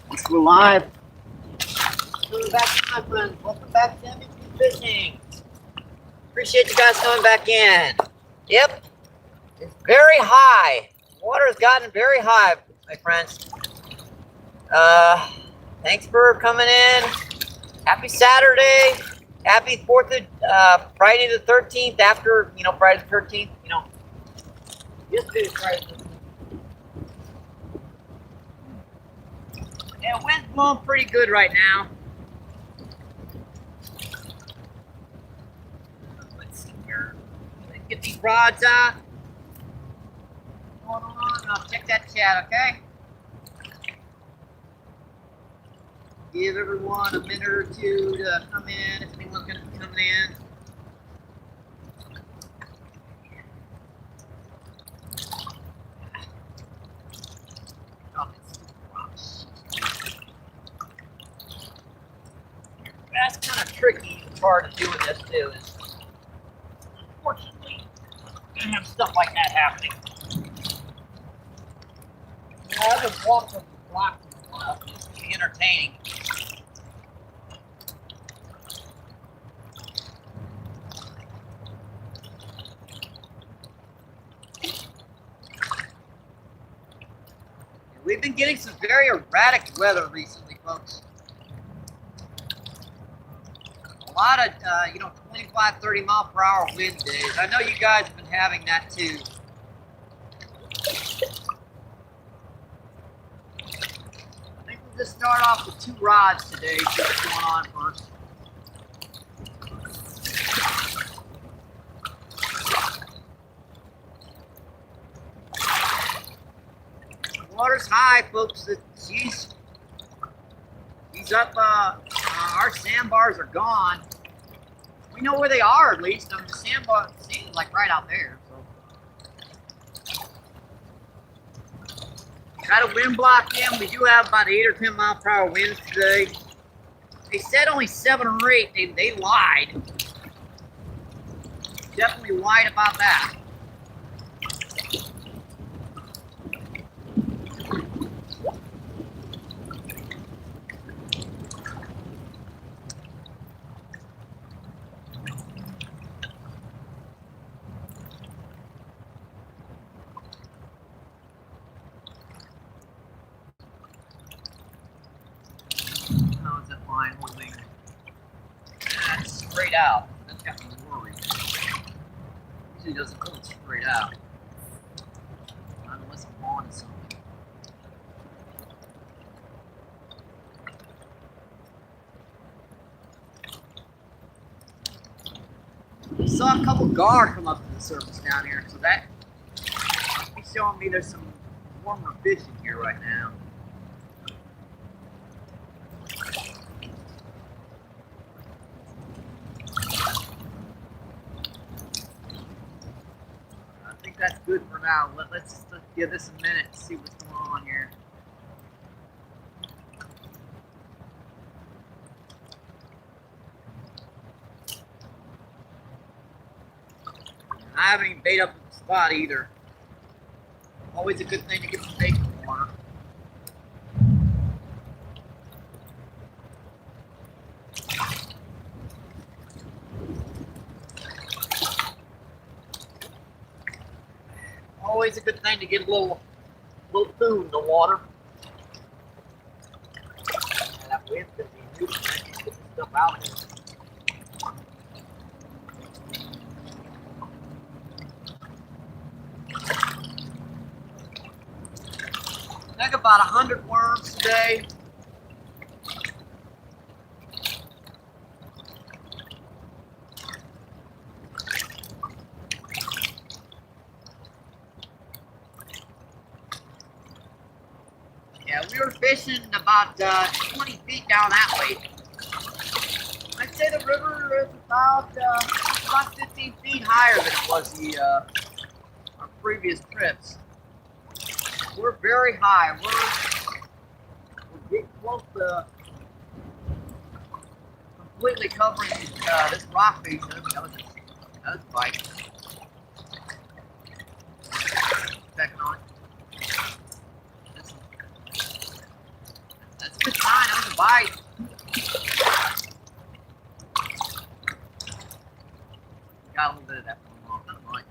We're live. Coming back in, my friends. Welcome back to MBPFishing. Appreciate you guys coming back in. Yep, it's very high. Water has gotten very high, my friends. Thanks for coming in. Happy Saturday. Happy 4th of Friday the 13th. After Friday the 13th. Yesterday's Friday the 13th. Yeah, wind's blowing pretty good right now. Let's see here. Let's get these rods out. Hold on, I'll check that chat, okay? Give everyone a minute or two to come in if anyone's going to be coming in. That's kind of tricky. It's hard to do with this too. Unfortunately, you're gonna have stuff like that happening. I haven't walked on the block in a while. It's gonna be entertaining. We've been getting some very erratic weather recently, folks. A lot of, 25, 30 mile per hour wind days. I know you guys have been having that too. I think we'll just start off with 2 rods today, see what's going on first. Water's high, folks. She's up. Our sandbars are gone. We know where they are, at least. The sandbar seems like right out there. So. Got a wind block in. We do have about 8 or 10 mile per hour winds today. They said only 7 or 8. They lied. Definitely lied about that. How's that line holding? That's straight out. That's got me worried. Usually doesn't hold straight out. Not unless I'm on something. I saw a couple guard come up to the surface down here, so that must be showing me there's some warmer fish in here right now. I think that's good for now. Let's give this a minute to see what's going on here. I haven't even bait up at the spot either. Always a good thing to get some bait in the water. Always a good thing to get a little food in the water. And that wind's gonna be moving. I can get this stuff out here. I think about 100 worms today. Yeah, we were fishing about 20 feet down that way. I'd say the river is about 15 feet higher than it was our previous trips. We're very high. We're getting close to completely covering this rock face. That was a bite. Checking on it. That's good sign. That was a bite. Got a little bit of that going on. Not much.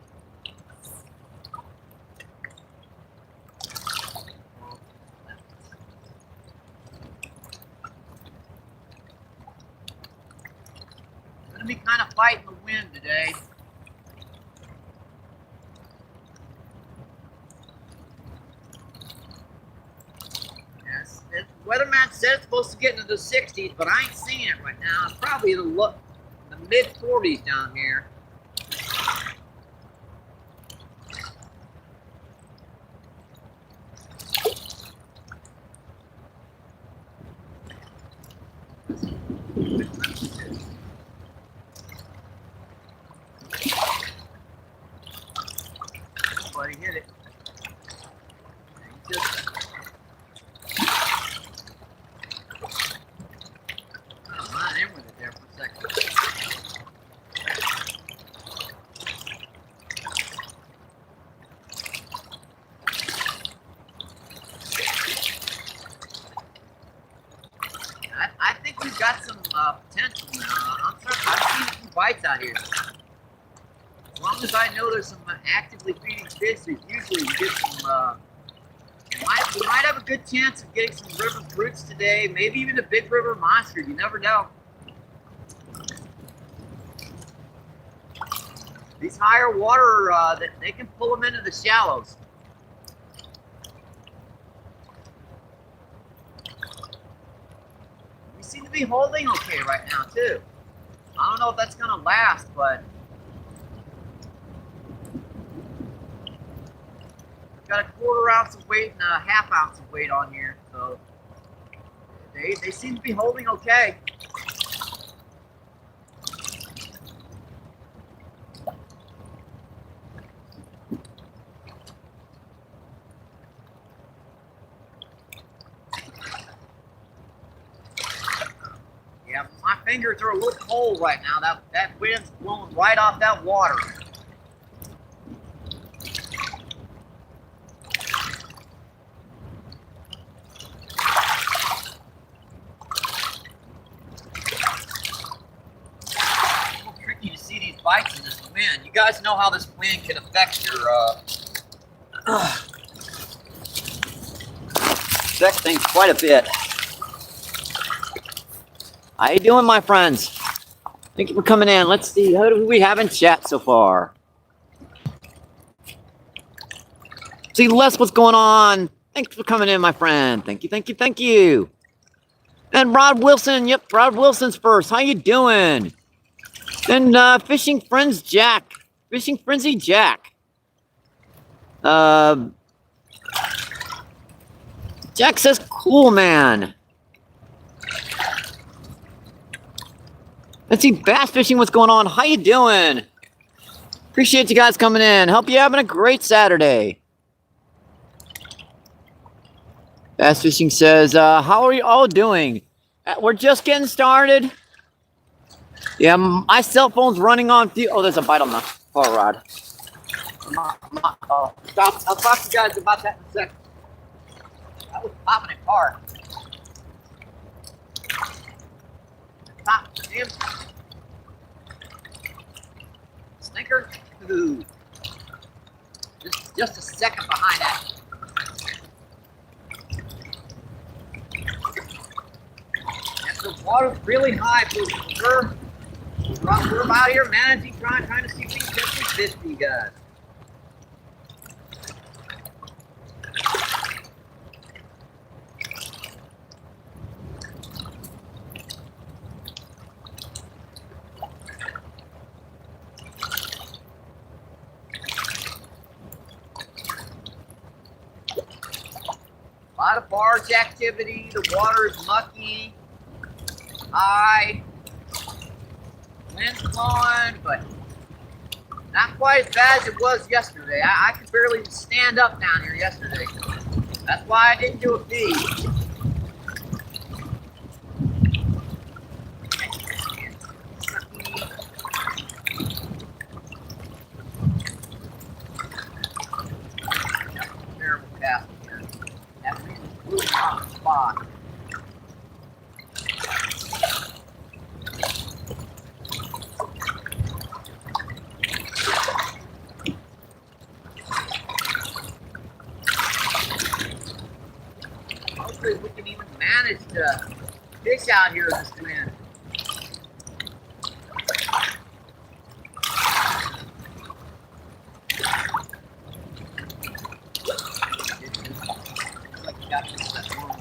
Gonna be kind of fighting the wind today. Yes, the weatherman said it's supposed to get into the 60s, but I ain't seeing it right now. It's probably the mid 40s down here. Nobody hit it. I in with it there for a second. I think we've got some potential now. I've seen a few bites out here. As long as I know there's some actively feeding fish, usually we get some. We might have a good chance of getting some river brutes today, maybe even a big river monster. You never know. These higher water, they can pull them into the shallows. We seem to be holding okay right now, too. I don't know if that's going to last, but we've got a 1/4 ounce of weight and a 1/2 ounce of weight on here, so they seem to be holding okay. Yeah, my fingers are a little cold right now. That wind's blowing right off that water. Tricky to see these bites in this wind. You guys know how this wind can affect your affect things quite a bit. How you doing, my friends? Thank you for coming in. Let's see, who do we have in chat so far? See, Les, what's going on? Thanks for coming in, my friend. Thank you, thank you, thank you. And Rod Wilson, yep, Rod Wilson's first. How you doing? And Fishing Friends Jack. Fishing Frenzy Jack. Jack says, cool, man. Let's see, Bass Fishing, what's going on? How you doing? Appreciate you guys coming in. Hope you're having a great Saturday. Bass Fishing says, how are you all doing? We're just getting started. Yeah, my cell phone's running on fuel. Oh, there's a bite on the far rod. I'll talk to you guys about that in a second. I was popping it hard. Pop him. Stinker. Ooh. Just a second behind that. And the water's really high, we're about here managing, trying to see if we can catch some fish for you guys. A lot of barge activity. The water is mucky, high, wind's blowing, but not quite as bad as it was yesterday. I could barely stand up down here yesterday. That's why I didn't do a feed. Terrible cast here. That wind blew me off the spot. hopefully we can even manage to fish out here in this wind. Looks like you got this stuff normal.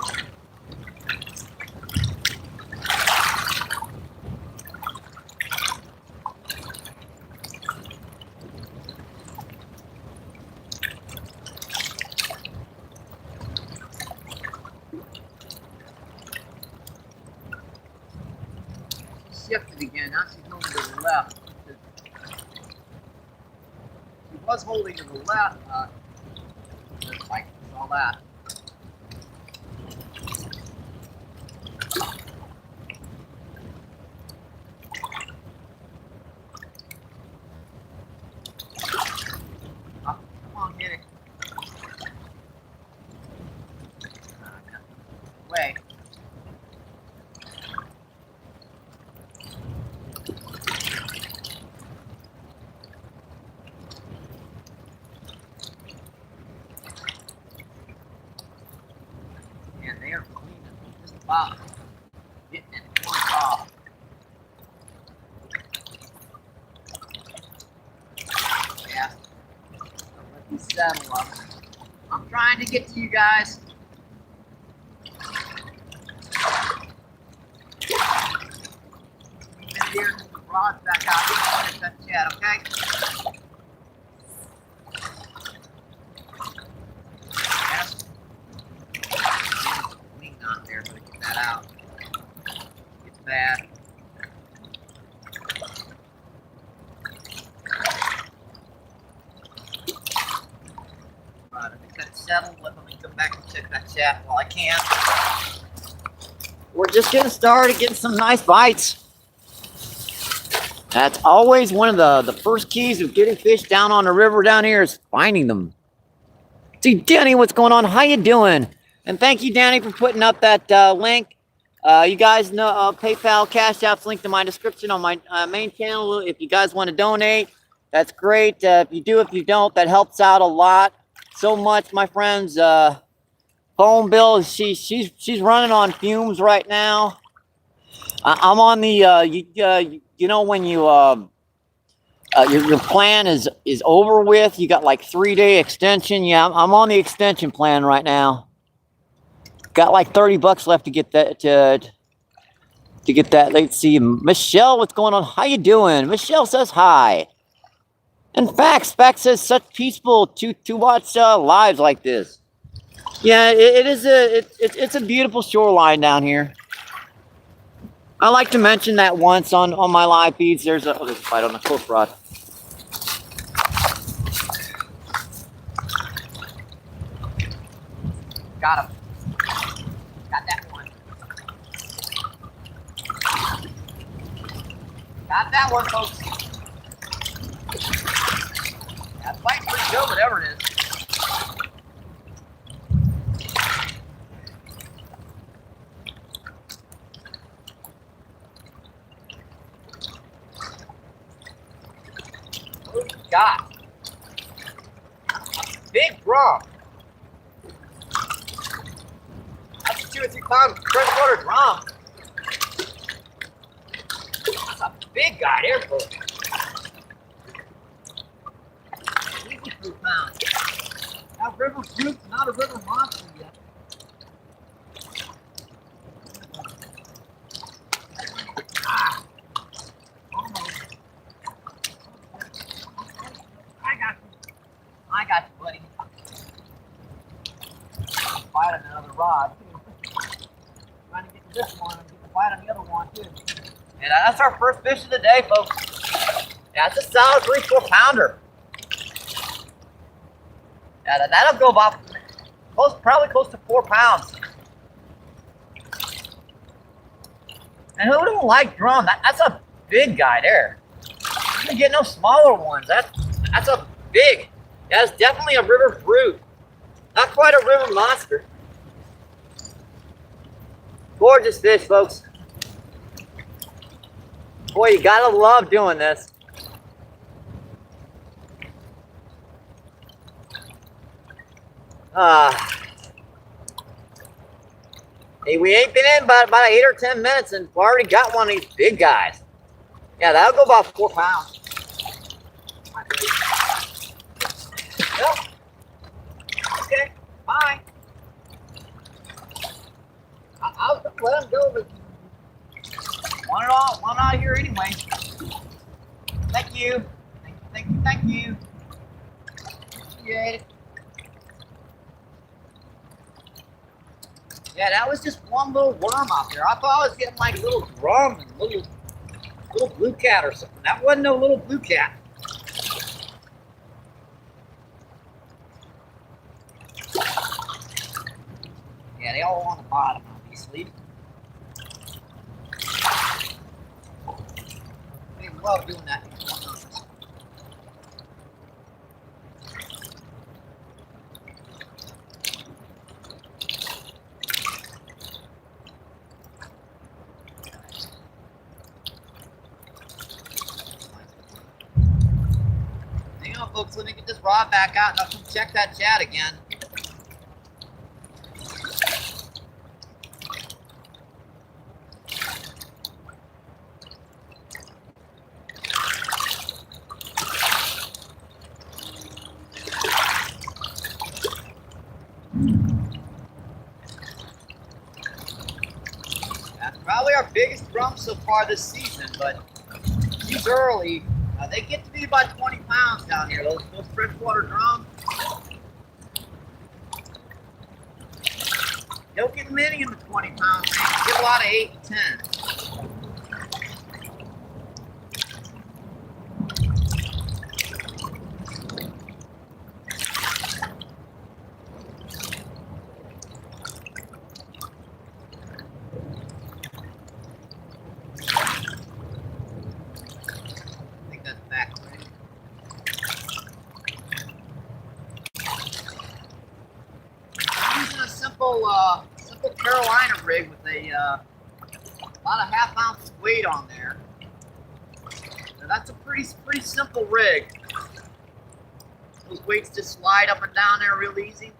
Shifted again. Now she's moving to the left. She was holding to the left. Like all that. Oh, come on, get it. Wait. Man, they are cleaning just about getting it off. Yeah. Don't let me settle up. I'm trying to get to you guys. Here, the rod's back out. Finish that chat, okay? Yes. Wing not there, but get that out. It's bad. Right, I think that's settled. Let me come back and check that chat while I can. We're just getting started, getting some nice bites. That's always one of the first keys of getting fish down on the river down here is finding them. See, Danny, what's going on? How you doing? And thank you, Danny, for putting up that link. You guys know PayPal, Cash App's linked in my description on my main channel. If you guys want to donate, that's great. If you do, if you don't, that helps out a lot. So much, my friends. Phone bill, she's running on fumes right now. I'm on the you know when you your plan is over with, you got like 3-day extension. Yeah, I'm on the extension plan right now. Got like $30 left to get that to get that. Let's see, Michelle, what's going on? How you doing? Michelle says hi. And Fax says such peaceful to watch lives like this. Yeah, it's a beautiful shoreline down here. I like to mention that once on my live feeds. There's a fight on the close rod. Got him. Got that one. Got that one, folks. That fight's pretty good, whatever it is. Got big drum. That's a 2 or 3 pound freshwater drum. That's a big guy there, folks. Easy 3 pounds. That river fruit's not a river monster yet. Ah. I got you, buddy. Fight on another rod. Trying to get to this one and get the fight on the other one too. And that's our first fish of the day, folks. Yeah, it's a solid 3-4 pounder. Yeah, that'll go about probably close to 4 pounds. And who don't like drum? That's a big guy there. You can get no smaller ones. That's a big. Yeah, it's definitely a river brute. Not quite a river monster. Gorgeous fish, folks. Boy, you gotta love doing this. Hey, we ain't been in about 8 or 10 minutes and we already got one of these big guys. Yeah, that'll go about 4 pounds. Well, okay, bye. I'll let him go, but one out here anyway. Thank you. Thank you. Appreciate it. Yeah, that was just one little worm out there. I thought I was getting like a little drum and little blue cat or something. That wasn't no little blue cat. Yeah, they all on the bottom, obviously. They love doing that. Hang on, folks. Let me get this rod back out and I'll come check that chat again. That's probably our biggest drum so far this season, but these early, they get to be about 20 pounds down here, those freshwater drums. Don't get many in the 20 pound range, get a lot of 8 and 10. Simple Carolina rig with about a ½ ounce weight on there. So that's a pretty simple rig. Those weights just slide up and down there real easy.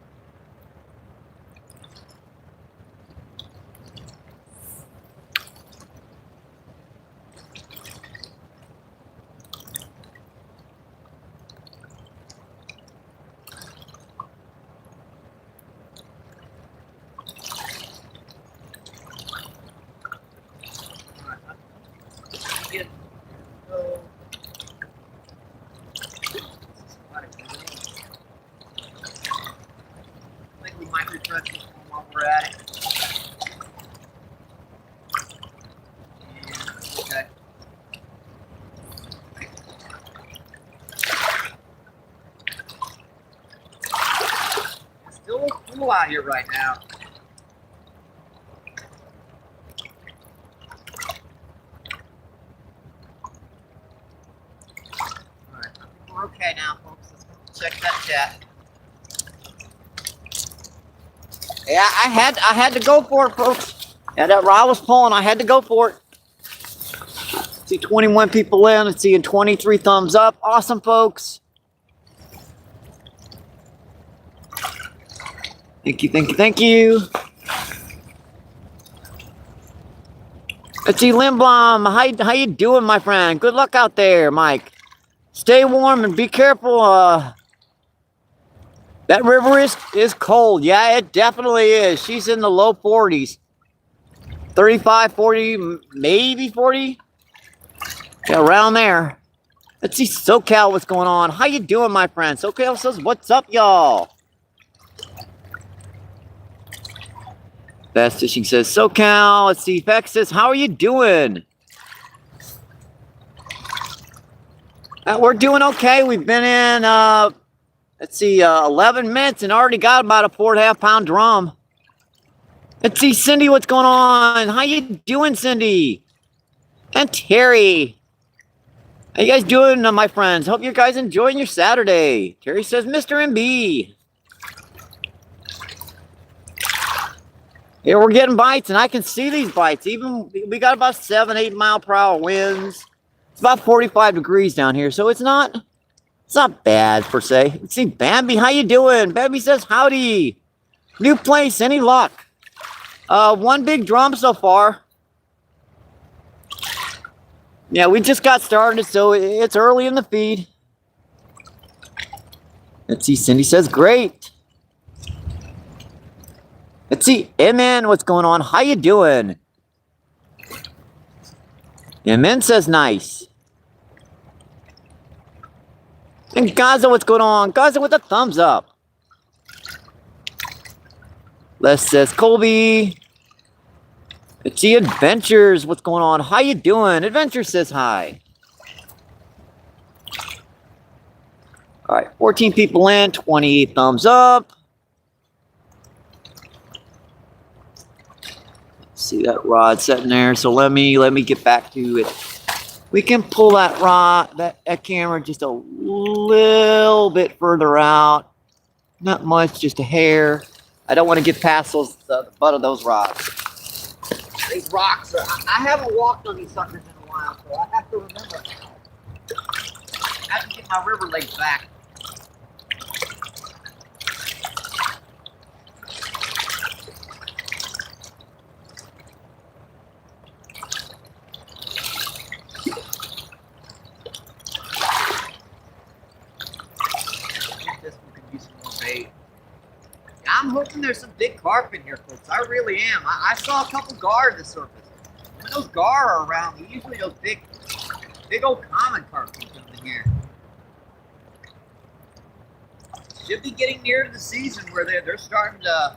I think we might refresh this one while we're at it. Okay. It's still a little cool out here right now. Alright, I think we're okay now, folks. Let's check that chat. Yeah, I had to go for it, folks. Yeah, that rod was pulling. I had to go for it. See 21 people in. Let's see, 23 thumbs up. Awesome, folks. Thank you. Let's see, Lindblom. How you doing, my friend? Good luck out there, Mike. Stay warm and be careful. That river is cold. Yeah, it definitely is. She's in the low 40s. 35, 40, maybe 40. Yeah, around there. Let's see SoCal, what's going on. How you doing, my friend? SoCal says, what's up, y'all? Bass Fishing says, SoCal. Let's see, Fex says, how are you doing? We're doing okay. We've been in, let's see, 11 minutes and already got about a 4.5 pound drum. Let's see, Cindy, what's going on? How you doing, Cindy? And Terry. How you guys doing, my friends? Hope you guys enjoying your Saturday. Terry says, Mr. MB. Yeah, we're getting bites, and I can see these bites. Even we got about 7-8 mile per hour winds. It's about 45 degrees down here, so it's not bad per se. Let's see, Bambi, how you doing? Bambi says, howdy. New place, any luck? One big drum so far. Yeah, we just got started, so it's early in the feed. Let's see, Cindy says great. Let's see, MN, what's going on? How you doing? MN says nice. And Gaza, what's going on? Gaza with a thumbs up. Les says Colby. Let's see, Adventures, what's going on? How you doing? Adventure says hi. All right, 14 people in, 28 thumbs up. See that rod sitting there, so let me get back to it. We can pull that rod, that camera just a little bit further out. Not much, just a hair. I don't want to get past those the butt of those rods. These rocks are, I haven't walked on these suckers in a while, so I have to remember. I have to get my river legs back. I'm hoping there's some big carp in here, folks. I really am. I saw a couple gar at the surface. When those gar are around, usually those big old common carp come in here. Should be getting near to the season where they're starting to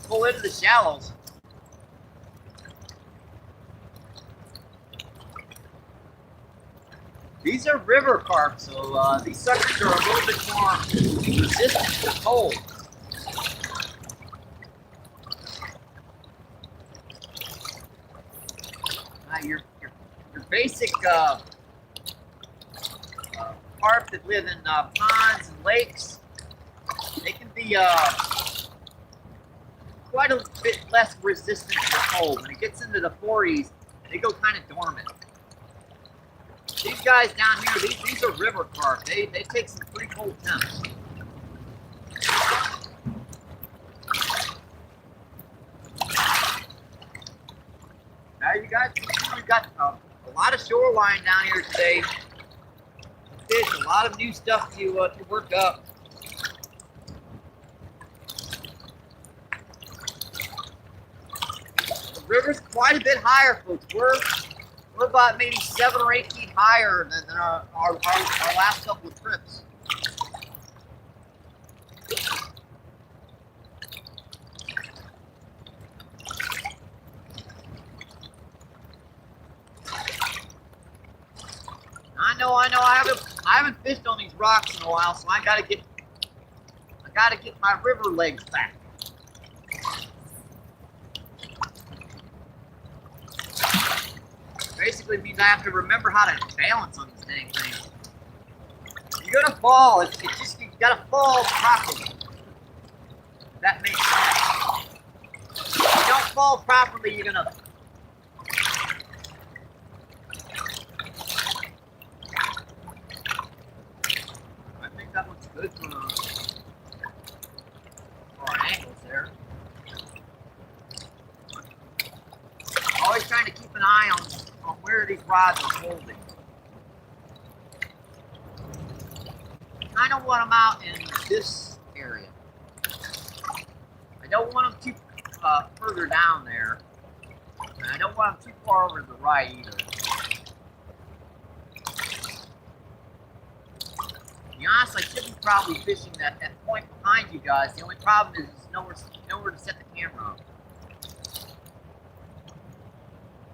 pull into the shallows. These are river carp, so these suckers are a little bit more resistant to cold. Your basic carp that live in ponds and lakes, they can be quite a bit less resistant to the cold. When it gets into the 40s, they go kind of dormant. These guys down here, these are river carp. They take some pretty cold temps. Now you guys, we've got a lot of shoreline down here today. Fish, a lot of new stuff to work up. The river's quite a bit higher, folks. We're about maybe 7 or 8 feet higher than our last couple of trips. I know. I haven't fished on these rocks in a while, so I gotta get my river legs back. Basically means I have to remember how to balance on these dang things. You're gonna fall. It's just you gotta fall properly. If that makes sense. If you don't fall properly, you're gonna. That looks good for our angles there. Always trying to keep an eye on where these rods are holding. I don't want them out in this area. I don't want them too further down there. And I don't want them too far over to the right either. To be honest, I should be probably fishing that point behind you guys. The only problem is nowhere to set the camera up.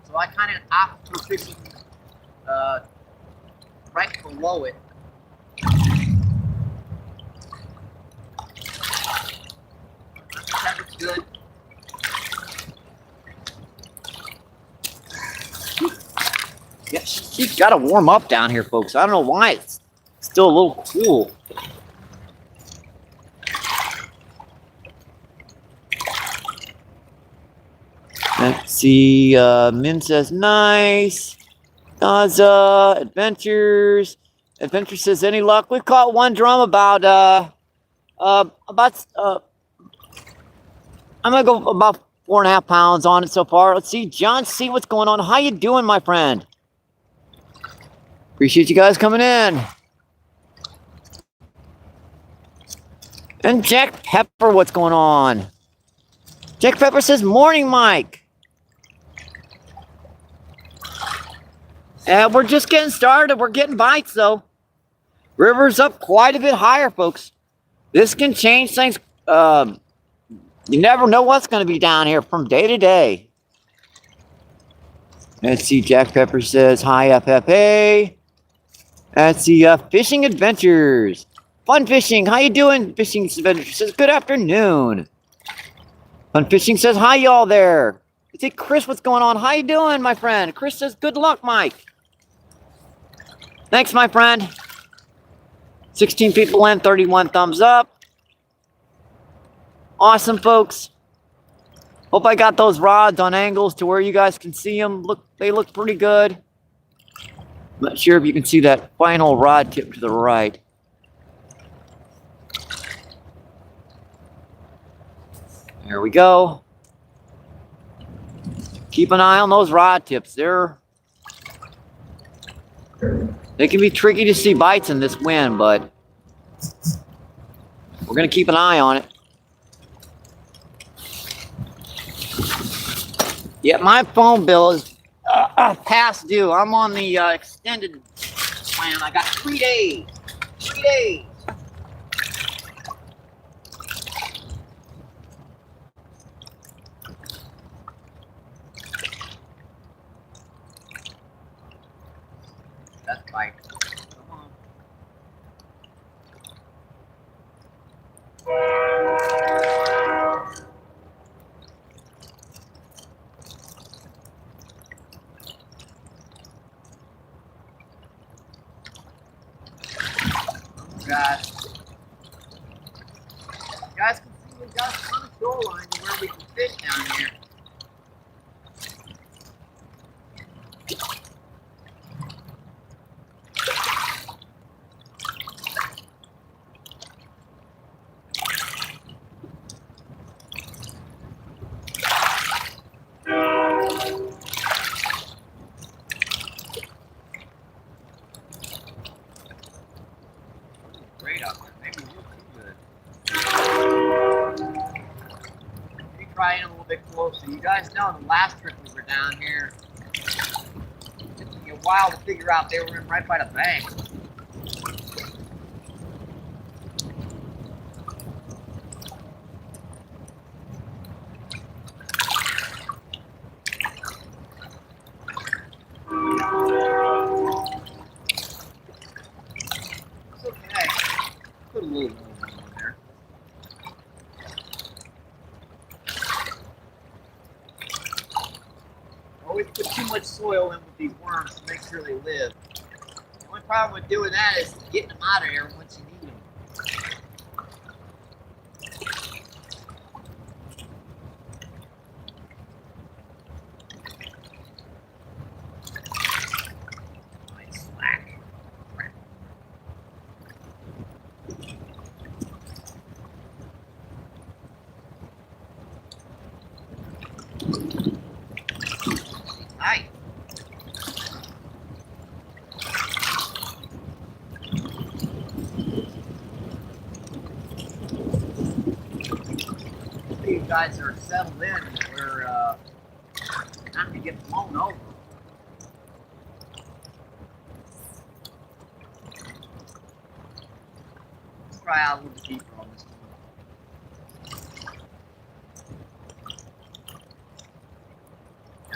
So I kind of opt for fishing right below it. That looks good. Yeah, she's got to warm up down here, folks. I don't know why it's still a little cool. Let's see. Min says nice. Gaza Adventures. Adventure says any luck? We caught one drum I'm gonna go about 4.5 pounds on it so far. Let's see, John, see what's going on. How you doing, my friend? Appreciate you guys coming in. And Jack Pepper, what's going on? Jack Pepper says, morning, Mike. And we're just getting started. We're getting bites, though. River's up quite a bit higher, folks. This can change things. You never know what's going to be down here from day to day. Let's see, Jack Pepper says, hi, FFA. Let's see, Fishing Adventures. Fun Fishing, how you doing? Fishing Adventures says, good afternoon. Fun Fishing says, hi, y'all there. Let's see, Chris, what's going on? How you doing, my friend? Chris says, good luck, Mike. Thanks, my friend. 16 people in, 31 thumbs up. Awesome, folks. Hope I got those rods on angles to where you guys can see them. Look, they look pretty good. I'm not sure if you can see that final rod tip to the right. There we go. Keep an eye on those rod tips. They can be tricky to see bites in this wind, but we're going to keep an eye on it. Yeah, my phone bill is past due. I'm on the extended plan. I got 3 days. 3 days. That's fine. Come on. Guys, you guys can see we got a ton of shoreline where we can fish down here. Great up there. Maybe you're too good. Maybe try in a little bit closer. You guys know the last trip we were down here, it took me a while to figure out they were in right by the bank. It's okay. Put a little more on there. Always put too much soil in with these worms to make sure they live. The only problem with doing that is getting them out of there once you need them. Nice slack. Hi. You guys are settled in. We're time to get blown over. Let's try out a little bit deeper on this one.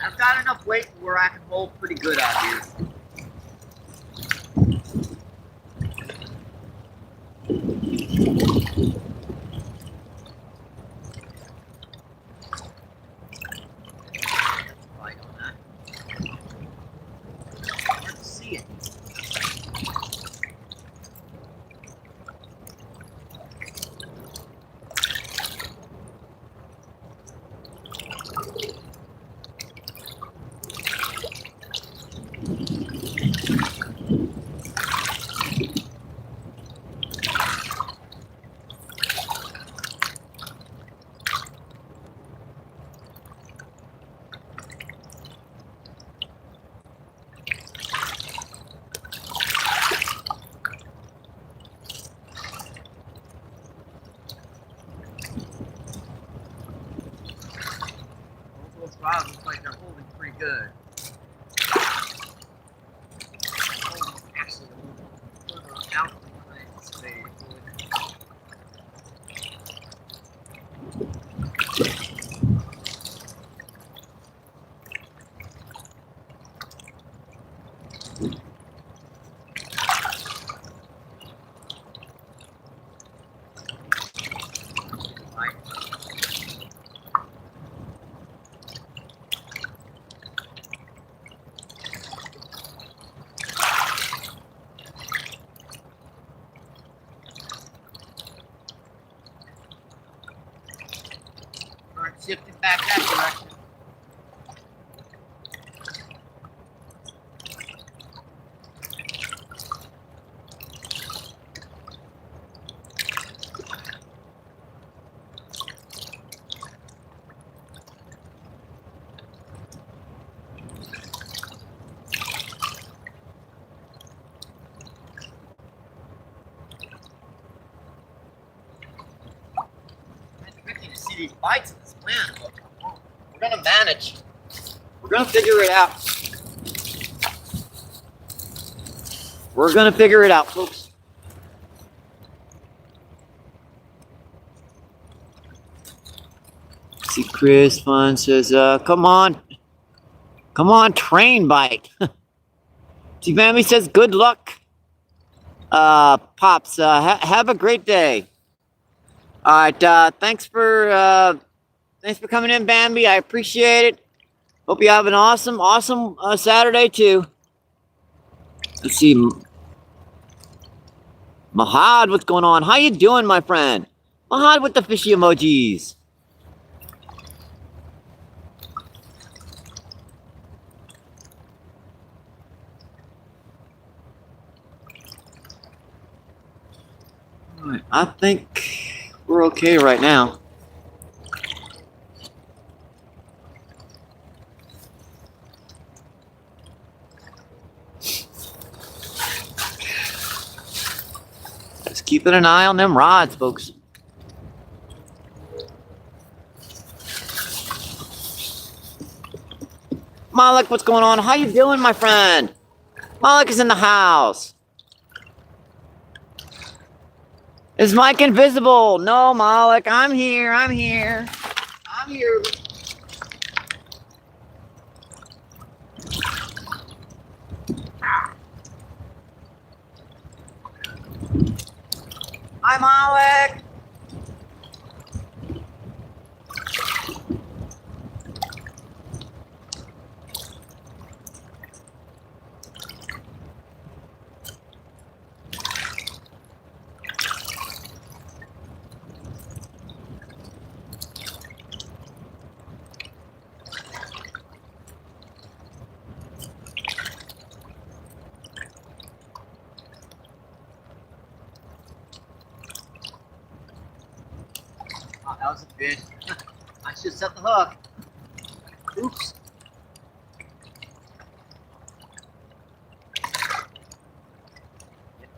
I've got enough weight where I can hold pretty good out here. Right on that. Hard to see it. rods look like they're holding pretty good. Actually, a little further out than what I anticipated it would. Shifting back that direction. I'm expecting to see these bites in this wind. We're gonna manage. We're gonna figure it out. We're gonna figure it out, folks. See, Chris Fun says, come on, train bite. See, Mammy says, good luck. Pops, have a great day. All right, thanks for coming in, Bambi. I appreciate it. Hope you have an awesome Saturday too. Let's see, Mahad, what's going on? How you doing, my friend? Mahad with the fishy emojis. All right, I think we're okay right now. Just keeping an eye on them rods, folks. Malik, what's going on? How you doing, my friend? Malik is in the house. Is Mike invisible? No, Malik, I'm here. I'm here. Hi, Malik. Oh, that was a fish. I should set the hook. Oops.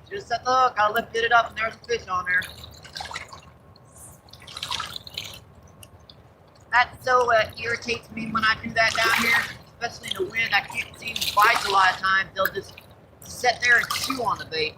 Just set the hook. I lifted it up and there's a fish on there. That so irritates me when I do that down here, especially in the wind. I can't see them bites a lot of times. They'll just sit there and chew on the bait.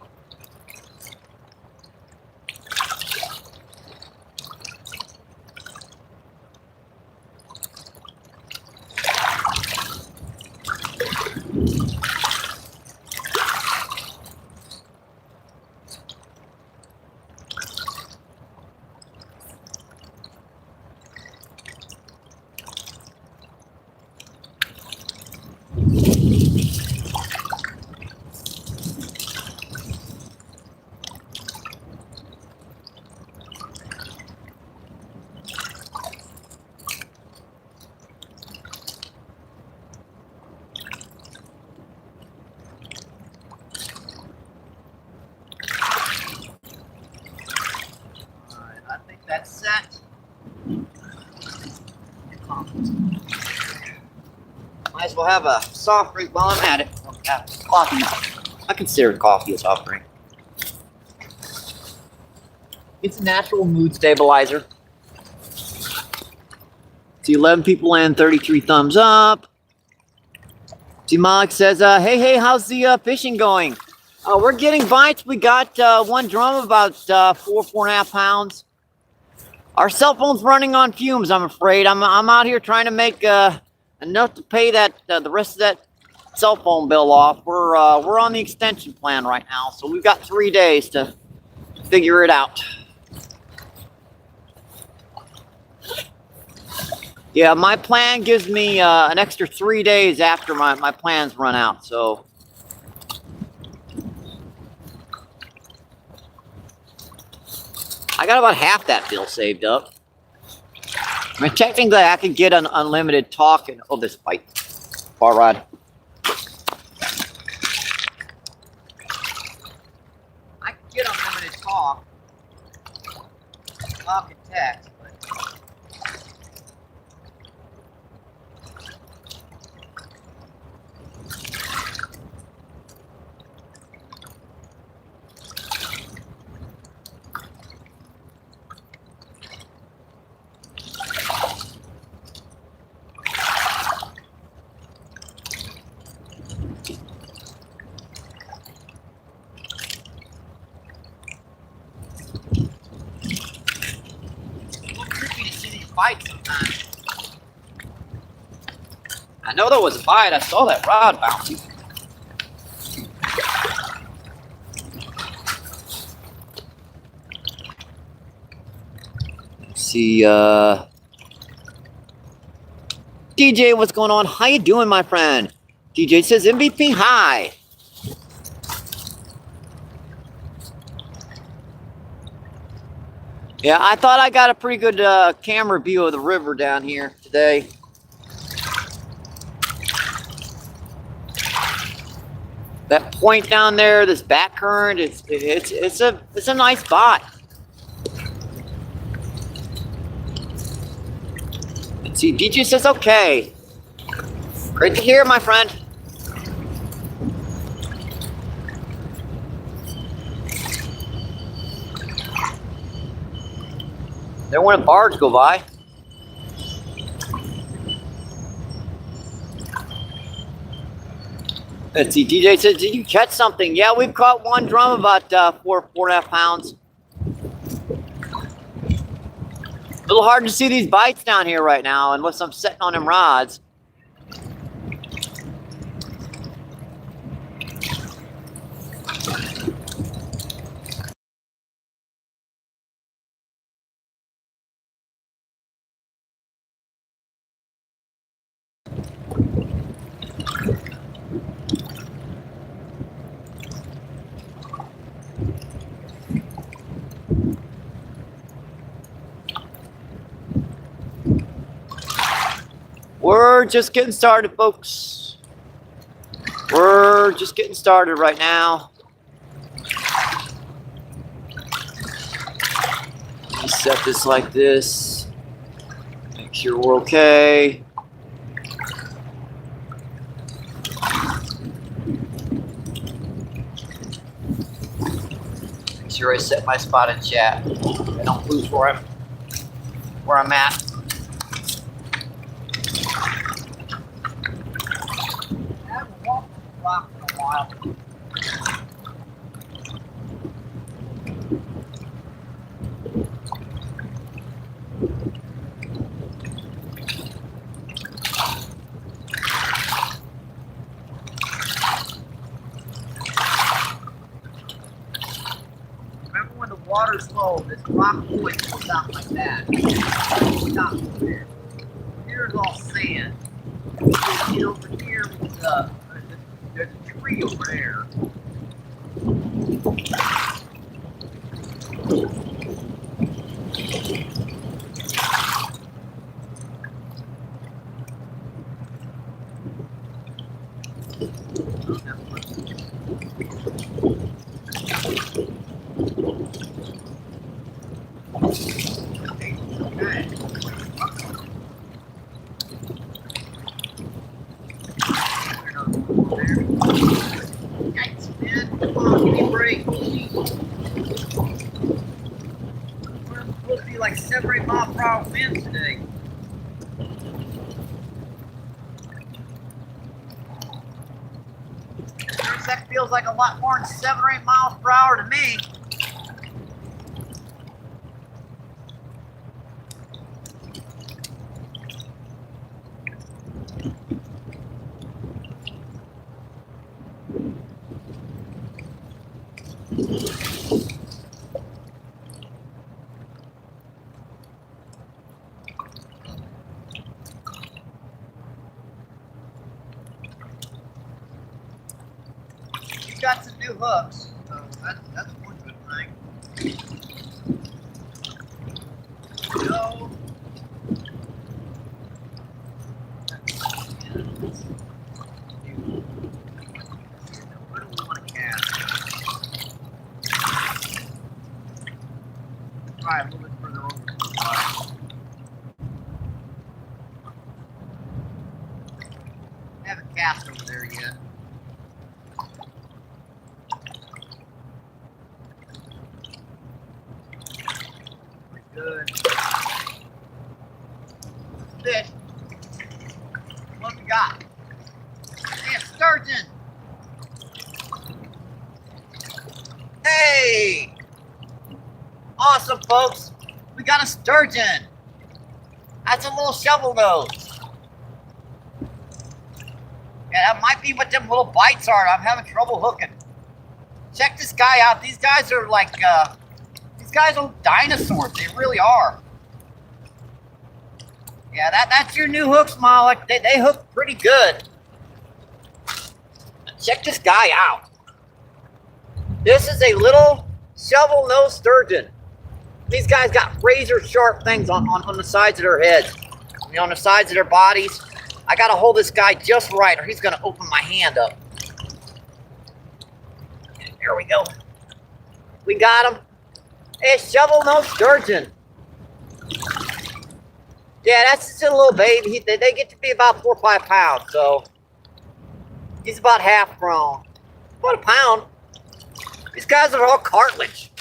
That's set. Might as well have a soft drink while I'm at it. Coffee. I consider coffee a soft drink. It's a natural mood stabilizer. See 11 people in, 33 thumbs up. See Malik says, hey, how's the fishing going? We're getting bites. We got one drum about 4.5 pounds. Our cell phone's running on fumes, I'm afraid. I'm out here trying to make enough to pay that the rest of that cell phone bill off. We're on the extension plan right now, so we've got 3 days to figure it out. Yeah, my plan gives me an extra 3 days after my plans run out, so. I got about half that bill saved up. I mean, technically I could get an unlimited talk and, oh, this bite. Bar rod. I could get unlimited talk and text. Bite sometimes. I know there was a bite. I saw that rod bouncing. See, DJ, what's going on? How you doing, my friend? DJ says MVP, hi. Yeah, I thought I got a pretty good camera view of the river down here today. That point down there, this back current, it's a nice spot. Let's see, DJ says okay. Great to hear, my friend. There went a barge go by. Let's see, DJ says, did you catch something? Yeah, we've caught one drum about 4.5 pounds. A little hard to see these bites down here right now unless I'm setting on them rods. We're just getting started, folks. We're just getting started right now. Let me set this like this. Make sure we're okay. Make sure I set my spot in chat. I don't lose where I'm at. Rock in a while. Remember when the water's low, this rock point goes out like that. Stop there. Here's all sand. Get over here with there's a tree over there. Okay. Yikes, man. Come on, give me a break. We're supposed to be like 7 or 8 mile per hour winds today. That feels like a lot more than 7 or 8 miles per hour to me. You got some new hooks, so that's one good thing. No. Where do we want to cast? Try a little bit further over to the bottom. Haven't cast over there yet. Good. Fish. What we got? Hey, a sturgeon. Hey! Awesome, folks. We got a sturgeon. That's a little shovel nose. Yeah, that might be what them little bites are. I'm having trouble hooking. Check this guy out. These guys are like, these guys are dinosaurs. They really are. Yeah, that's your new hook, Smile. They hook pretty good. Check this guy out. This is a little shovel nose sturgeon. These guys got razor sharp things on the sides of their heads. I mean, on the sides of their bodies. I gotta hold this guy just right or he's gonna open my hand up. There we go. We got him. Hey, shovel nose sturgeon. Yeah, that's just a little baby. They get to be about 4 or 5 pounds, so he's about half grown. About a pound. These guys are all cartilage.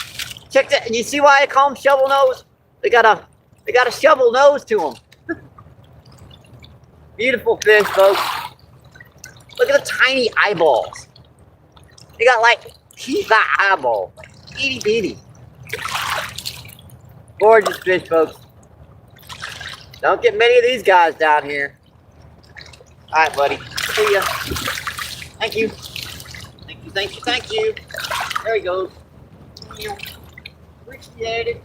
Check that, and you see why I call them shovel nose? They got a shovel nose to them. Beautiful fish, folks. Look at the tiny eyeballs. They got like teeth eyeballs, like itty bitty. Gorgeous fish, folks. Don't get many of these guys down here. All right, buddy. See ya. Thank you. Thank you, thank you, thank you. There he goes. Appreciate it.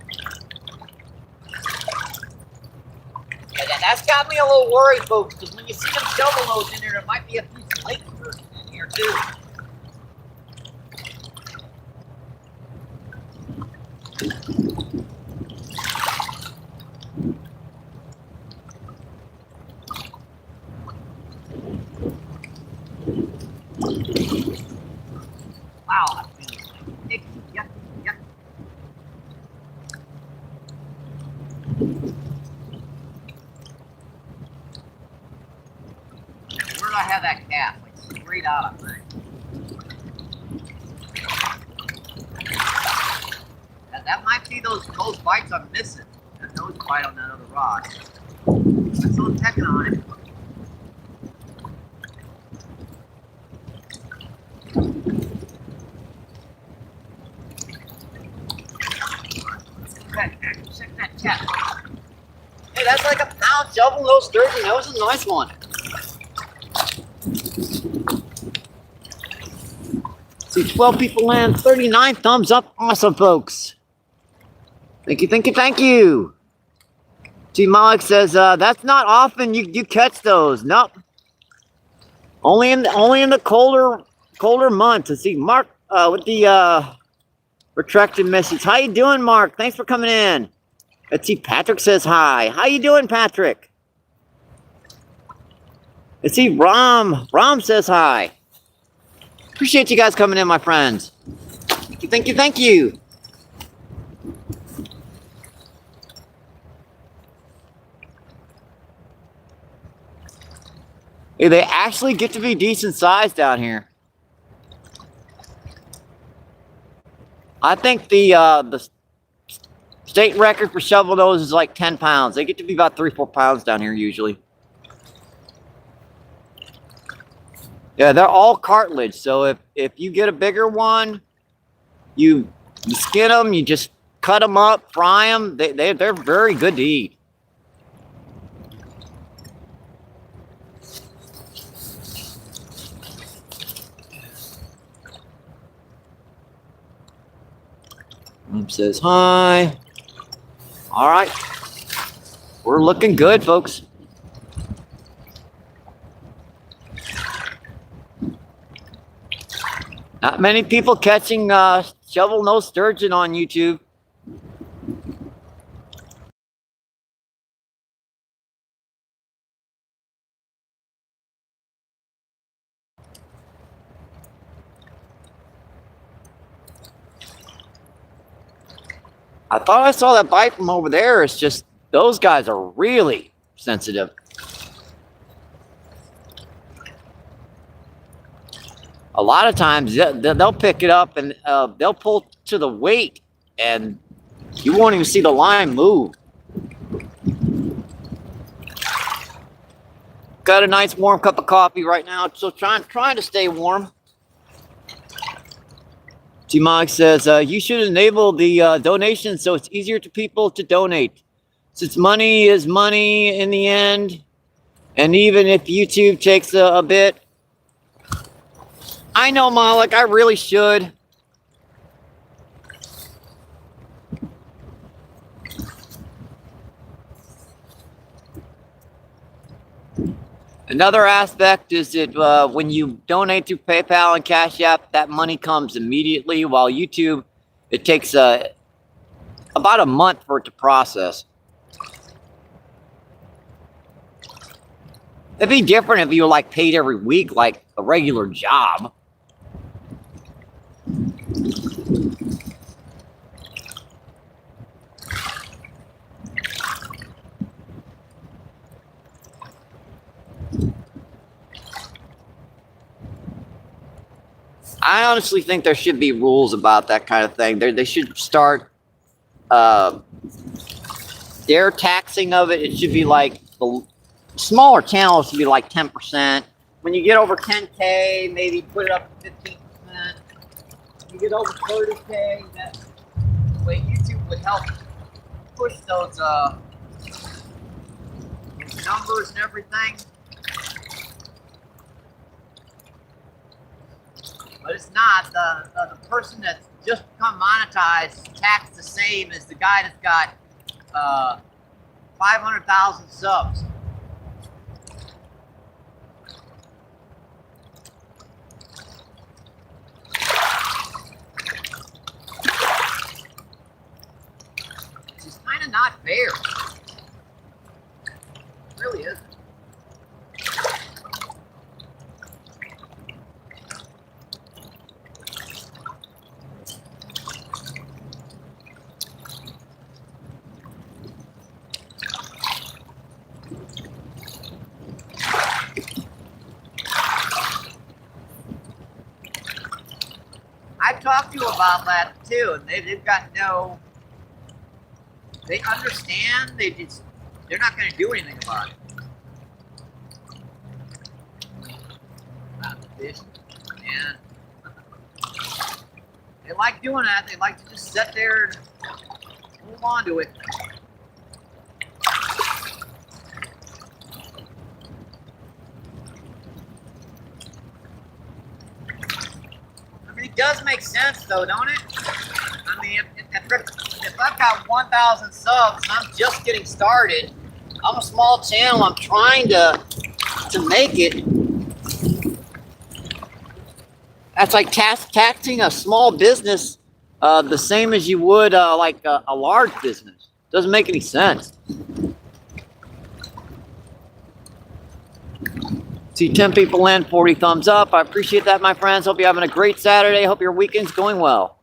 Yeah, that's got me a little worried, folks, because when you see them shovel nose in there might be a piece of lake sturgeon in here, too. Wow, that feels like icky, yucky, yucky. Where did I have that cat? Like straight out, I think. That might be those bites I'm missing. That nose bite on that other rod. I'm still checking on it. Check that cat. Hey, that's like a pound shovel nose sturgeon. That was a nice one. See, 12 people land, 39 thumbs up. Awesome, folks. Thank you, thank you, thank you. See, Malik says that's not often you catch those. Nope. Only in the colder months. And see, Mark with the retracted message. How you doing, Mark? Thanks for coming in. Let's see, Patrick says hi. How you doing, Patrick? Let's see, Ram says hi. Appreciate you guys coming in, my friends. Thank you, thank you, thank you. Hey, they actually get to be decent size down here. I think the state record for shovel nose is like 10 pounds. They get to be about 3 or 4 pounds down here usually. Yeah, they're all cartilage. So if you get a bigger one, you skin them, you just cut them up, fry them. They're very good to eat. Says hi. All right, we're looking good, folks. Not many people catching shovel nose sturgeon on YouTube. I thought I saw that bite from over there. It's just those guys are really sensitive. A lot of times they'll pick it up and they'll pull to the weight and you won't even see the line move. Got a nice warm cup of coffee right now, so trying to stay warm. T-Mog says, you should enable the donation so it's easier to people to donate. Since money is money in the end, and even if YouTube takes a bit. I know, Malik, I really should. Another aspect is that when you donate through PayPal and Cash App, that money comes immediately, while YouTube, it takes about a month for it to process. It'd be different if you were like paid every week like a regular job. I honestly think there should be rules about that kind of thing. They should start their taxing of it. It should be like the smaller channels should be like 10%. When you get over 10K, maybe put it up to 15%. When you get over 30K, that way YouTube would help push those numbers and everything. But it's not. The person that's just become monetized taxed the same as the guy that's got 500,000 subs. It's just kind of not fair. It really isn't. I've talked to you about that too, and they've got no. They understand. They're not going to do anything about it. About the fish, and they like doing that. They like to just sit there and hold on to it. It does make sense though, don't it? I mean, if I've got 1,000 subs and I'm just getting started, I'm a small channel, I'm trying to make it. That's like taxing a small business the same as you would like a large business. Doesn't make any sense. See 10 people in, 40 thumbs up. I appreciate that, my friends. Hope you're having a great Saturday. Hope your weekend's going well.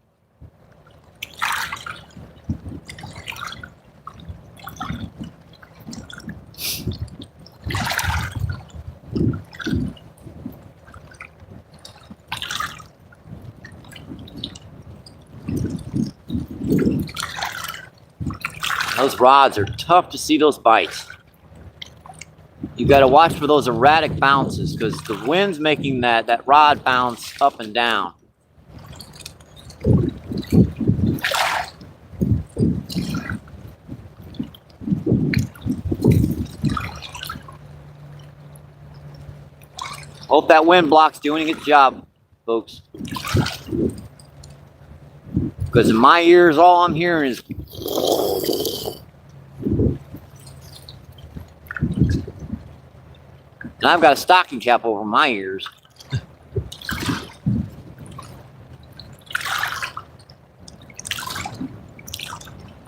Those rods are tough to see those bites. You got to watch for those erratic bounces because the wind's making that rod bounce up and down. Hope that wind block's doing its job, folks. Because in my ears, all I'm hearing is... And I've got a stocking cap over my ears.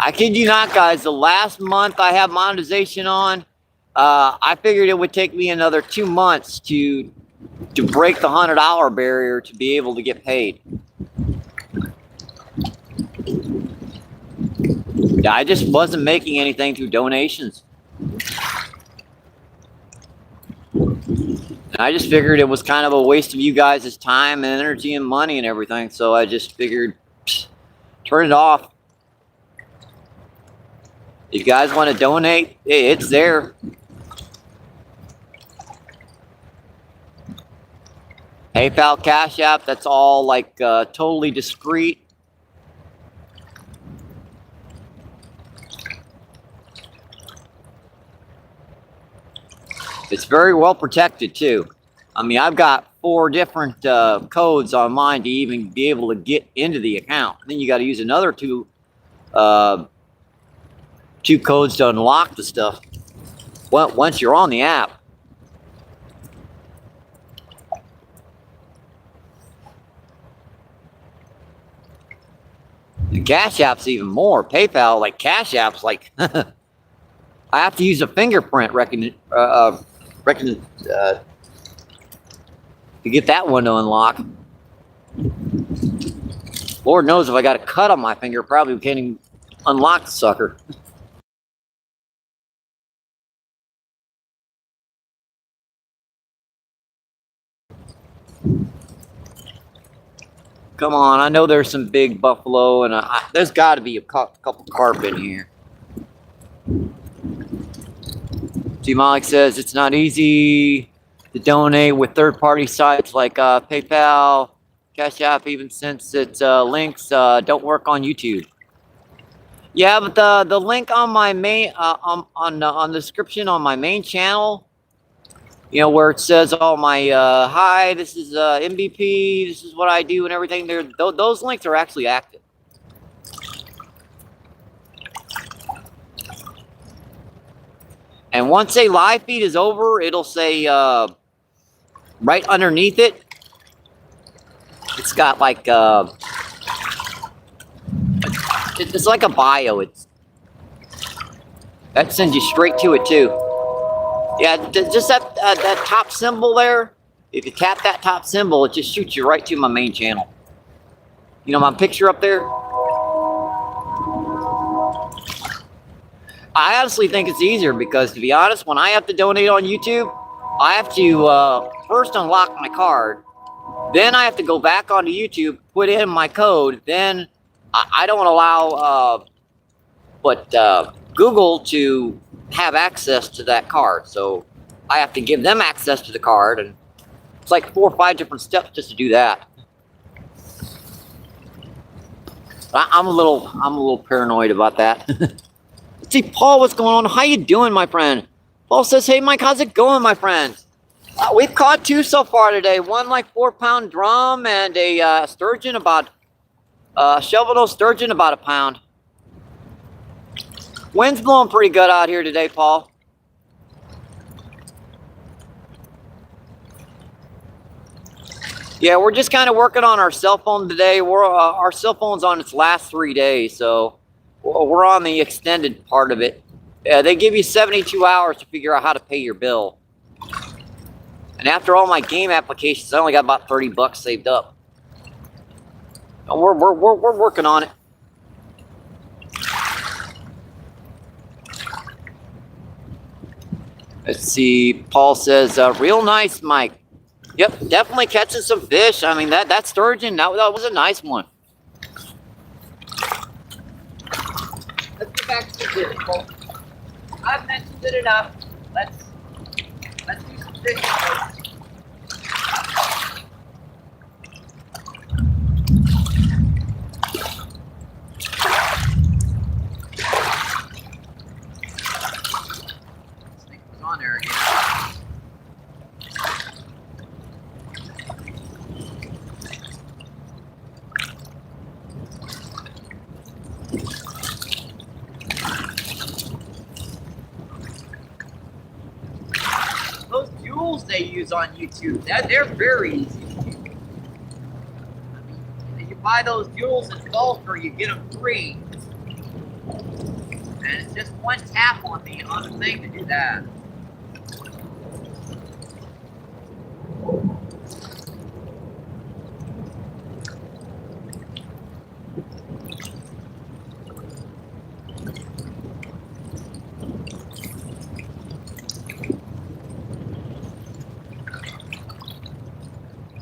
I kid you not, guys. The last month I have monetization on, I figured it would take me another 2 months to break the $100 barrier to be able to get paid. Yeah, I just wasn't making anything through donations. And I just figured it was kind of a waste of you guys' time and energy and money and everything. So I just figured, turn it off. If you guys want to donate, hey, it's there. PayPal, Cash App, that's all like totally discreet. It's very well protected too. I mean, I've got 4 different codes on mine to even be able to get into the account. Then you got to use another 2 codes to unlock the stuff. Well, once you're on the app. The Cash App's even more. PayPal, like Cash App's like I have to use a fingerprint to get that one to unlock. Lord knows if I got a cut on my finger, probably can't even unlock the sucker. Come on, I know there's some big buffalo, and there's got to be a couple carp in here. T. Malik says it's not easy to donate with third-party sites like PayPal, Cash App, even since its links don't work on YouTube. Yeah, but the link on my main on the description on my main channel, you know, where it says all my hi, this is MBP, this is what I do and everything. Those links are actually active. And once a live feed is over, it'll say right underneath it, it's got like it's like a bio. That sends you straight to it too. Yeah, just that top symbol there. If you tap that top symbol, it just shoots you right to my main channel. You know my picture up there? I honestly think it's easier because, to be honest, when I have to donate on YouTube, I have to first unlock my card. Then I have to go back onto YouTube, put in my code. Then I don't allow Google to have access to that card. So I have to give them access to the card. And it's like 4 or 5 different steps just to do that. I'm a little paranoid about that. Let's see, Paul, what's going on? How you doing, my friend? Paul says, hey, Mike, how's it going, my friend? We've caught 2 so far today. One like 4-pound drum and a sturgeon about, shovel-nose sturgeon about 1 pound. Wind's blowing pretty good out here today, Paul. Yeah, we're just kind of working on our cell phone today. Our cell phone's on its last 3 days, so we're on the extended part of it. They give you 72 hours to figure out how to pay your bill. And after all my game applications, I only got about 30 bucks saved up. And we're working on it. Let's see. Paul says, real nice, Mike. Yep, definitely catching some fish. I mean, that sturgeon, that was a nice one. Let's get back to the fish, Paul. I've mentioned it enough. fishing, folks. Snake was on there again. Those jewels they use on YouTube, they're very easy to use. I mean, you buy those jewels in bulk or you get them free. And it's just one tap on the thing to do that.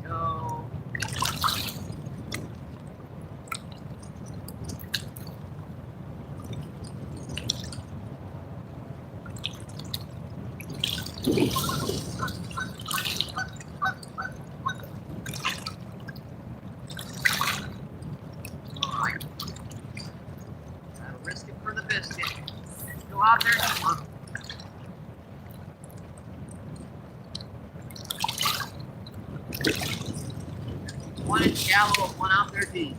No. Alright. Gotta risk it for the biscuit. Let's go out there and work. One in shallow, one out there deep.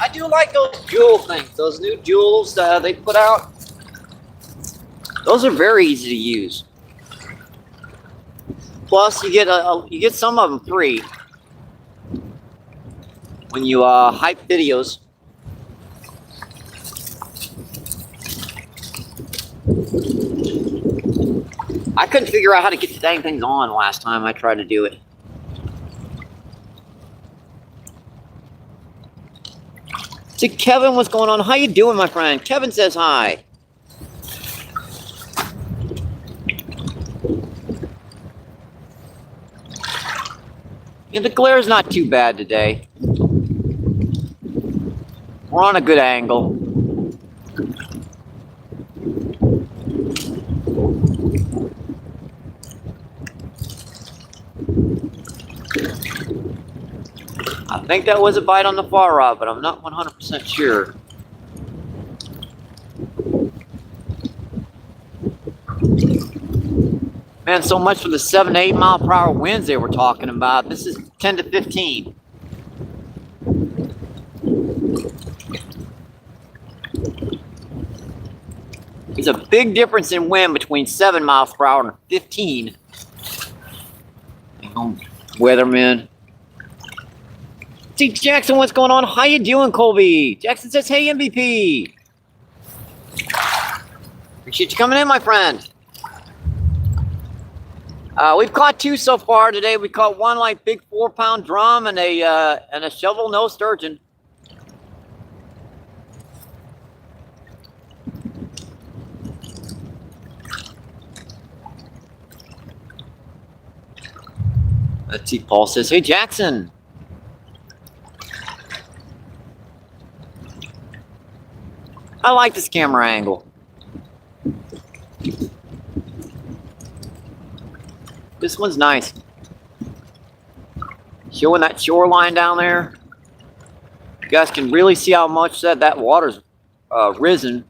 I do like those jewel things, those new jewels they put out. Those are very easy to use. Plus, you get some of them free when you hype videos. I couldn't figure out how to get the dang things on last time I tried to do it. See, Kevin, what's going on? How you doing, my friend? Kevin says hi. Yeah, the glare's not too bad today. We're on a good angle. I think that was a bite on the far rod, but I'm not 100% sure. Man, so much for the 7 to 8 mile per hour winds they were talking about. This is 10 to 15. There's a big difference in wind between 7 miles per hour and 15. Weatherman. See, Jackson, what's going on? How you doing, Colby? Jackson says, hey, MVP. Appreciate you coming in, my friend. We've caught 2 so far today. We caught one like big 4-pound drum and a shovel nose sturgeon. Let's see, Paul says, hey, Jackson. I like this camera angle. This one's nice. Showing that shoreline down there. You guys can really see how much that water's risen.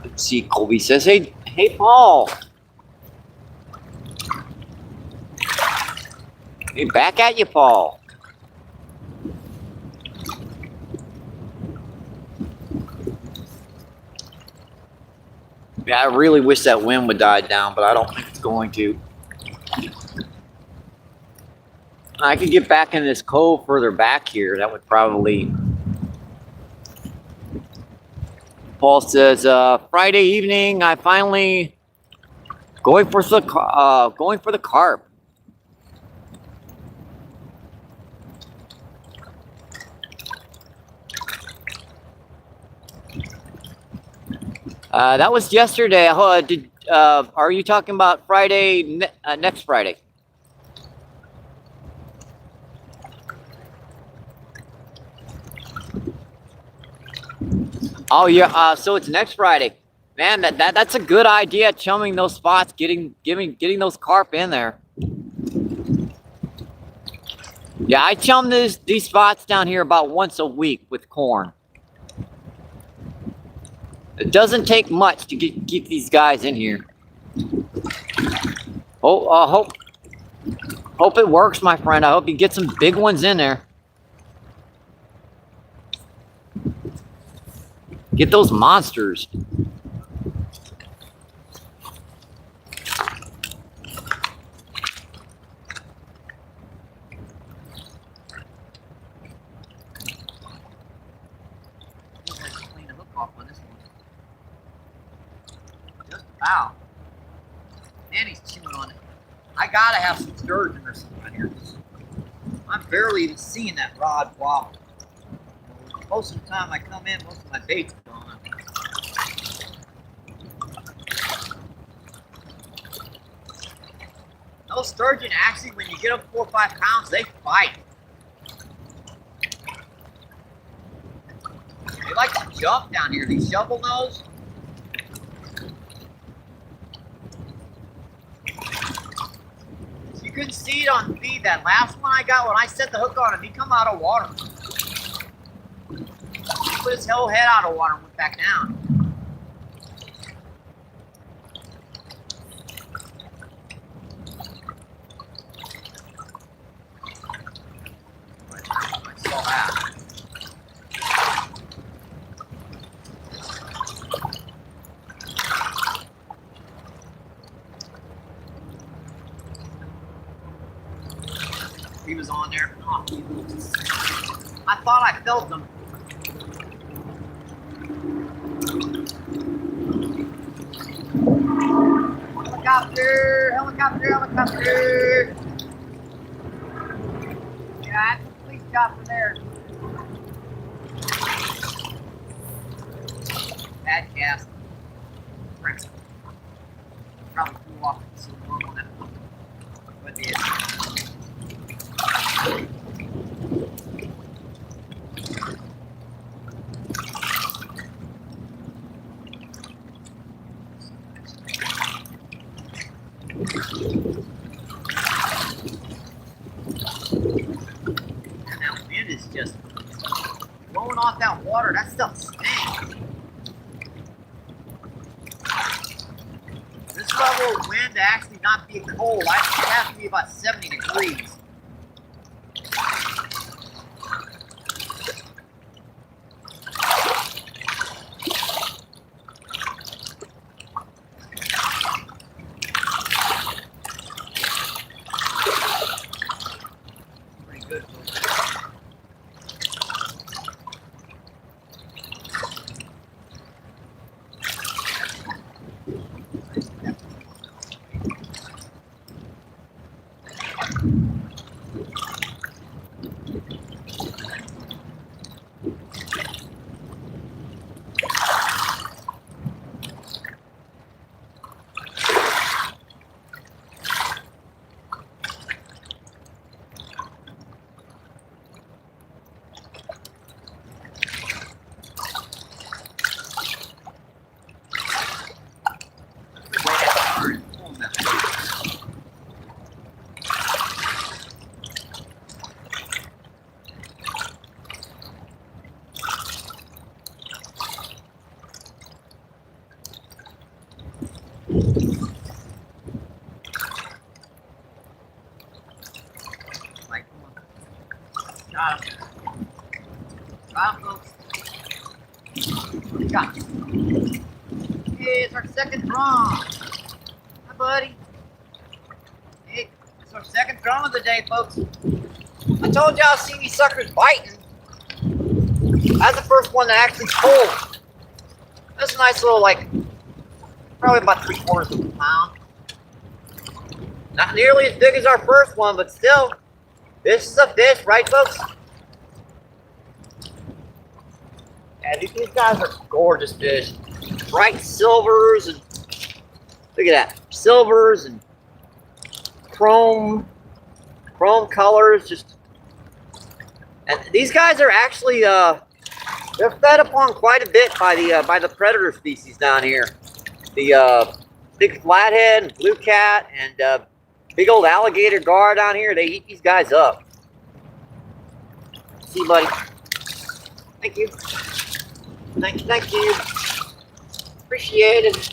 Let's see, Colby says, hey, Paul. Hey, back at you, Paul. Yeah, I really wish that wind would die down, but I don't think it's going to. I could get back in this cove further back here. That would probably. Paul says, Friday evening, I finally going for the carp. That was yesterday. Are you talking about Friday, next Friday? Oh yeah. So it's next Friday, man. That's a good idea. Chumming those spots, getting those carp in there. Yeah, I chum these spots down here about once a week with corn. It doesn't take much to keep these guys in here. Oh, hope it works, my friend. I hope you get some big ones in there. Get those monsters. Clean the hook off on this one. Just about. And he's chewing on it. I gotta have some sturgeon or something here. I'm barely even seeing that rod wobble. Most of the time I come in, most of my bait's gone. Those sturgeon, actually, when you get up 4 or 5 pounds, they fight. They like to jump down here. These shovel nose. You couldn't see it on feed. That last one I got, when I set the hook on him, he come out of water. He put his whole head out of water and went back down. I saw that. He was on there. Oh, I thought I felt him. Helicopter! Helicopter! Helicopter! Yeah, that's a police chopper there. Bad cast. Frick. Probably flew off so long on that one. But it is. And that wind is just blowing off that water. That stuff stinks. This level of wind to actually not be cold, I think it has to be about 70 degrees. Pretty good. Got him. Got him, folks. Got him. Hey, it's our second drum. Hi, buddy. Hey, it's our second drum of the day, folks. I told y'all see these suckers biting. That's the first one that actually pulled. That's a nice little, like, probably about 3/4 of a pound. Not nearly as big as our first one, but still, this is a fish, right, folks? Yeah, these guys are gorgeous fish. Bright silvers and look at that, silvers and chrome colors. Just, and these guys are actually they're fed upon quite a bit by the predator species down here. The big flathead and blue cat and big old alligator gar down here. They eat these guys up. See, buddy. Thank you. Thank you. Appreciate it.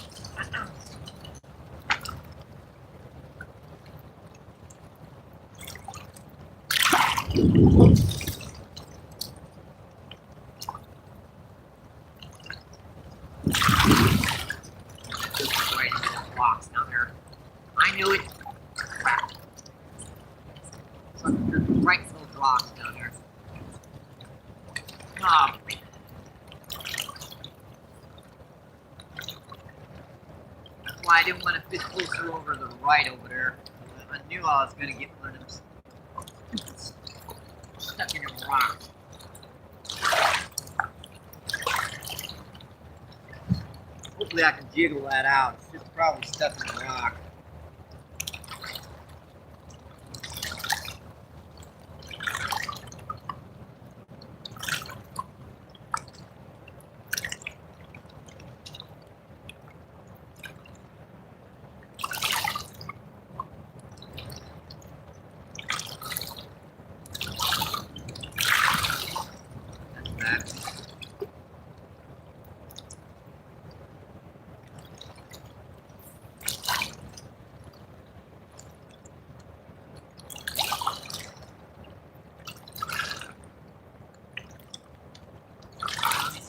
I knew it. Crap. Right in those rocks down there. Oh, that's why I didn't want to fish closer over to the right over there. I knew I was going to get one of them stuck in the rocks. Hopefully I can jiggle that out. It's just probably stuck in the rock.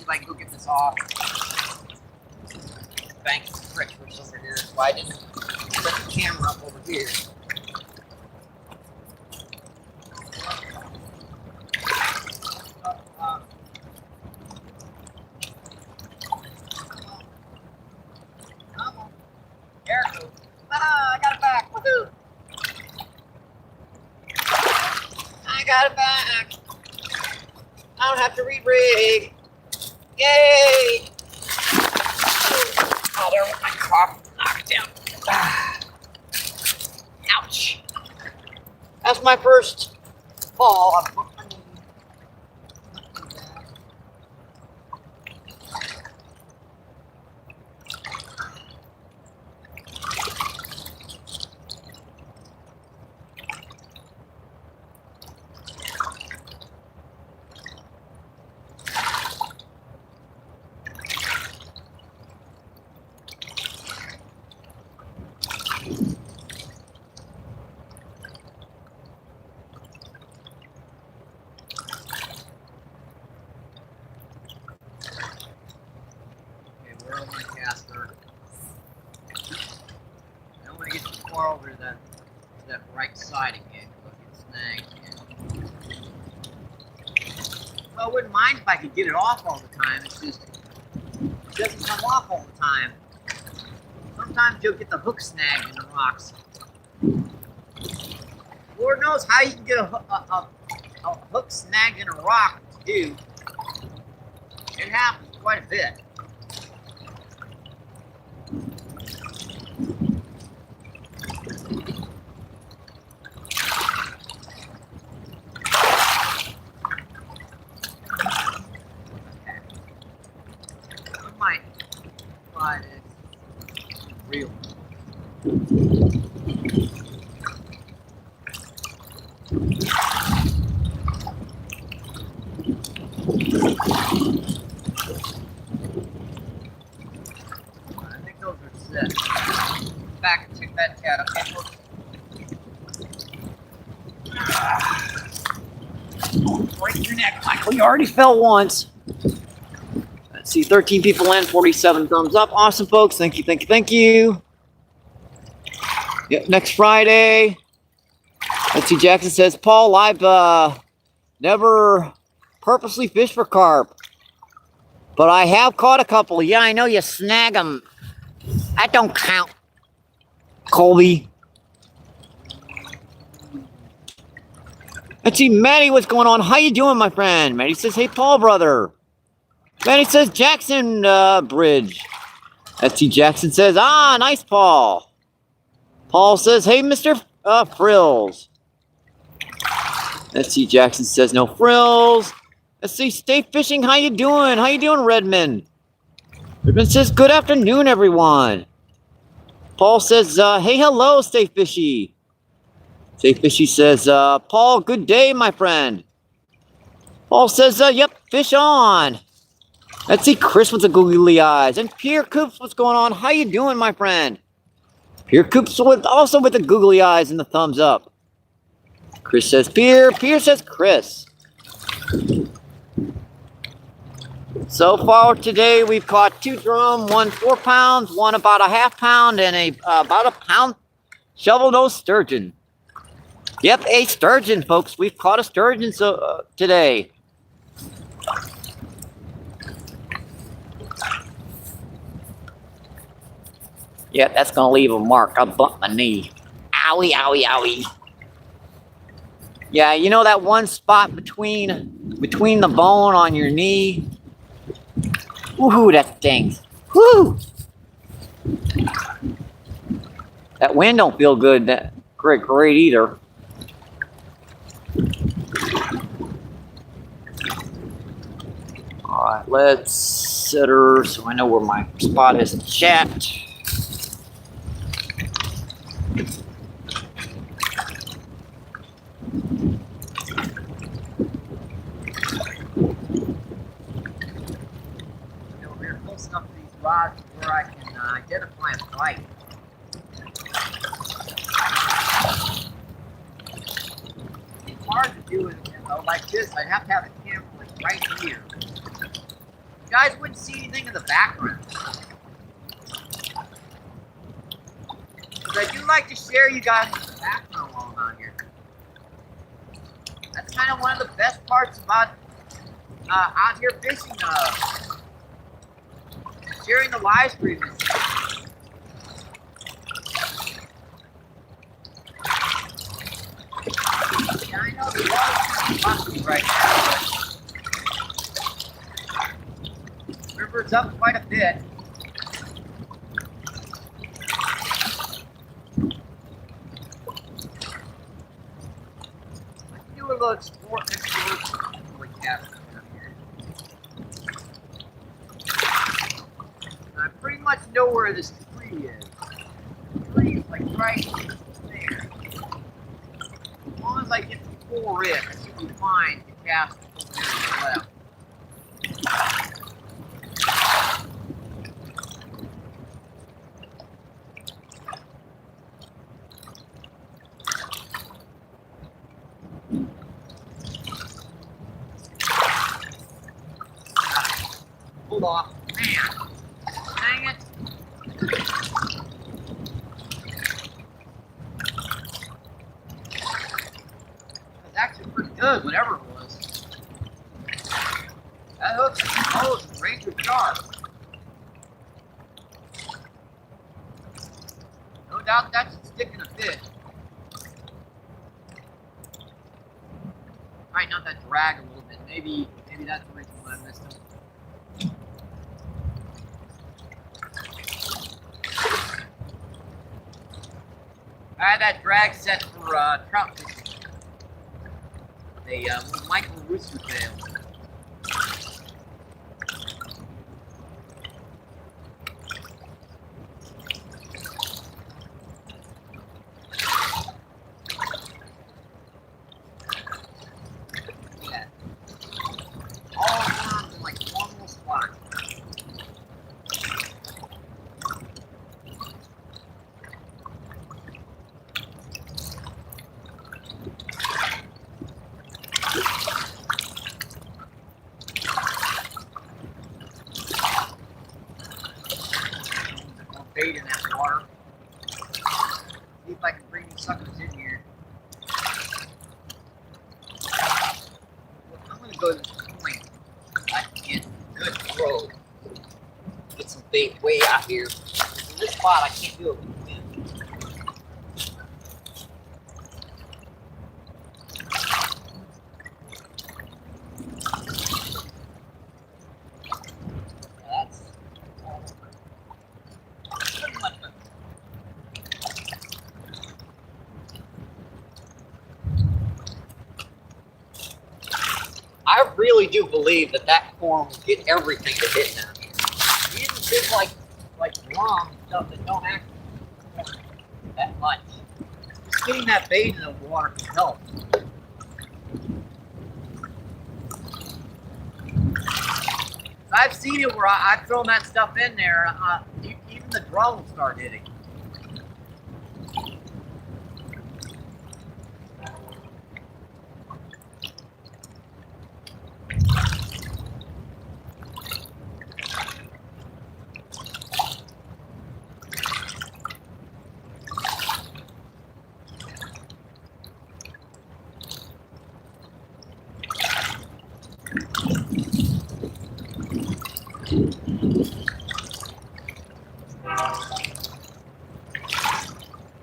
If I can go get this off. Bank is treacherous over here, so I didn't set the camera up over here. Come on. There it goes. Ah, I got it back. Woohoo! I got it back. I don't have to re-rig. Yay! Oh, there went my crop. Knock it down. Ah. Ouch. That's my first fall. Over to that right side again. Look, it's snagged. Well, I wouldn't mind if I could get it off all the time. It's just it doesn't come off all the time. Sometimes you'll get the hook snagged in the rocks. Lord knows how you can get a hook snagged in a rock to do. It happens quite a bit. Real. I think those are set. Back and check that cat up. Break your neck, Michael. You already fell once. Let's see, 13 people in, 47 thumbs up. Awesome, folks. Thank you, thank you, thank you. Yep, next Friday. Let's see, Jackson says, Paul, I've never purposely fished for carp, but I have caught a couple. Yeah, I know you snag them. That don't count, Colby. Let's see, Maddie, what's going on? How you doing, my friend? Maddie says, hey, Paul, brother. Maddie says, Jackson Bridge. Let's see, Jackson says, ah, nice, Paul. Paul says, hey, Mr. Frills. Let's see, Jackson says, no frills. Let's see, Stay Fishing, how you doing? How you doing, Redmond? Redmond says, good afternoon, everyone. Paul says, hey, hello, Stay Fishy. Stay Fishy says, Paul, good day, my friend. Paul says, yep, fish on. Let's see, Chris with the googly eyes. And Pierre Coops, what's going on? How you doing, my friend? Pierre Coops also with the googly eyes and the thumbs up. Chris says Pierre. Pierre says Chris. So far today, we've caught 2 drum, 1 4 pounds, 1 about a ½ pound, and about a pound shovel-nosed sturgeon. Yep, a sturgeon, folks. We've caught a sturgeon today. Yeah, that's gonna leave a mark. I bumped my knee. Owie, owie, owie. Yeah, you know that one spot between the bone on your knee? Woohoo, that stings. Woo! That wind don't feel good. That great either. All right, let's set her so I know where my spot is in the chat. We're close enough to these rods where I can identify a bite. It's hard to do it, like this. I'd have to have the camera like right here. You guys wouldn't see anything in the background. But I do like to share you guys the background while I'm out here. That's kind of one of the best parts about out here fishing, sharing the live stream. Yeah, I know the water's musty right now. River's up quite a bit. Let's do a little export. I pretty much know where this tree is. The tree is like right there. As long as I get the full rip, I should be fine to cast over there to the left. Hold off. Man. Dang it. That's actually pretty good, whatever it was. That hook's almost razor sharp. No doubt that's sticking a fish. Might not that drag a little bit. Maybe that's the reason why I missed him. I had that drag set for trout fishing. A little micro rooster tail. Yeah. All around in like one little spot. go to this point, I can get good throw. Get some bait way out here. In this spot, I can't do it with the wind. Yeah, that's pretty much it. I really do believe that corn will get everything to hit now. Even things like drum stuff that don't actually perform that much. Just getting that bait in the water can help. I've seen it where I've thrown that stuff in there, even the drum will start hitting.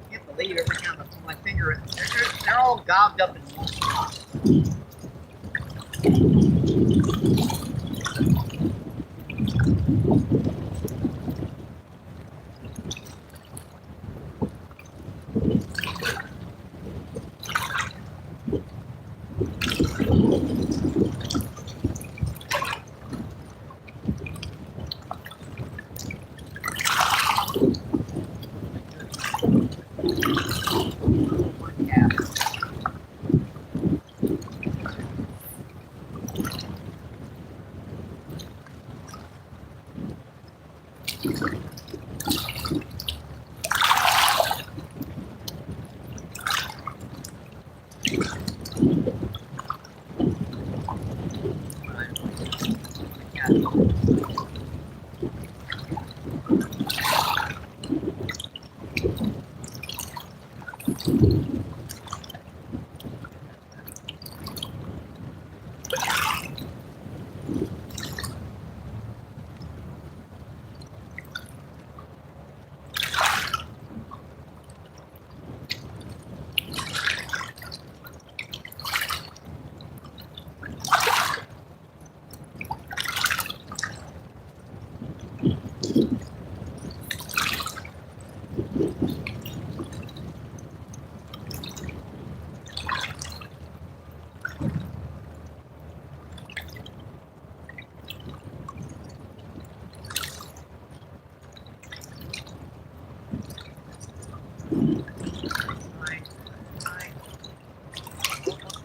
Can't believe every time I put my finger in, they're all gobbed up in one spot.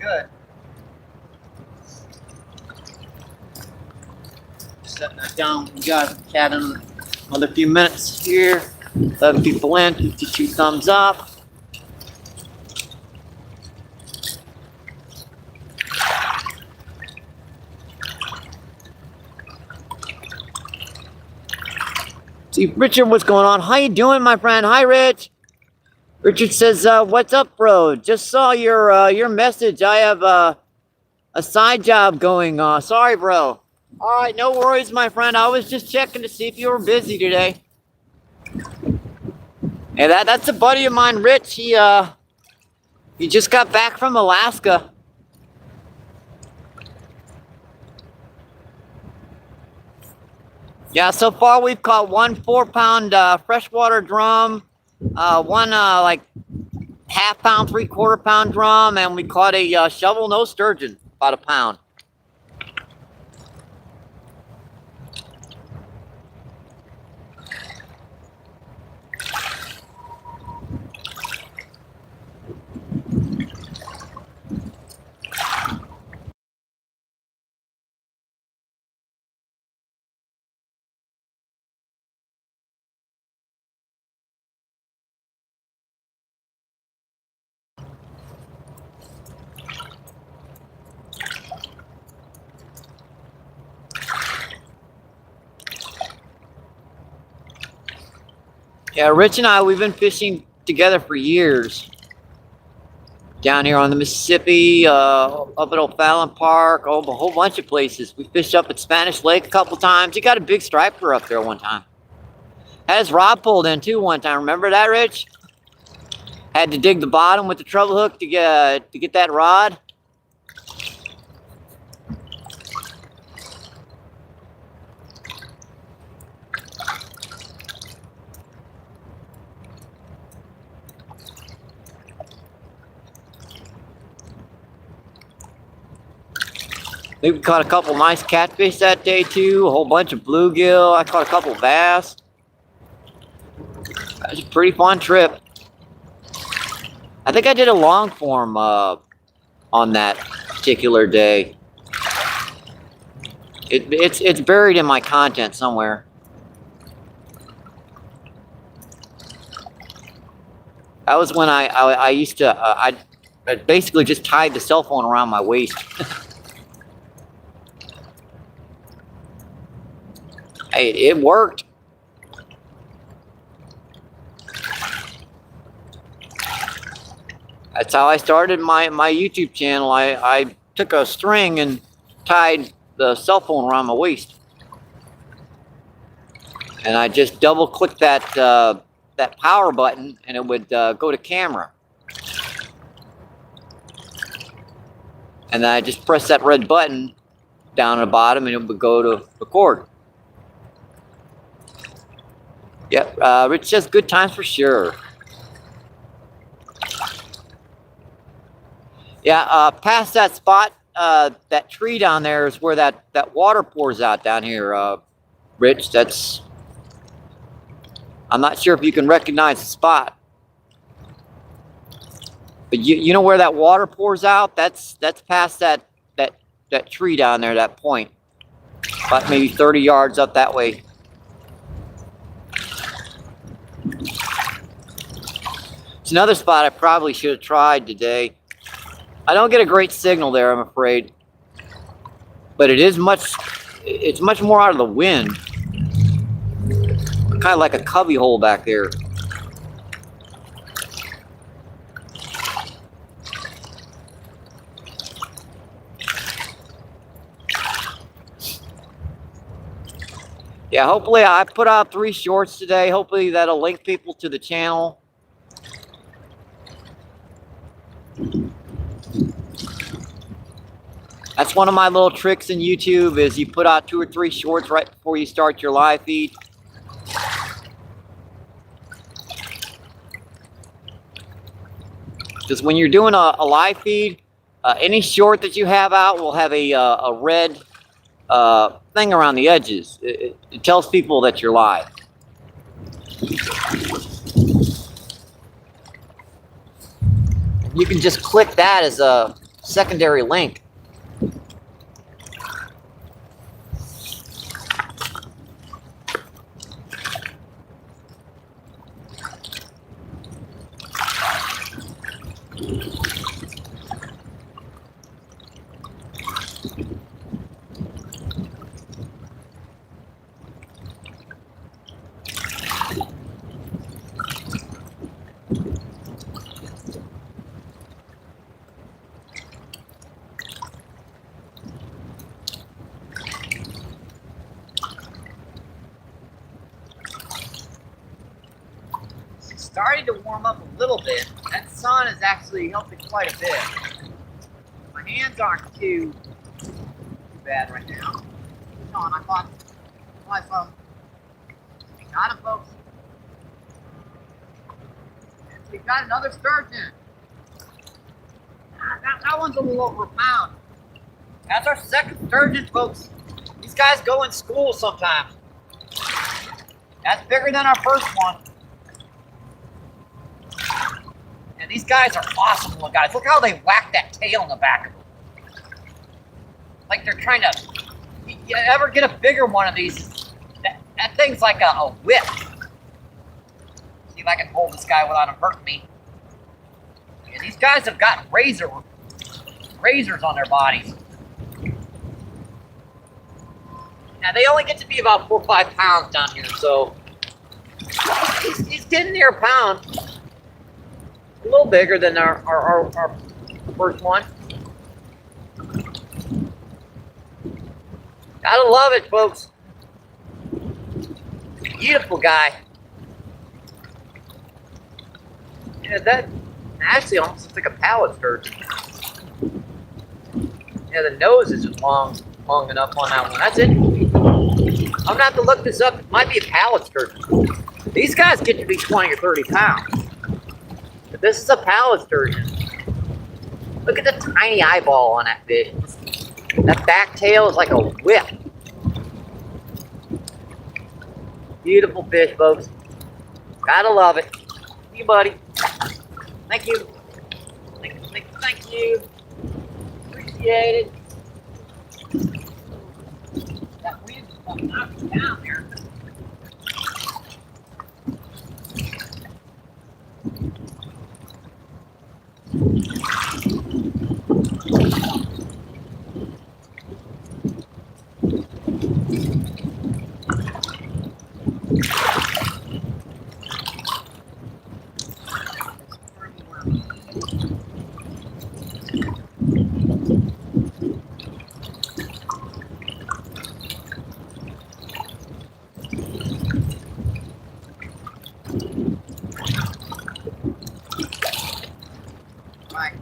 Good. Setting that down. We got cat in another few minutes here. 11 people in, 52 thumbs up. See, Richard, what's going on? How you doing, my friend? Hi, Rich. Richard says, "What's up, bro? Just saw your message. I have a side job going on. Sorry, bro. All right, no worries, my friend. I was just checking to see if you were busy today." And that's a buddy of mine, Rich. He just got back from Alaska. Yeah, so far we've caught one 4-pound freshwater drum, one like half-pound, 3/4-pound drum, and we caught a shovel nose sturgeon, about a pound. Yeah, Rich and I, we've been fishing together for years. Down here on the Mississippi, up at O'Fallon Park, a whole bunch of places. We fished up at Spanish Lake a couple times. You got a big striper up there one time. Had his rod pulled in too one time. Remember that, Rich? Had to dig the bottom with the treble hook to get that rod. We caught a couple nice catfish that day too, a whole bunch of bluegill. I caught a couple bass. That was a pretty fun trip. I think I did a long form on that particular day. It's buried in my content somewhere. That was when I used to I basically just tied the cell phone around my waist. Hey, it worked. That's how I started my YouTube channel. I took a string and tied the cell phone around my waist. And I just double clicked that power button and it would go to camera. And then I just pressed that red button down at the bottom and it would go to record. Yep, Rich says good times for sure. Yeah, past that spot, that tree down there is where that water pours out down here, Rich. I'm not sure if you can recognize the spot. But you know where that water pours out? That's past that tree down there, that point. About maybe 30 yards up that way. It's another spot I probably should have tried today. I don't get a great signal there, I'm afraid. But it's much more out of the wind. Kind of like a cubby hole back there. Yeah, hopefully I put out 3 shorts today. Hopefully that'll link people to the channel. That's one of my little tricks in YouTube is you put out 2 or 3 shorts right before you start your live feed. Because when you're doing a live feed, any short that you have out will have a red thing around the edges. It tells people that you're live. You can just click that as a secondary link. Starting to warm up a little bit. That sun is actually helping quite a bit. My hands aren't too bad right now. Sean, I caught some. Got him, folks. We got another sturgeon. That one's a little over a pound. That's our second sturgeon, folks. These guys go in school sometimes. That's bigger than our first one. And these guys are awesome little guys. Look how they whack that tail in the back of them. Like they're trying to... You ever get a bigger one of these? That thing's like a whip. See if I can hold this guy without him hurting me. And these guys have got razors on their bodies. Now they only get to be about 4 or 5 pounds down here, so he's getting near a pound. A little bigger than our first one. Gotta love it, folks. Beautiful guy. Yeah, that actually almost looks like a pallet sturgeon. Yeah, the nose isn't long enough on that one. That's it. I'm gonna have to look this up. It might be a pallet sturgeon. These guys get to be 20 or 30 pounds. But this is a pallet sturgeon. Look at the tiny eyeball on that fish. That back tail is like a whip. Beautiful fish, folks. Gotta love it. See you, buddy. Thank you. Thank you. Appreciate it. That wind's knocking down there. Right.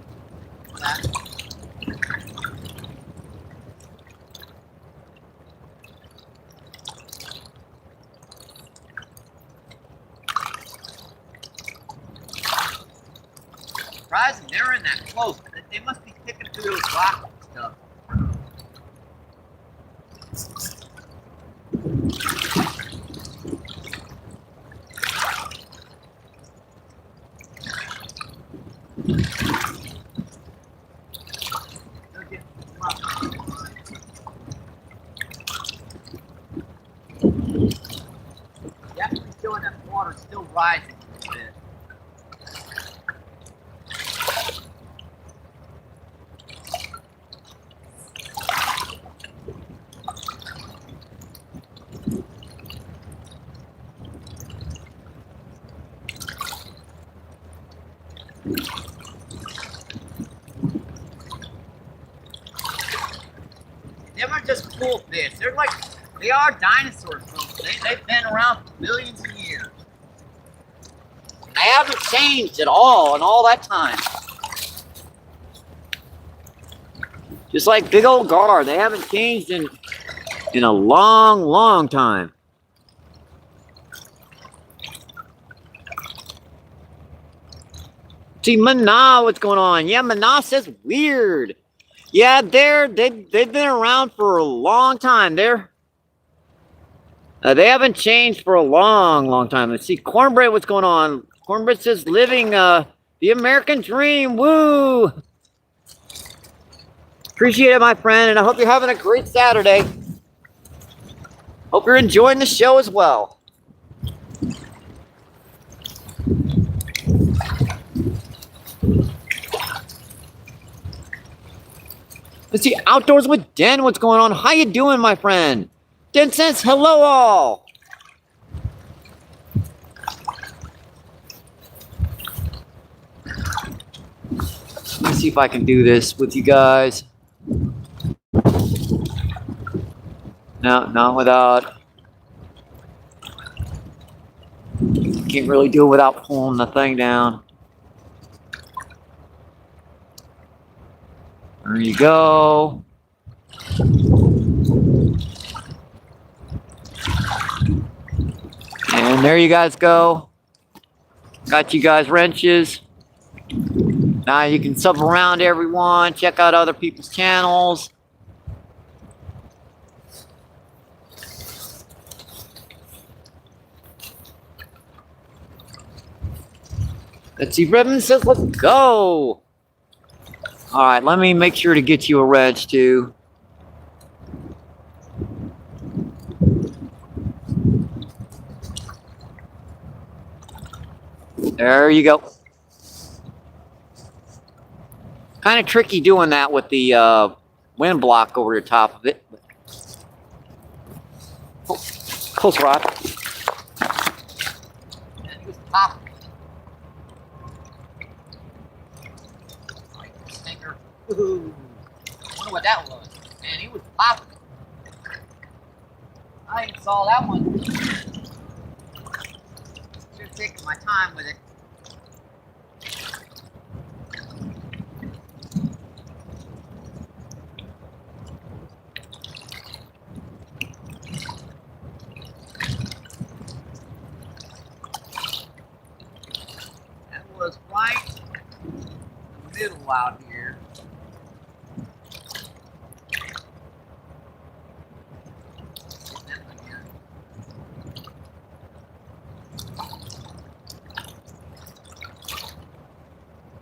Surprising they're in that close. They must be picking through those rocks and stuff. Definitely showing that water still rising a little bit. They weren't just cool fish. They are dinosaurs, folks. They've been around for millions of years. They haven't changed at all in all that time. Just like big old gar, they haven't changed in a long, long time. See, Mana, what's going on? Yeah, Mana says weird. Yeah, they've been around for a long time. They haven't changed for a long, long time. Let's see, Cornbread, what's going on? Cornbread says living the American dream. Woo! Appreciate it, my friend, and I hope you're having a great Saturday. Hope you're enjoying the show as well. Let's see, Outdoors with Den, what's going on? How you doing, my friend? Den says hello all. Let's see if I can do this with you guys. No, not without. Can't really do it without pulling the thing down. There you go. And there you guys go. Got you guys wrenches. Now you can sub around everyone, check out other people's channels. Let's see, Redmond says, let's go. All right, let me make sure to get you a wrench too. There you go. Kind of tricky doing that with the wind block over the top of it. Oh, close rod. Ooh, I wonder what that was. Man, he was popping. I ain't saw that one. Should have taken my time with it. That was right in the middle out here. Get that one again.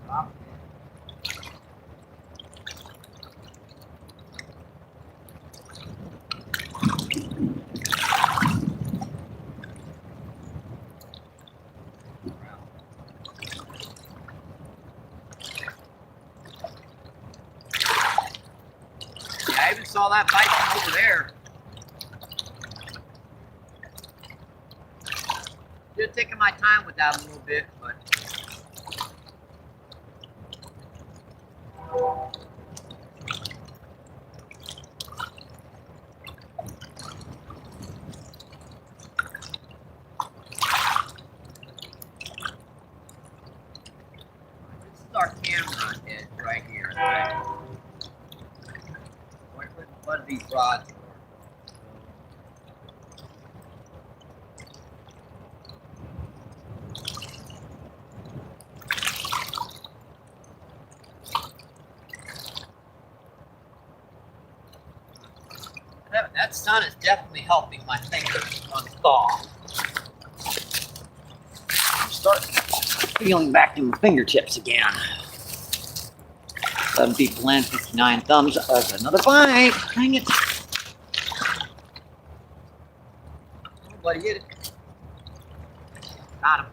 Drop it. Yeah, I even saw that bite from over there. Should have taken my time with that a little bit, but this is our camera head right here. What are these rods for? That sun is definitely helping my fingers unthaw. Start feeling back to my fingertips again. 7 feet blend, 59 thumbs. There's another bite. Dang it. Oh, buddy, hit it. Got him.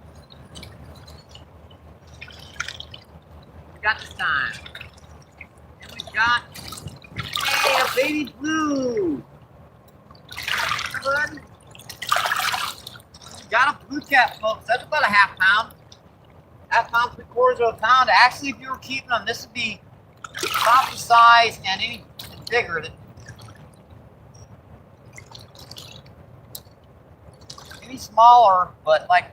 We got this time. And we got a baby blue. Bud. Got a blue cat, folks. That's about a half pound. Half pound, 3/4 of a pound. Actually, if you were keeping them, this would be about the size, and any bigger. Any smaller, but like,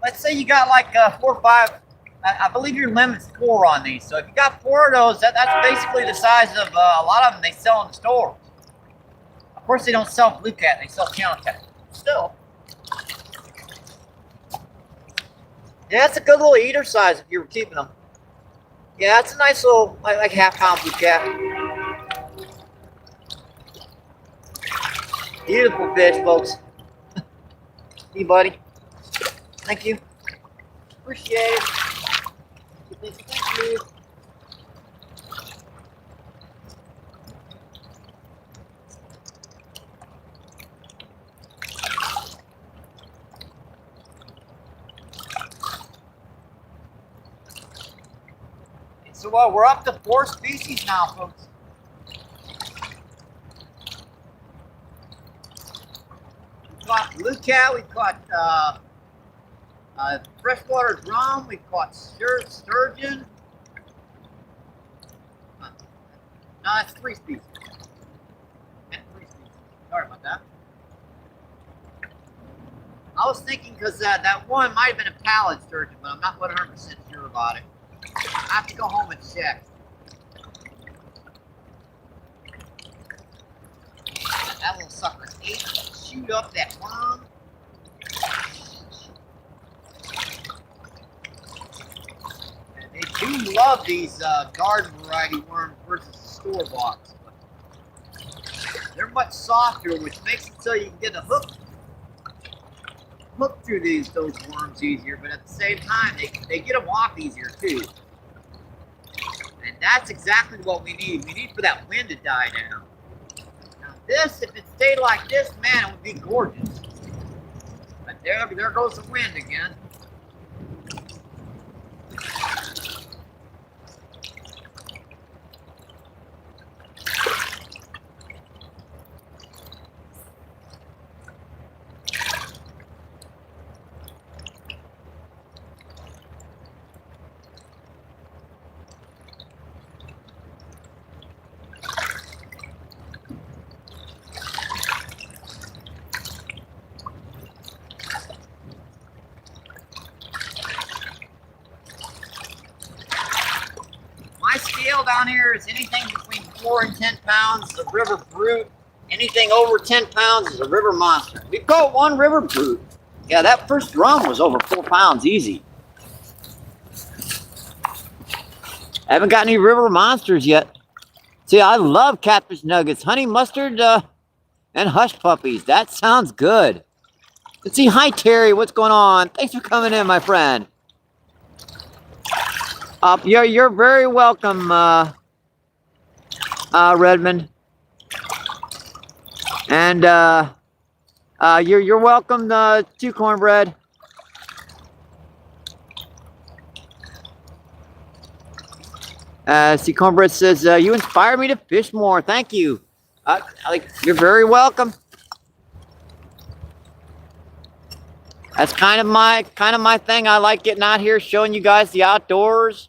let's say you got like 4 or 5. I believe your limit's 4 on these. So if you got 4 of those, that's basically the size of a lot of them they sell in the stores. Of course, they don't sell blue cat; they sell channel cat. Still, yeah, it's a good little eater size if you were keeping them. Yeah, it's a nice little like half pound blue cat. Beautiful fish, folks. Hey, buddy. Thank you. Appreciate it. Thank you. So we're up to 4 species now, folks. We've caught blue cat, we've caught freshwater drum, we've caught sturgeon. No, that's 3 species. Yeah, 3 species. Sorry about that. I was thinking because that one might have been a pallid sturgeon, but I'm not 100% sure about it. I have to go home and check. That little sucker ate, shoot up that worm. And they do love these garden variety worms versus the store bought. They're much softer, which makes it so you can get a hook through those worms easier, but at the same time, they get them off easier too. And that's exactly what we need. We need for that wind to die down. Now this, if it stayed like this, man, it would be gorgeous. But there goes the wind again. scale down here is anything between 4 and 10 pounds of river brute. Anything over 10 pounds is a river monster. We caught one river brute. Yeah, that first drum was over 4 pounds easy. I haven't got any river monsters yet. See, I love catfish nuggets, honey mustard, and hush puppies. That sounds good. Let's see. Hi, Terry. What's going on? Thanks for coming in, my friend. You're very welcome, Redmond. And you're welcome to Cornbread. See, Cornbread says you inspire me to fish more. Thank you. You're very welcome. That's kind of my thing. I like getting out here, showing you guys the outdoors,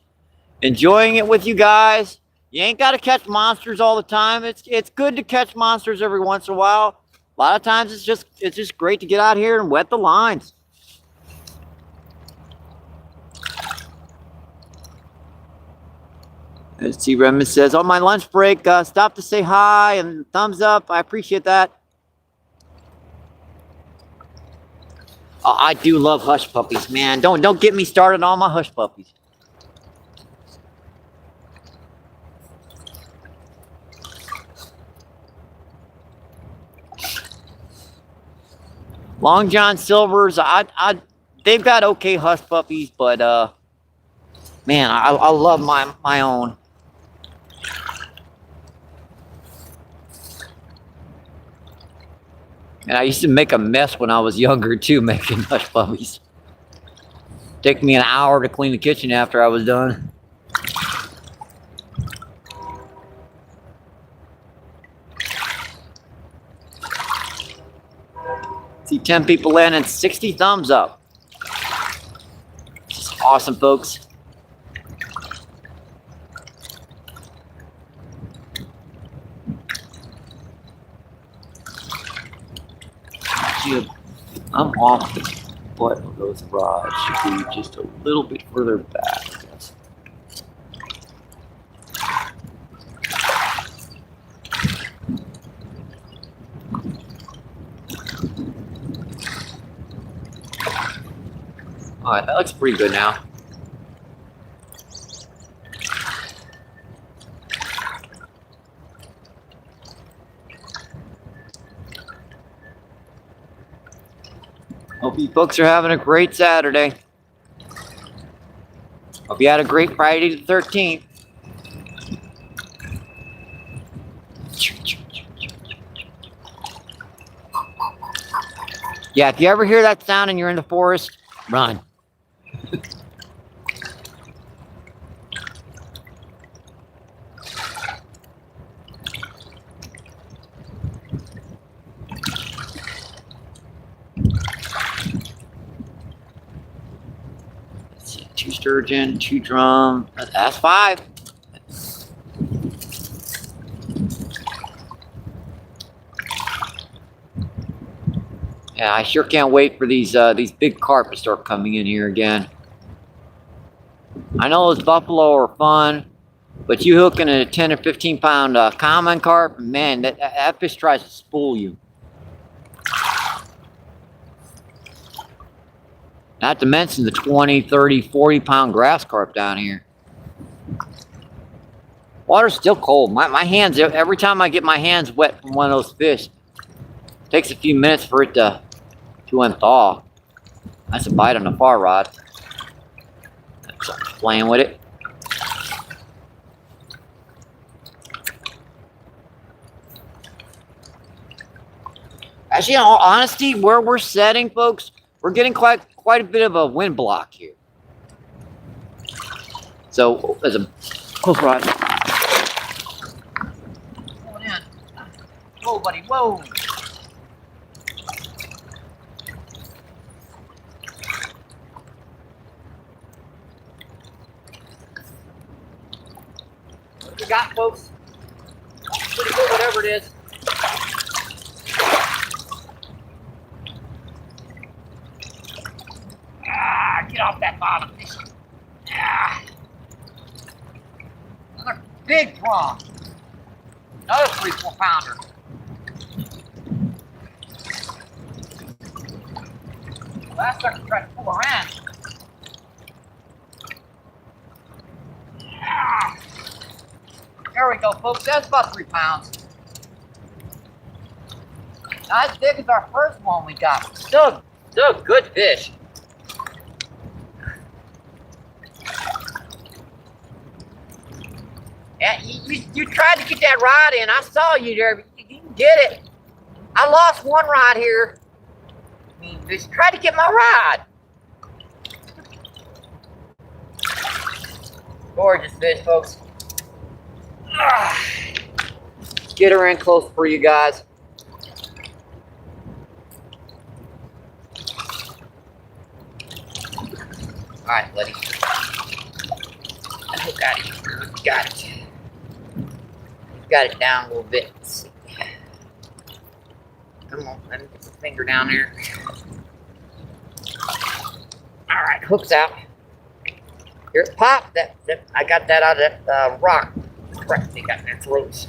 enjoying it with you guys. You ain't got to catch monsters all the time. It's good to catch monsters every once in a while. A lot of times it's just great to get out here and wet the lines. Let's see, Redmond says, on my lunch break, stop to say hi and thumbs up. I appreciate that. I do love hush puppies, man. Don't get me started on my hush puppies. Long John Silvers, they've got okay hush puppies, but man, I love my own. And I used to make a mess when I was younger too, making hush puppies. Take me an hour to clean the kitchen after I was done. See 10 people in and 60 thumbs up. Just awesome, folks. I'm off the butt of those rods. Should be just a little bit further back, I guess. All right, that looks pretty good now. Hope you folks are having a great Saturday. Hope you had a great Friday the 13th. Yeah, if you ever hear that sound and you're in the forest, run. Two sturgeon, 2 drum. That's 5. Yeah, I sure can't wait for these big carp to start coming in here again. I know those buffalo are fun, but you hooking a 10 or 15 pound common carp, man, that fish tries to spool you. Not to mention the 20, 30, 40 pound grass carp down here. Water's still cold. My hands, every time I get my hands wet from one of those fish, it takes a few minutes for it to unthaw. That's a bite on the far rod. So I'm playing with it. Actually, in all honesty, where we're setting, folks, we're getting quite a bit of a wind block here. So there's a close rod. Going in. Whoa, buddy, whoa. What you got, folks? Pretty good, whatever it is. Get off that bottom fish. Another Big prawn. Another 3-4 pounder. Last sucker tried to pull her in. There we go, folks. That's about 3 pounds. Not as big as our first one we got. Still good fish. Yeah, you tried to get that rod in. I saw you there. You didn't get it. I lost one rod here. I mean, just tried to get my rod. Gorgeous fish, folks. Get her in close for you guys. All right, buddy. I got it. Got it. Got it down a little bit. Let's see. Come on, let me get the finger down there. All right, hook's out. Here it popped. I got that out of that rock. Correct, they got their throats.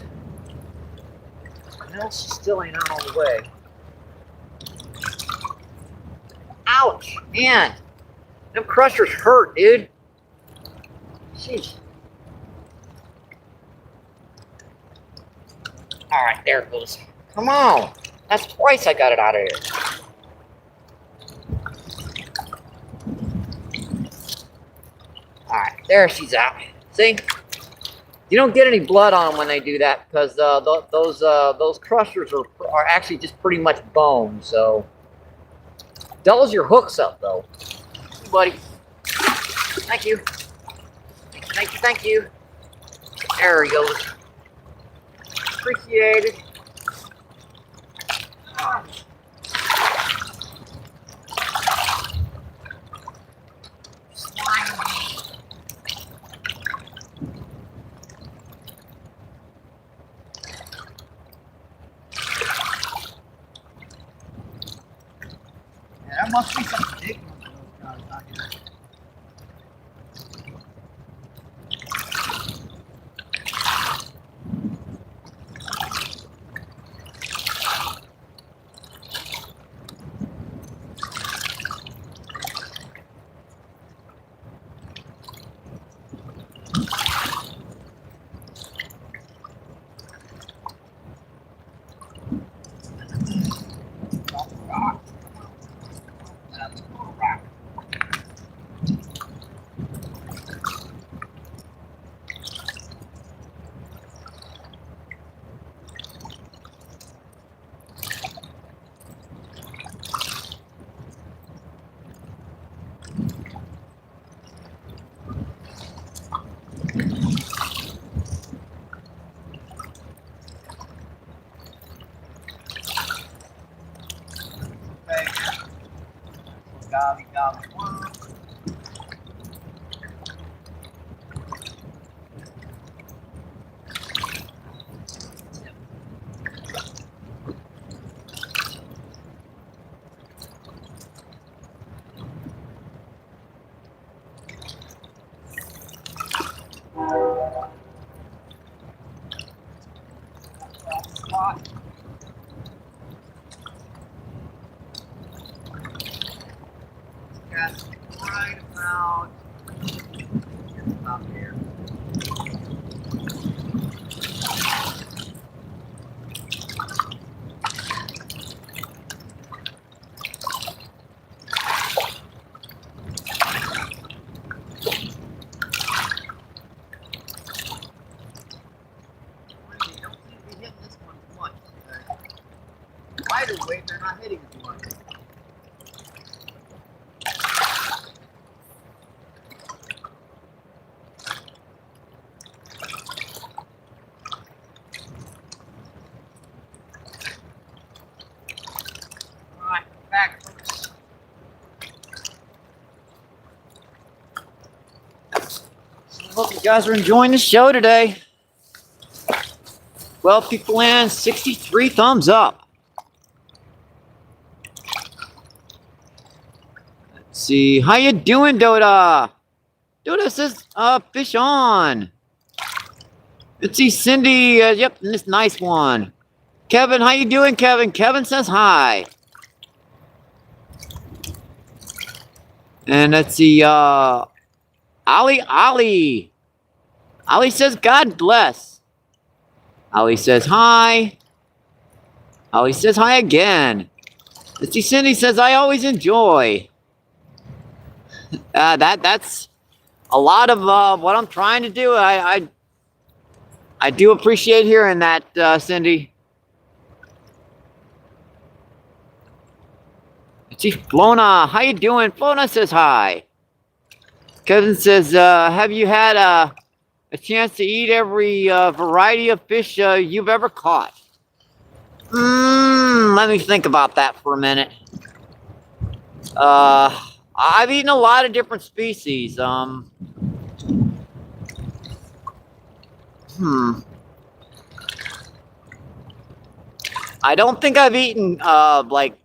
No, she still ain't out all the way. Ouch, man. Them crushers hurt, dude. Sheesh. All right, there it goes. Come on. That's twice I got it out of here. All right, there she's out. See? You don't get any blood on them when they do that because those crushers are actually just pretty much bone. So dulls your hooks up though, buddy. Thank you. Thank you. Thank you. There he goes. Appreciate it. There must be some big ones of those guys out here. Golly, golly. That's right about here. They don't seem to be hitting this one as much. Lighter weight, they're not hitting as much. Hope you guys are enjoying the show today. 12 people in, 63 thumbs up. Let's see. How you doing, Dota? Dota says, fish on. Let's see, Cindy. Yep, this nice one. Kevin, how you doing, Kevin? Kevin says hi. And let's see, Ali. Ali says, God bless. Ali says hi. Ali says hi again. Let's see, Cindy says, I always enjoy. That's a lot of what I'm trying to do. I do appreciate hearing that, Cindy. Let's see, Flona, how you doing? Flona says hi. Kevin says, have you had a chance to eat every variety of fish you've ever caught? Let me think about that for a minute. I've eaten a lot of different species. I don't think I've eaten like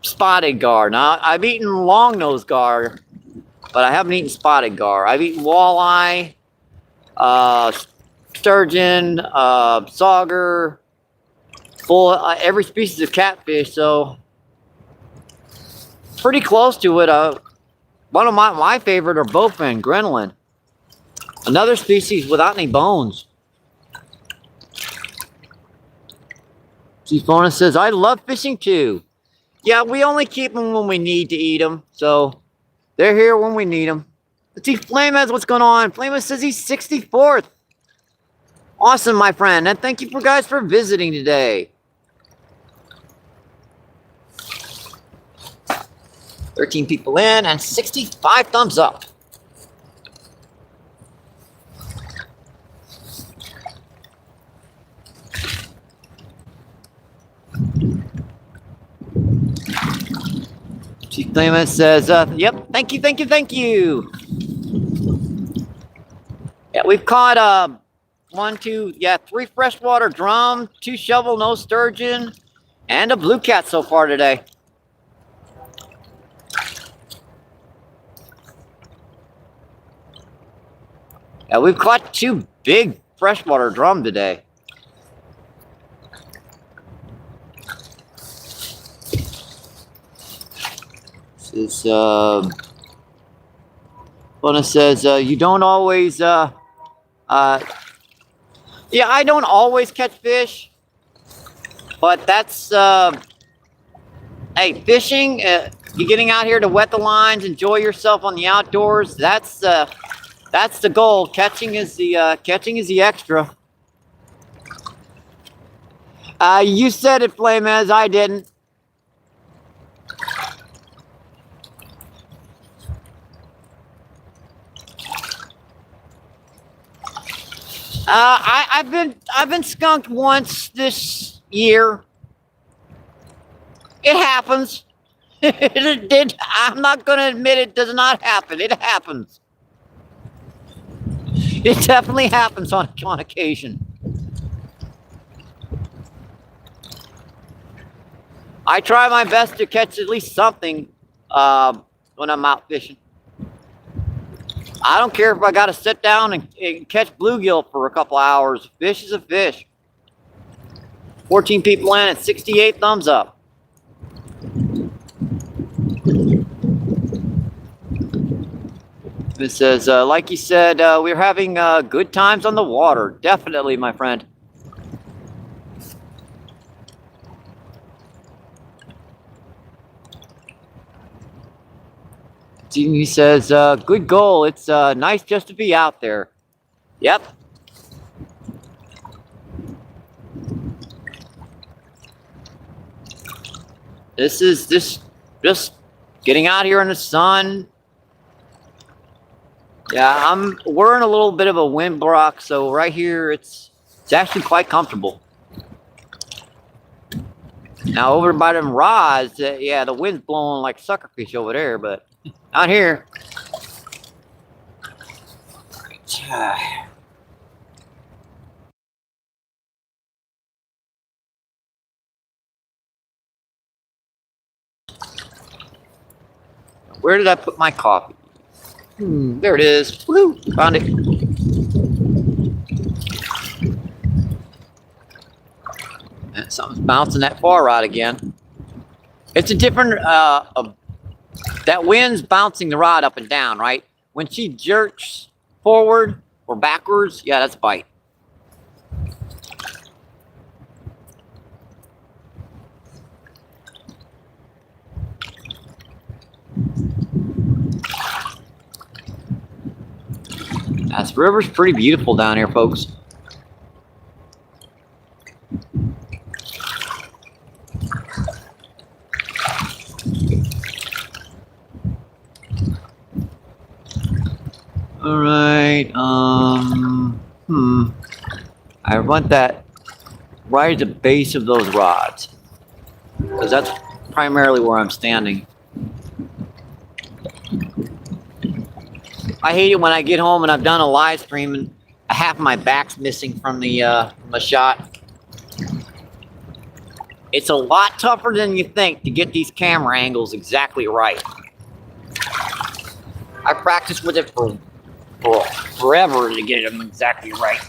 spotted gar. Now I've eaten long nose gar, but I haven't eaten spotted gar. I've eaten walleye, sturgeon, sauger, full every species of catfish. So pretty close to it. One of my favorite are bowfin, grenolin. Another species without any bones. Fona says, I love fishing too. Yeah, we only keep them when we need to eat them. So they're here when we need them. Let's see, Flamehead, what's going on? Flamehead says he's 64th. Awesome, my friend. And thank you for guys for visiting today. 13 people in and 65 thumbs up. Chief Claimant says, yep, thank you. Yeah, we've caught 3 freshwater drum, 2 shovel nose sturgeon, and a blue cat so far today. Yeah, we've caught 2 big freshwater drum today. This is Luna says you don't always yeah, I don't always catch fish, but that's hey, fishing, you getting out here to wet the lines, enjoy yourself on the outdoors. That's the goal. Catching is the extra. You said it, Flamez. I didn't. I've been skunked once this year. It happens. I'm not going to admit it does not happen. It happens. It definitely happens on occasion. I try my best to catch at least something when I'm out fishing. I don't care if I got to sit down and catch bluegill for a couple hours. A fish is a fish. 14 people in at 68 thumbs up. It says, like you said, we're having good times on the water. Definitely, my friend. He says, good goal. It's nice just to be out there. Yep. This is just getting out here in the sun. Yeah, we're in a little bit of a wind block, so right here it's actually quite comfortable. Now over by them rods, yeah, the wind's blowing like suckerfish over there, but out here. Where did I put my coffee? There it is. Woo! Found it. And something's bouncing that far rod again. It's a different, that wind's bouncing the rod up and down, right? When she jerks forward or backwards, yeah, that's a bite. This river's pretty beautiful down here, folks. All right. I want that right at the base of those rods, because that's primarily where I'm standing. I hate it when I get home and I've done a live stream and half of my back's missing from the shot. It's a lot tougher than you think to get these camera angles exactly right. I practiced with it for forever to get them exactly right.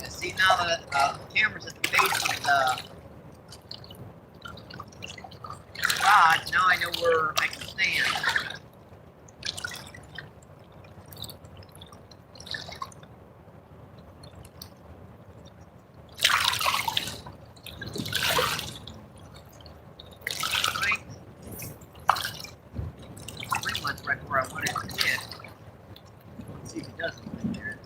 See, now that the camera's at the base of the rod, now I know where I can stand. Right. Pretty much right where I want it to hit. Let's see if it does anything there.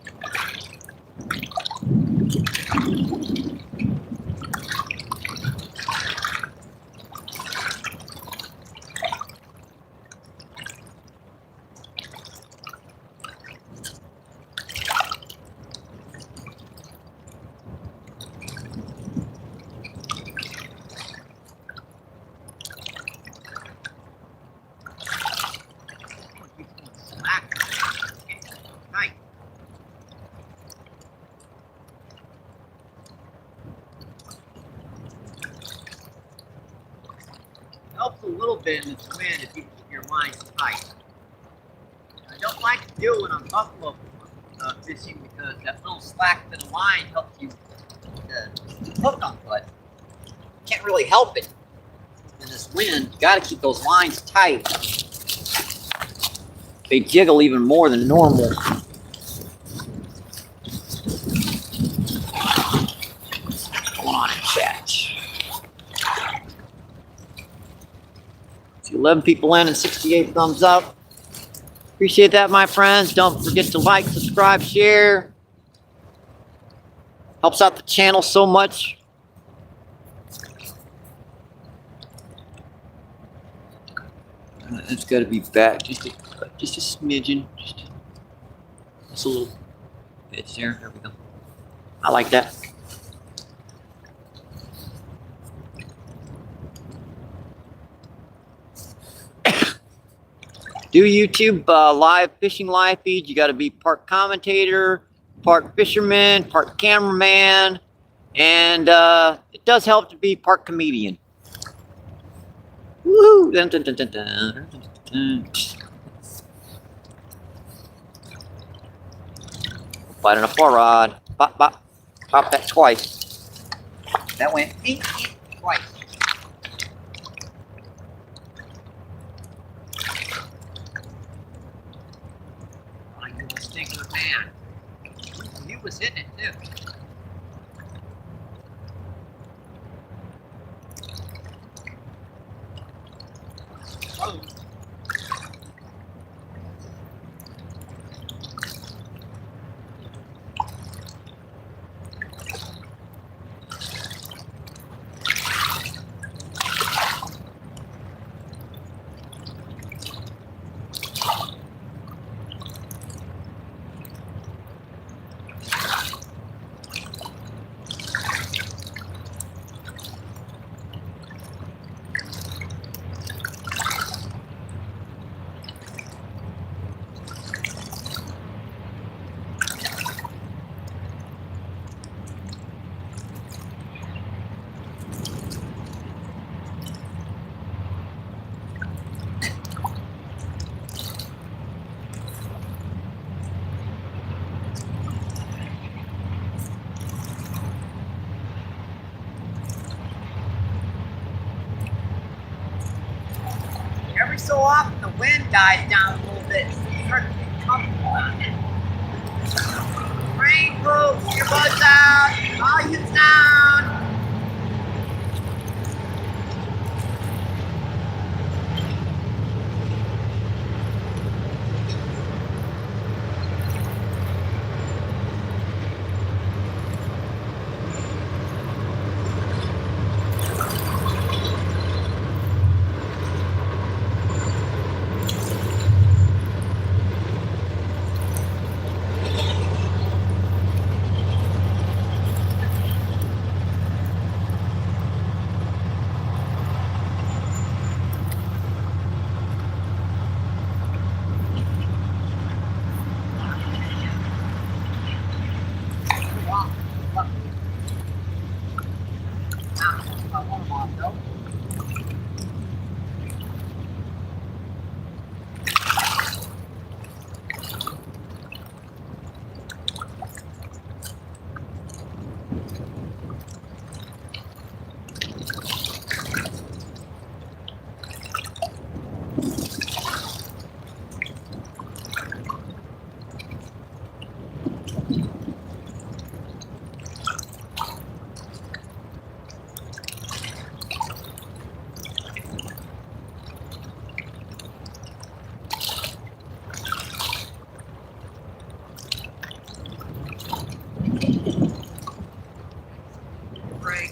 Helps a little bit in this wind if you keep your lines tight. I don't like to do it when I'm buffalo fishing because that little slack to the line helps you hook them, but you can't really help it. In this wind, you got to keep those lines tight. They jiggle even more than normal. Come on and chat. 11 people in and 68 thumbs up. Appreciate that, my friends. Don't forget to like, subscribe, share. Helps out the channel so much. It's got to be back just a smidgen, just a little bit there. There we go. I like that. Do YouTube live fishing live feed. You got to be part commentator, part fisherman, part cameraman. And it does help to be part comedian. Woo! Dun, dun, dun, dun, dun, dun, dun. Bite on a 4-rod. Bop, bop. Pop that twice. That went ink, ink, twice. Oh, you little stinker man. He was hitting it too. Oh. Every so often the wind dies down a little bit. You start to get comfortable on it. Raincoats, earbuds out, volumes down. Break.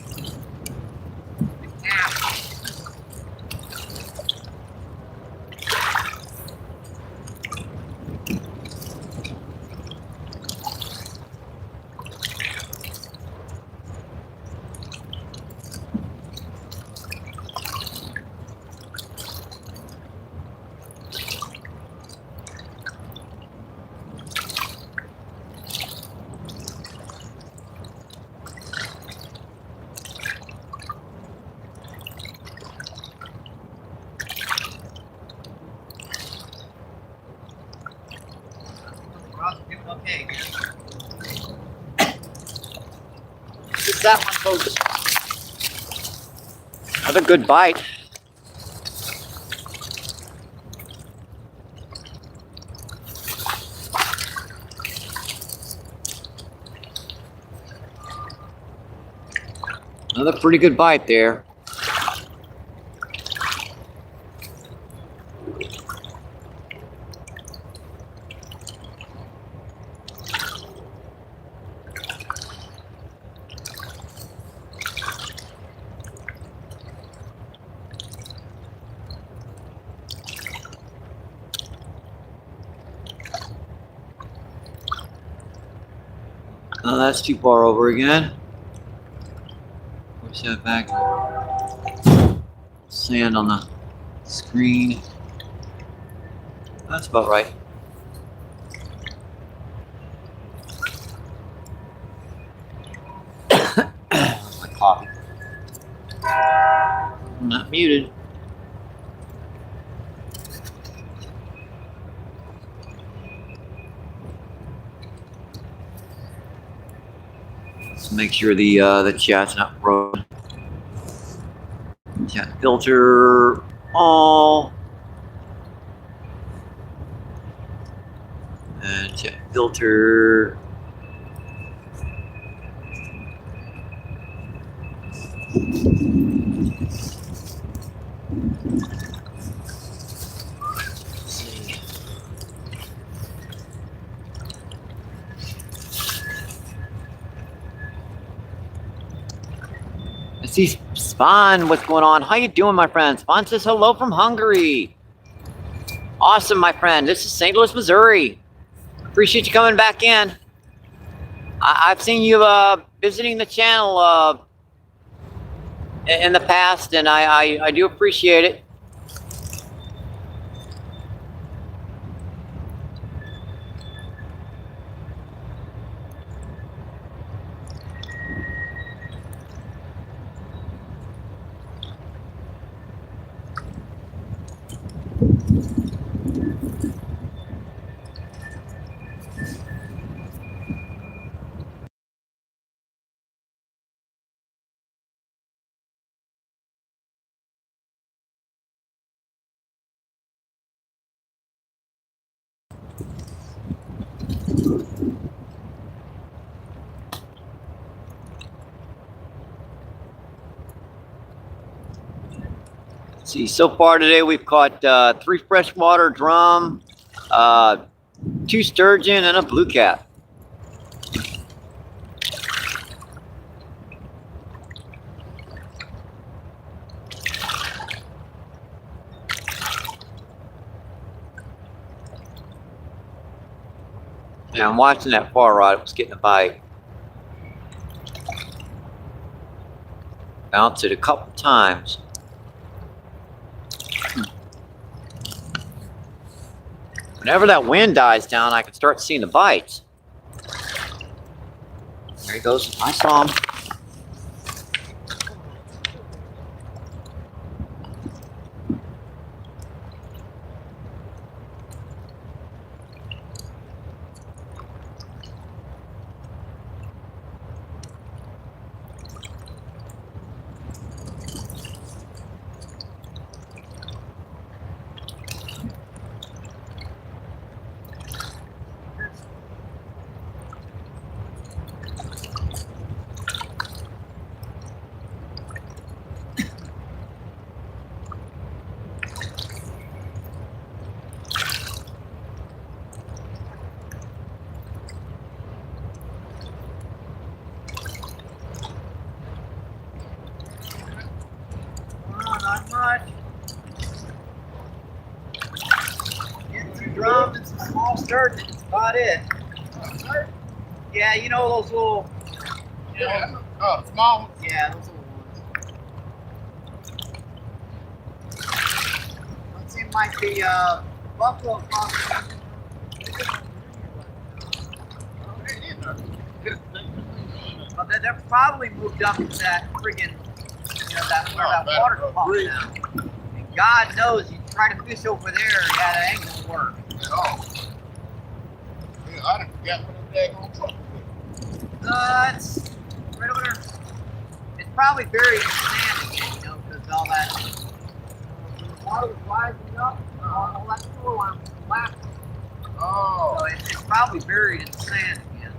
Okay. Just that one, folks. Another good bite. Another pretty good bite there. Oh, that's too far over again. Push that back. Sand on the screen. That's about right. I'm not muted. Let's make sure the chat's not broken. Chat filter all. And chat filter. I see Spawn. What's going on? How you doing, my friend? Spawn says hello from Hungary. Awesome, my friend. This is St. Louis, Missouri. Appreciate you coming back in. I've seen you visiting the channel in the past, and I do appreciate it. See, so far today we've caught 3 freshwater drum, 2 sturgeon, and a blue cat. Yeah, I'm watching that far rod. It was getting a bite. Bounced it a couple times. Whenever that wind dies down, I can start seeing the bites. There he goes. I saw him. Not much. Getting 2 drums and some small sturgeon. That's about it. Yeah, you know those little. Yeah. Oh, small ones. Yeah, those little ones. Let's see, might be buffalo population. But they're probably moved up to that friggin', that where that water's pumping now. And God knows, you try to fish over there, yeah, that ain't gonna work. Oh. Yeah, I done forgot what the daggone truck was. It's right over there. It's probably buried in sand again, because all that. The water was rising up, all that shoreline was collapsing. Oh. So it's probably buried in sand again.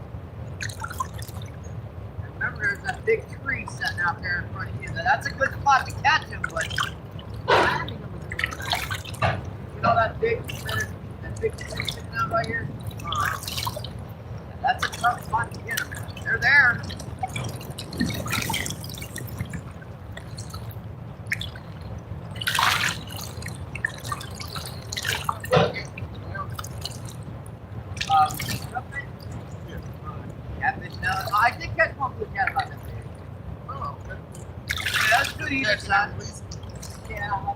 Remember, there's that big tree sitting out there in front of you. That's a good spot to catch him, but you know that big tree sitting out right here? That's a tough spot to get them. They're there. Catfish, no. I did catch one blue cat about that big. Oh, okay. Yeah, that's good either side. Yeah,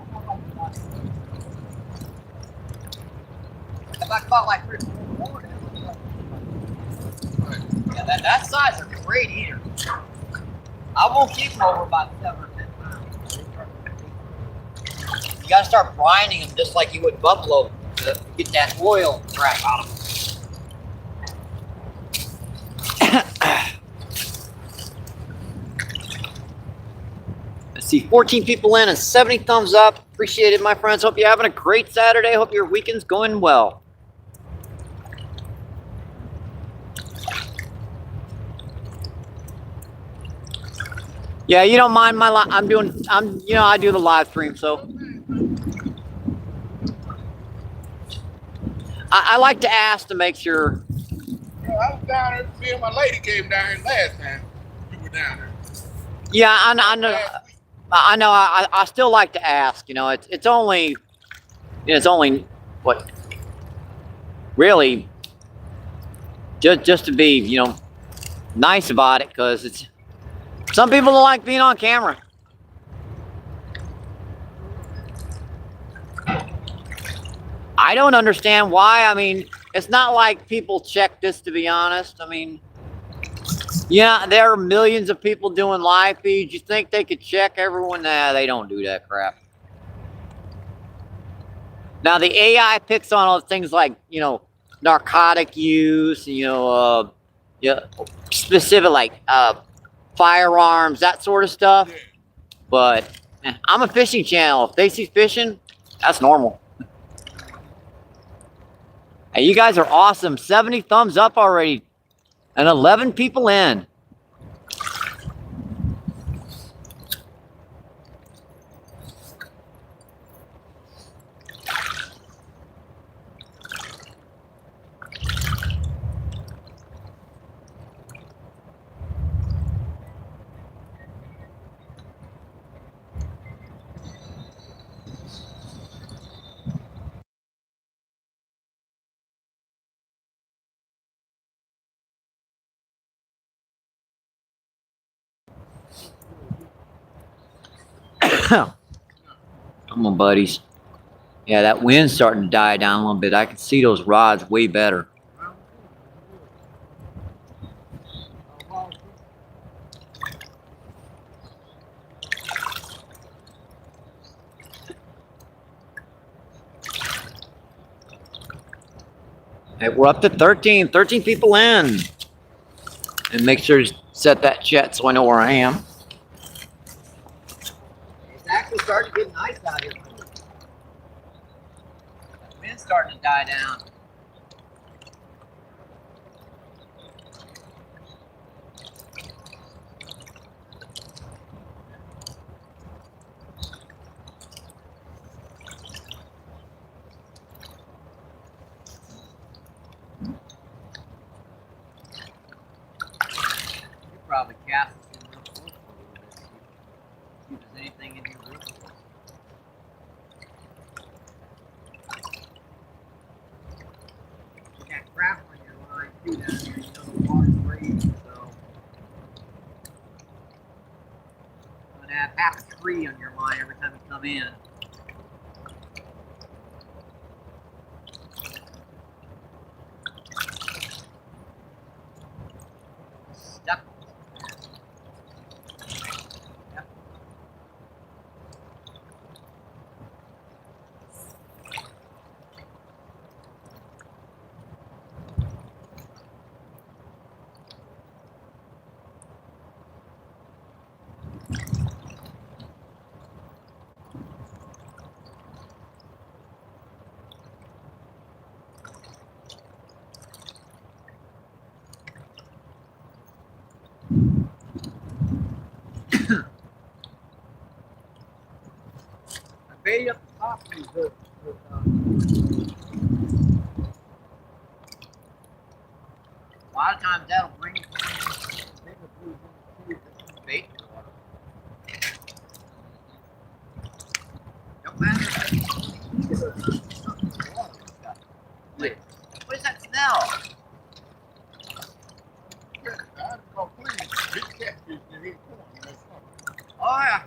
if I caught like 3 or 4 more, yeah, that size are great eaters. I won't keep them over about 7 or 10 pounds. gotta start brining them just like you would buffalo to get that oil crap out of them. Let's see, 14 people in and 70 thumbs up. Appreciate it, my friends. Hope you're having a great Saturday. Hope your weekend's going well. Yeah, you don't mind my I do the live stream, so I like to ask to make sure. Well, I was down there. Me and my lady came down here last time. You were down there. Yeah, I know. I know. I still like to ask. You know, it's only what really just to be nice about it, because it's some people don't like being on camera. I don't understand why. I mean, it's not like people check this, to be honest. I mean, yeah, there are millions of people doing live feeds. You think they could check everyone? Nah, they don't do that crap. Now, the AI picks on all things like, narcotic use, specific like firearms, that sort of stuff. Yeah. But I'm a fishing channel. If they see fishing, that's normal. Hey, you guys are awesome. 70 thumbs up already. And 11 people in. Come on, buddies. Yeah, that wind's starting to die down a little bit. I can see those rods way better. Hey, we're up to 13 people in. And make sure to set that chat so I know where I am. It's actually starting to get nice out here. The wind's starting to die down. Probably cast it in real close a little bit. See if there's anything in here real close. You got crap on your line too down here. You know the water's freezing, so I'm gonna have half a tree on your line every time you come in. Stuck. I bait up the top of these hooks with, a lot of times that'll bring bigger foods into the bait in the water. Don't matter. Wait, what is that smell? I'm gonna please big catfish in his corn in that summer. Oh yeah.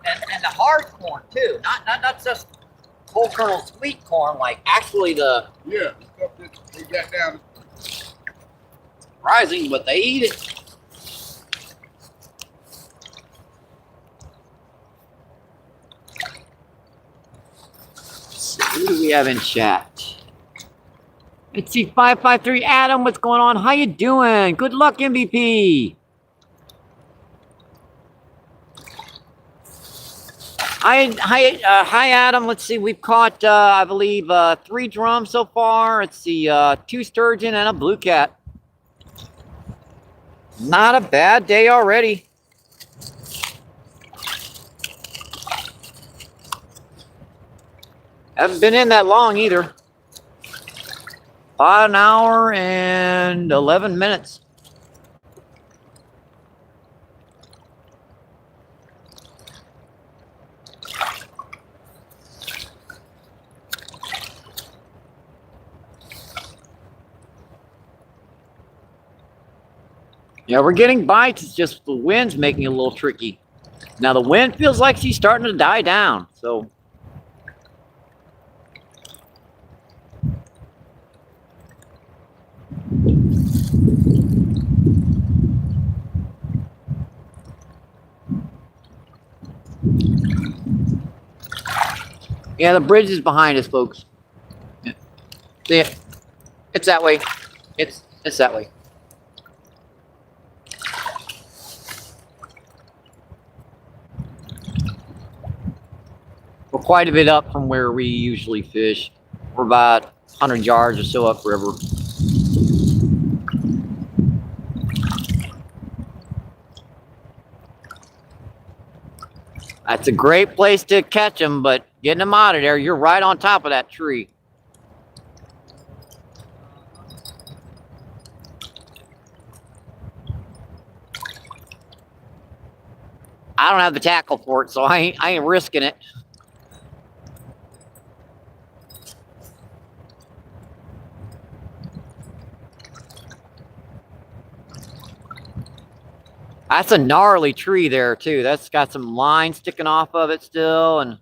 And the hard corn too, not just whole kernel sweet corn, like actually the Yeah, the stuff that they got down. rising, but they eat it. Who do we have in chat? Let's see, 553 Adam, what's going on? How you doing? Good luck, MVP. Hi, Adam. Let's see, we've caught, I believe, 3 drums so far. Let's see, 2 sturgeon and a blue cat. Not a bad day already. Haven't been in that long either. About an hour and 11 minutes. Yeah, we're getting bites. It's just the wind's making it a little tricky. Now the wind feels like she's starting to die down. So yeah, the bridge is behind us, folks. Yeah. See it? It's that way. It's that way. We're quite a bit up from where we usually fish. We're about 100 yards or so upriver. That's a great place to catch them, but getting them out of there, you're right on top of that tree. I don't have the tackle for it, so I ain't risking it. That's a gnarly tree there too. That's got some line sticking off of it still, and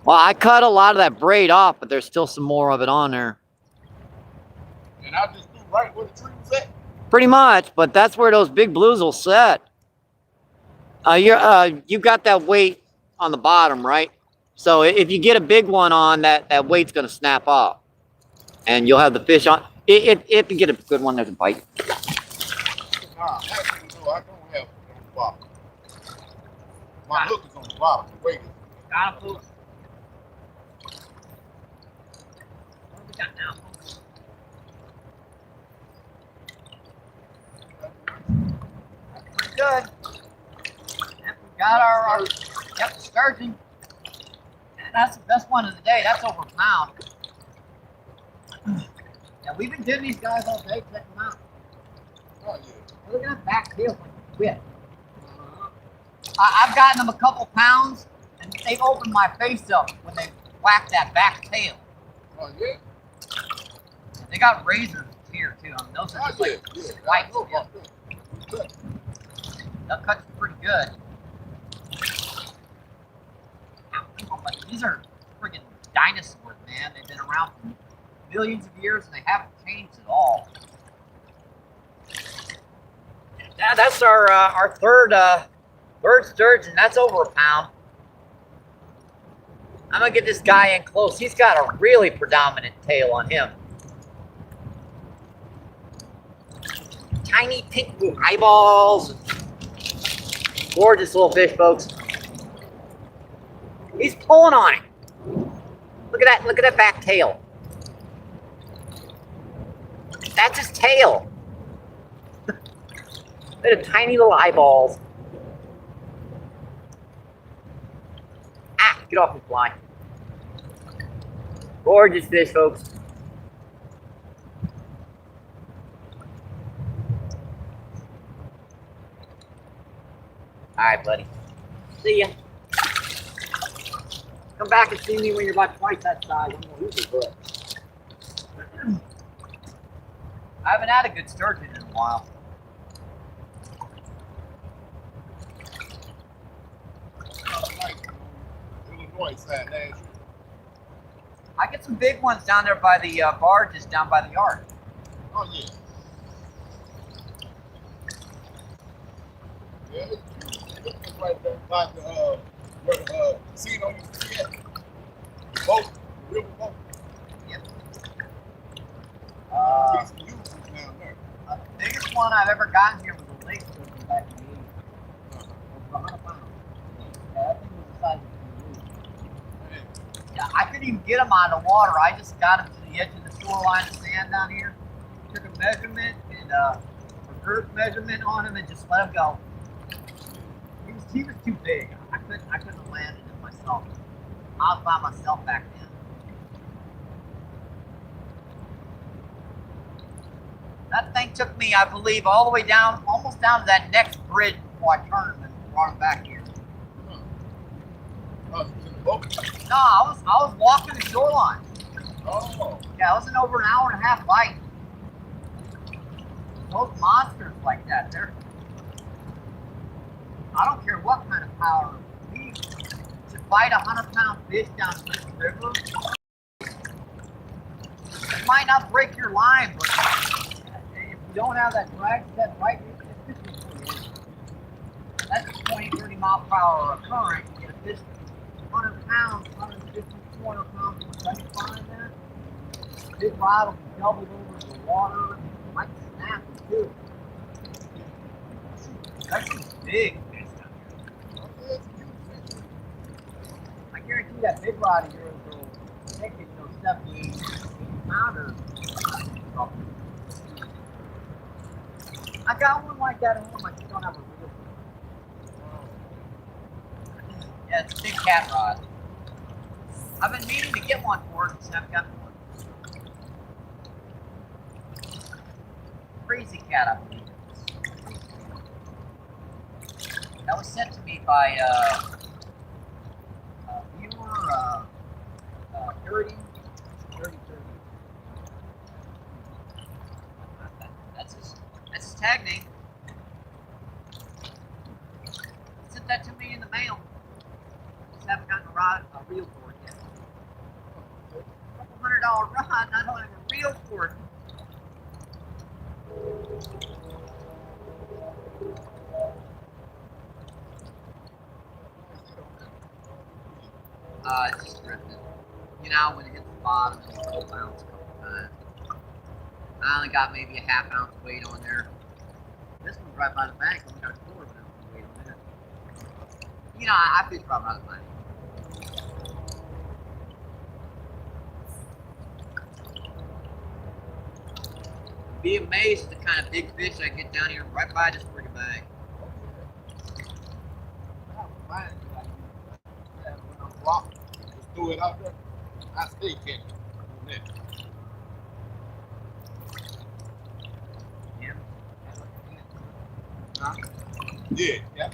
well, I cut a lot of that braid off, but there's still some more of it on there. And I just threw right where the tree was at. Pretty much, but that's where those big blues will set. You got that weight on the bottom, right? So if you get a big one on, that weight's gonna snap off, and you'll have the fish on. If you get a good one, there's a bite. Nah, actually, no, I don't have it on the bottom. My hook is on the bottom. The weight is. Got him, folks. What do we got now, folks? That's pretty good. Yep, we got our yep, sturgeon. That's the best one of the day. That's over a pound. Yeah, we've been doing these guys all day, checking them out. Oh, yeah. Look at that back tail when you quit. I've gotten them a couple pounds, and they've opened my face up when they whack that back tail. Oh, yeah. They got razors here too. I mean, those are Oh, just like yeah. white. I know about that. That cuts pretty good. But these are friggin' dinosaurs, man. They've been around for millions of years and they haven't changed at all. Yeah, that's our third sturgeon. That's over a pound. I'm gonna get this guy in close. He's got a really predominant tail on him. Tiny pink blue eyeballs. Gorgeous little fish, folks. He's pulling on it. Look at that! Look at that back tail. That's his tail. Look at the tiny little eyeballs. Ah! Get off the fly. Gorgeous fish, folks. All right, buddy. See ya. Come back and see me when you're about twice that size. I'm gonna lose your butt. I haven't had a good sturgeon in a while. Illinois side last year. I get some big ones down there by the barges down by the yard. Oh, yeah. Yeah, it's cute. It's just right there by the, where the, casino used to be at. Boat, the river boat. Yep. Decent views down there. The biggest one I've ever gotten here was a lake sturgeon back in the 80s. It was 100 pounds. Yeah, that thing was the size of a canoe. Yeah, I couldn't even get them out of the water. I just got him to the edge of the shoreline of sand down here. Took a measurement and a girth measurement on him and just let him go. He was too big. I couldn't have landed him myself. I was by myself back then. That thing took me, I believe, all the way down, almost down to that next bridge before I turned and brought him back here. Oh, it's in the boat? No, I was walking the shoreline. Oh. Yeah, it wasn't over an hour and a half bite. Those monsters like that, I don't care what kind of power. To bite a 100-pound fish down this river, it might not break your line, but if you don't have that drag set right, that's a 20, 30 mile per hour current. You get a fish 100 pounds, 150, 200 pounds in a second find that. Big rod will be doubled over the water. It might snap too. That's some big fish down here. I guarantee that big rod of yours will take it, 70, 80 pounders. I got one like that at home. I just don't have a real one. Yeah, it's a big cat rod. I've been meaning to get one for it, just haven't gotten one. Crazy cat, I believe. That was sent to me by viewer 30. That's his tag name. He sent that to me in the mail. Just haven't gotten a reel for it yet. $200 rod, and I don't have a reel for it. It's just drifting. You know, when it hits the bottom, it will bounce a couple times. I only got maybe a ½ ounce weight on there. This one's right by the bank. I only got a quarter of an ounce weight on that. You know, I fish right by the bank. Be amazed at the kind of big fish I get down here right by this friggin' bank. Just threw it out there. I stay catching. Yeah. Yeah.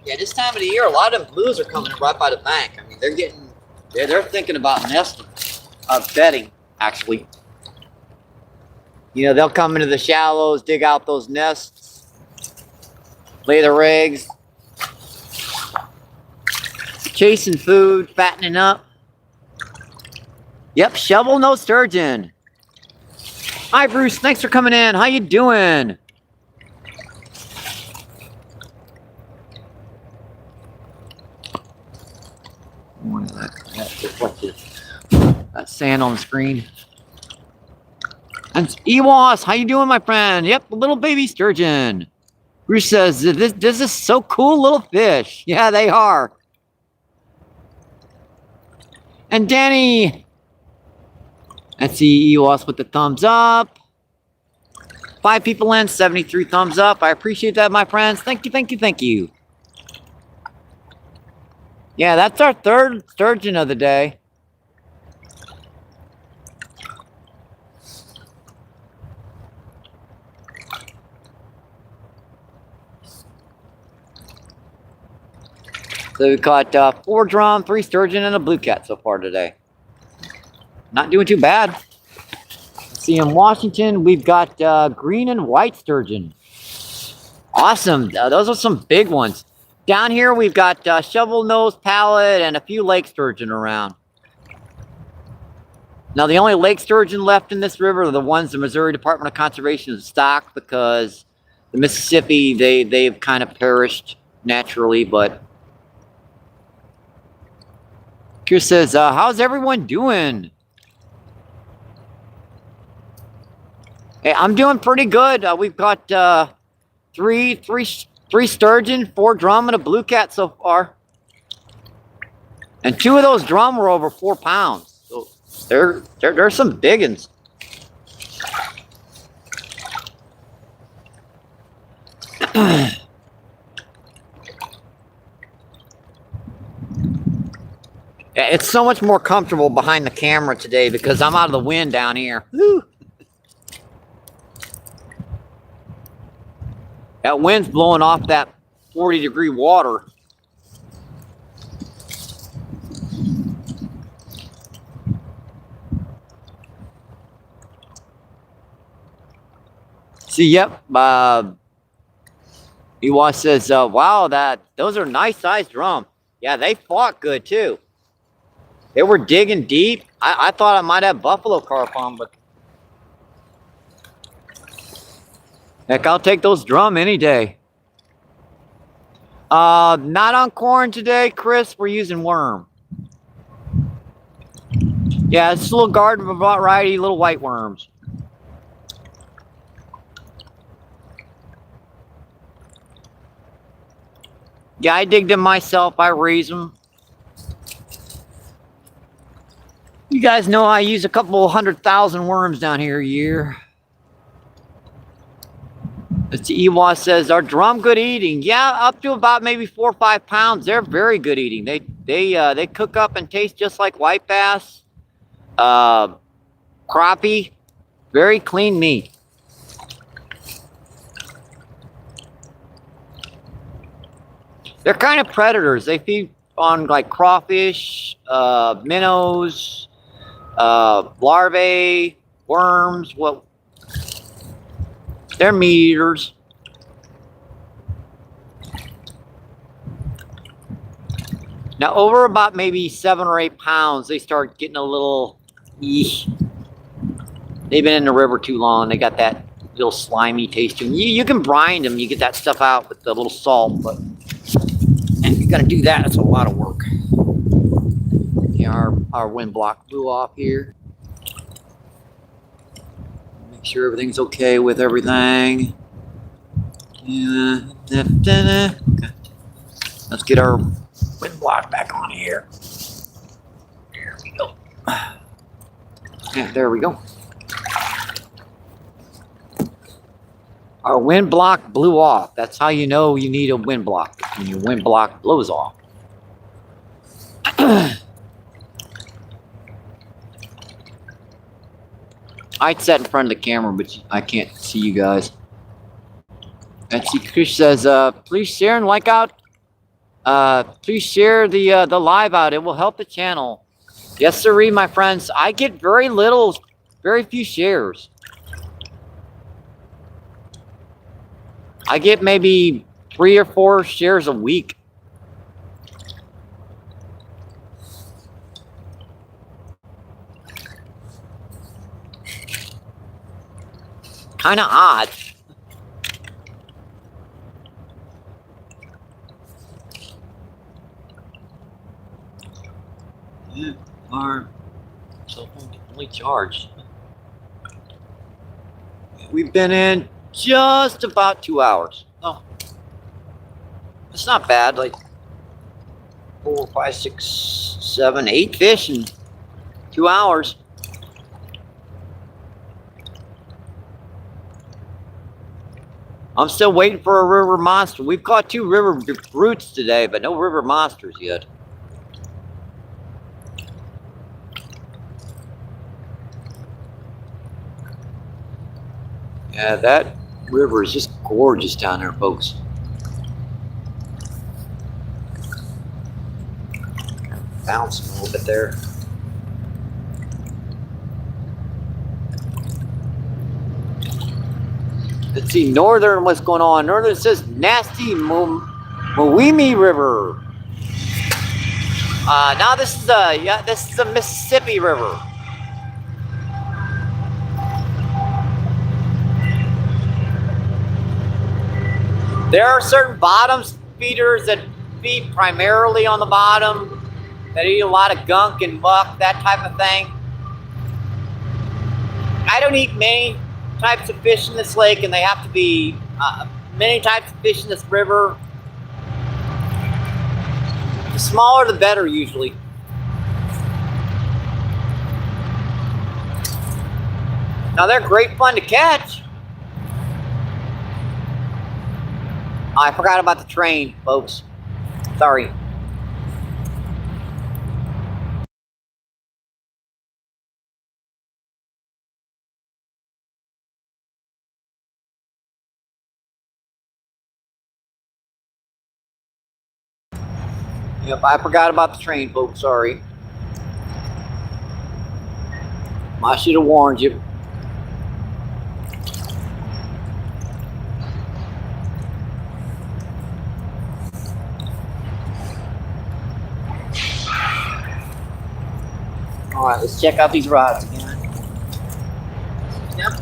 Yeah, this time of the year, a lot of them blues are coming right by the bank. I mean, they're thinking about nesting, bedding, actually. You know, they'll come into the shallows, dig out those nests, lay their eggs, chasing food, fattening up. Yep, shovel no sturgeon. Hi, Bruce. Thanks for coming in. How you doing? That sand on the screen. And Ewas, how you doing, my friend? Yep, a little baby sturgeon. Bruce says, this is so cool little fish. Yeah, they are. And Danny. Let's see, Ewas with the thumbs up. 5 people in, 73 thumbs up. I appreciate that, my friends. Thank you, thank you, thank you. Yeah, that's our 3rd sturgeon of the day. So we caught 4 drum, 3 sturgeon, and a blue cat so far today. Not doing too bad. See, in Washington, we've got green and white sturgeon. Awesome. Those are some big ones. Down here, we've got shovel nose, pallet, and a few lake sturgeon around. Now, the only lake sturgeon left in this river are the ones the Missouri Department of Conservation has stocked, because the Mississippi, they've kind of perished naturally. But Chris says, how's everyone doing? Hey, I'm doing pretty good. We've got three sturgeon, 4 drum, and a blue cat so far. And 2 of those drum were over 4 pounds. So they're some big ones. Yeah, it's so much more comfortable behind the camera today because I'm out of the wind down here. Woo. That wind's blowing off that 40-degree water. See, yep. Ewa says, wow, those are nice sized drum. Yeah, they fought good too. They were digging deep. I thought I might have buffalo carp on, but heck, I'll take those drum any day. Not on corn today, Chris. We're using worm. Yeah, it's a little garden variety, little white worms. Yeah, I dig them myself. I raise them. You guys know I use a couple 100,000 worms down here a year. Ewa says, "Are drum good eating?" Yeah, up to about maybe 4 or 5 pounds. They're very good eating. They cook up and taste just like white bass, crappie. Very clean meat. They're kind of predators. They feed on like crawfish, minnows, larvae, worms. Well, they're meat eaters. Now, over about maybe 7 or 8 pounds, they start getting a little. They've been in the river too long. They got that little slimy taste to them. You can brine them. You get that stuff out with a little salt, but you got to do that. It's a lot of work. Yeah, our wind block blew off here. Make sure everything's okay with everything. Yeah. Okay. Let's get our wind block back on here. There we go. Yeah, there we go. Our wind block blew off. That's how you know you need a wind block, when your wind block blows off. I'd set in front of the camera, but I can't see you guys. And see, Chris says, please share and like out. Please share the live out. It will help the channel. Yes, sirree, my friends. I get very few shares. I get maybe 3 or 4 shares a week. Kind of odd. Yeah, our cell phone only charged. We've been in just about 2 hours. Oh, it's not bad. Like 4, 5, 6, 7, 8 fish in 2 hours. I'm still waiting for a river monster. We've caught 2 river brutes today, but no river monsters yet. Yeah, that river is just gorgeous down there, folks. Bouncing a little bit there. Let's see, Northern, what's going on? Northern says nasty Moimi River. Now this is the Mississippi River. There are certain bottom feeders that feed primarily on the bottom, that eat a lot of gunk and muck, that type of thing. I don't eat many types of fish in this lake, and they have to be many types of fish in this river. The smaller the better, usually. Now they're great fun to catch. Oh, I forgot about the train, folks. Sorry. Yep, I forgot about the train, folks. Sorry. I should have warned you. All right, let's check out these rods again. Yep.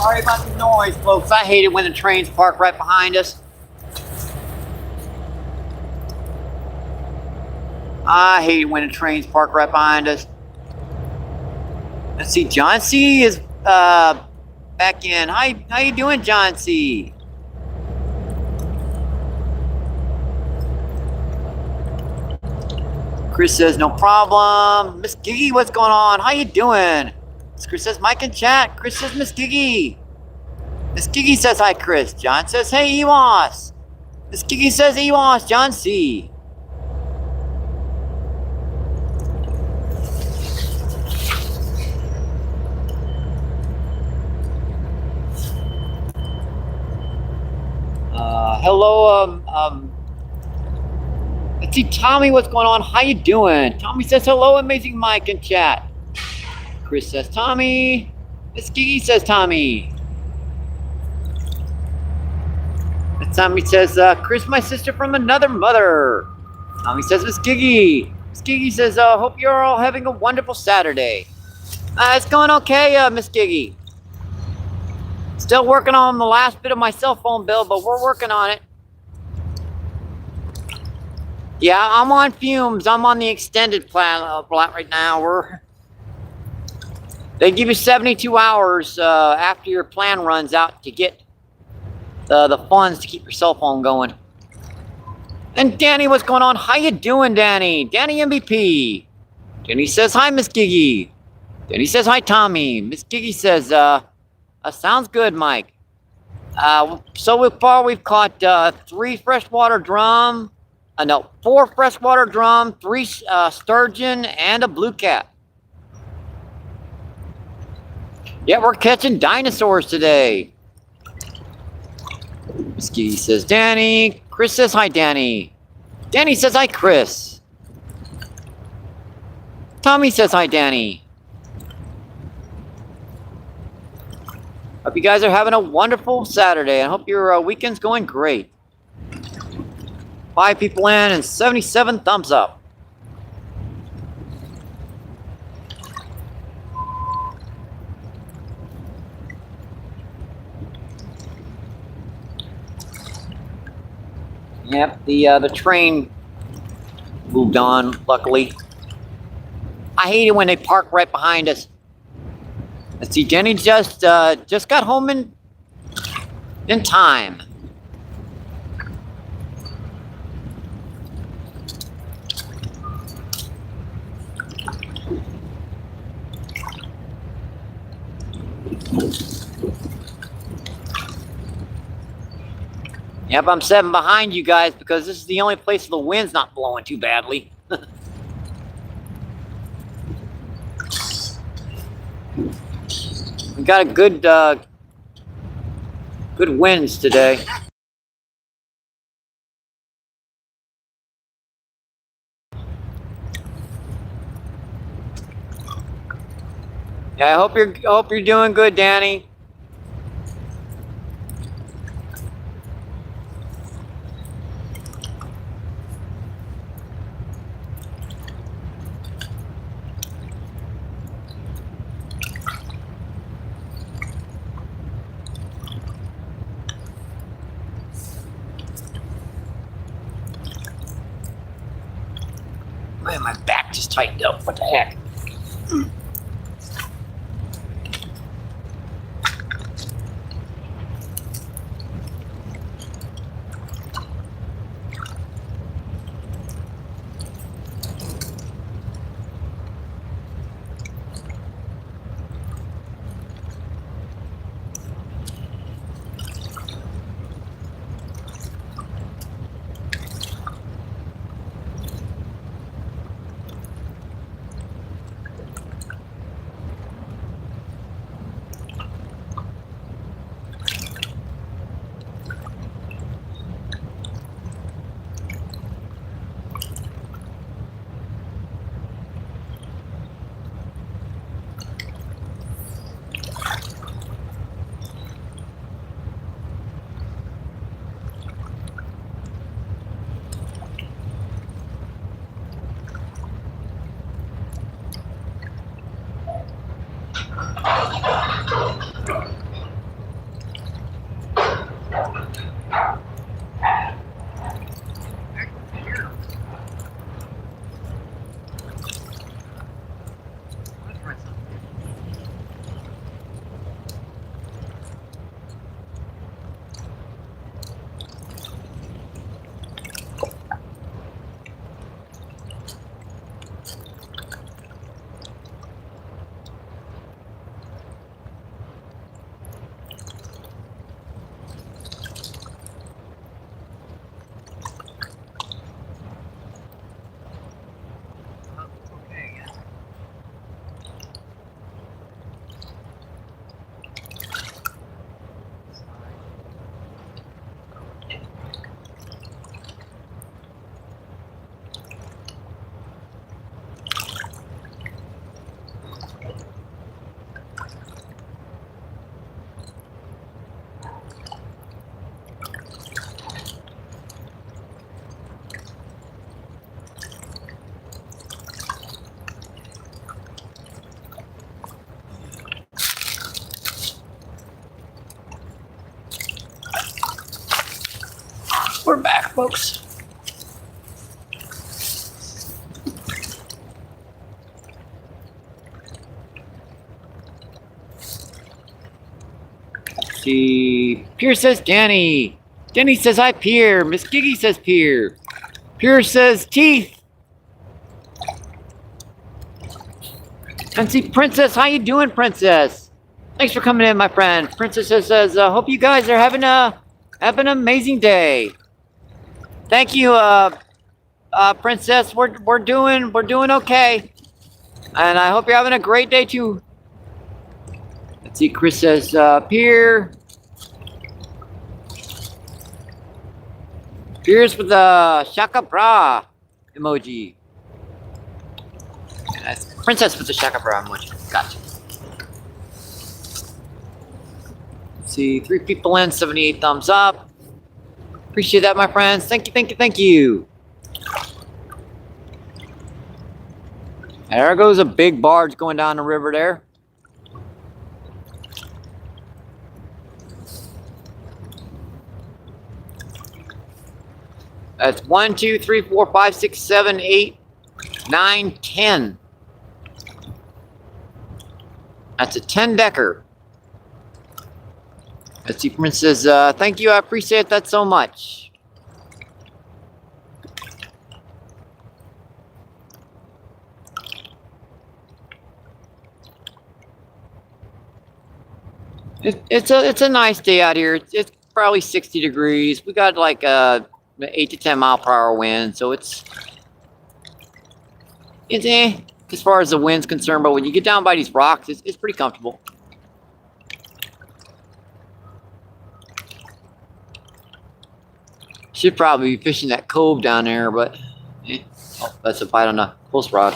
Sorry about the noise, folks. I hate it when the trains park right behind us. I hate it when the trains park right behind us. Let's see, John C. is back in. Hi, how you doing, John C.? Chris says, no problem. Miss Giggy, what's going on? How you doing? Chris says, Mike in chat. Chris says, Miss Giggy. Miss Giggy says, hi, Chris. John says, hey, Ewas. Miss Giggy says, Ewas, John C. Hello, let's see, Tommy, what's going on? How you doing? Tommy says, hello, amazing Mike in chat. Chris says, Tommy. Miss Giggy says, Tommy. And Tommy says, Chris, my sister from another mother. Tommy says, Miss Giggy. Miss Giggy says, hope you're all having a wonderful Saturday. It's going okay, Miss Giggy. Still working on the last bit of my cell phone bill, but we're working on it. Yeah, I'm on fumes. I'm on the extended plan right now. They give you 72 hours after your plan runs out to get the funds to keep your cell phone going. And Danny, what's going on? How you doing, Danny? Danny MVP. Danny says, hi, Miss Giggy. Danny says, hi, Tommy. Miss Giggy says, sounds good, Mike. So far we've caught 4 freshwater drum, 3 sturgeon, and a blue cat. Yeah, we're catching dinosaurs today. Miss Giggy says, Danny. Chris says, hi, Danny. Danny says, hi, Chris. Tommy says, hi, Danny. Hope you guys are having a wonderful Saturday. I hope your weekend's going great. 5 people in and 77 thumbs up. Yep, the train moved on, luckily. I hate it when they park right behind us. Let's see, Jenny just got home in time. Yep, I'm 7 behind you guys because this is the only place the wind's not blowing too badly. We got a good winds today. Yeah, I hope you're doing good, Danny. Man, my back just tightened up. What the heck? folks. Let's see. Pierre says Danny. Danny says hi, Pierre. Miss Giggy says Pierre. Pierre says teeth. And see, Princess, how you doing, Princess? Thanks for coming in, my friend. Princess says, hope you guys are having an amazing day. Thank you, Princess. We're doing okay, and I hope you're having a great day too. Let's see. Chris says, Pierre. Pierce with the shaka bra emoji. And that's Princess with the shaka bra emoji. Gotcha. Let's see, 3 people in, 78 thumbs up. Appreciate that, my friends. Thank you, thank you, thank you. And there goes a big barge going down the river there. That's 1, 2, 3, 4, 5, 6, 7, 8, 9, 10. That's a 10-decker. Let's see, Princess says, thank you, I appreciate that so much. It's a nice day out here. It's probably 60 degrees. We got like a 8 to 10 mile per hour wind, so it's as far as the wind's concerned. But when you get down by these rocks, it's pretty comfortable. Should probably be fishing that cove down there, but oh, that's a bite on a post rod.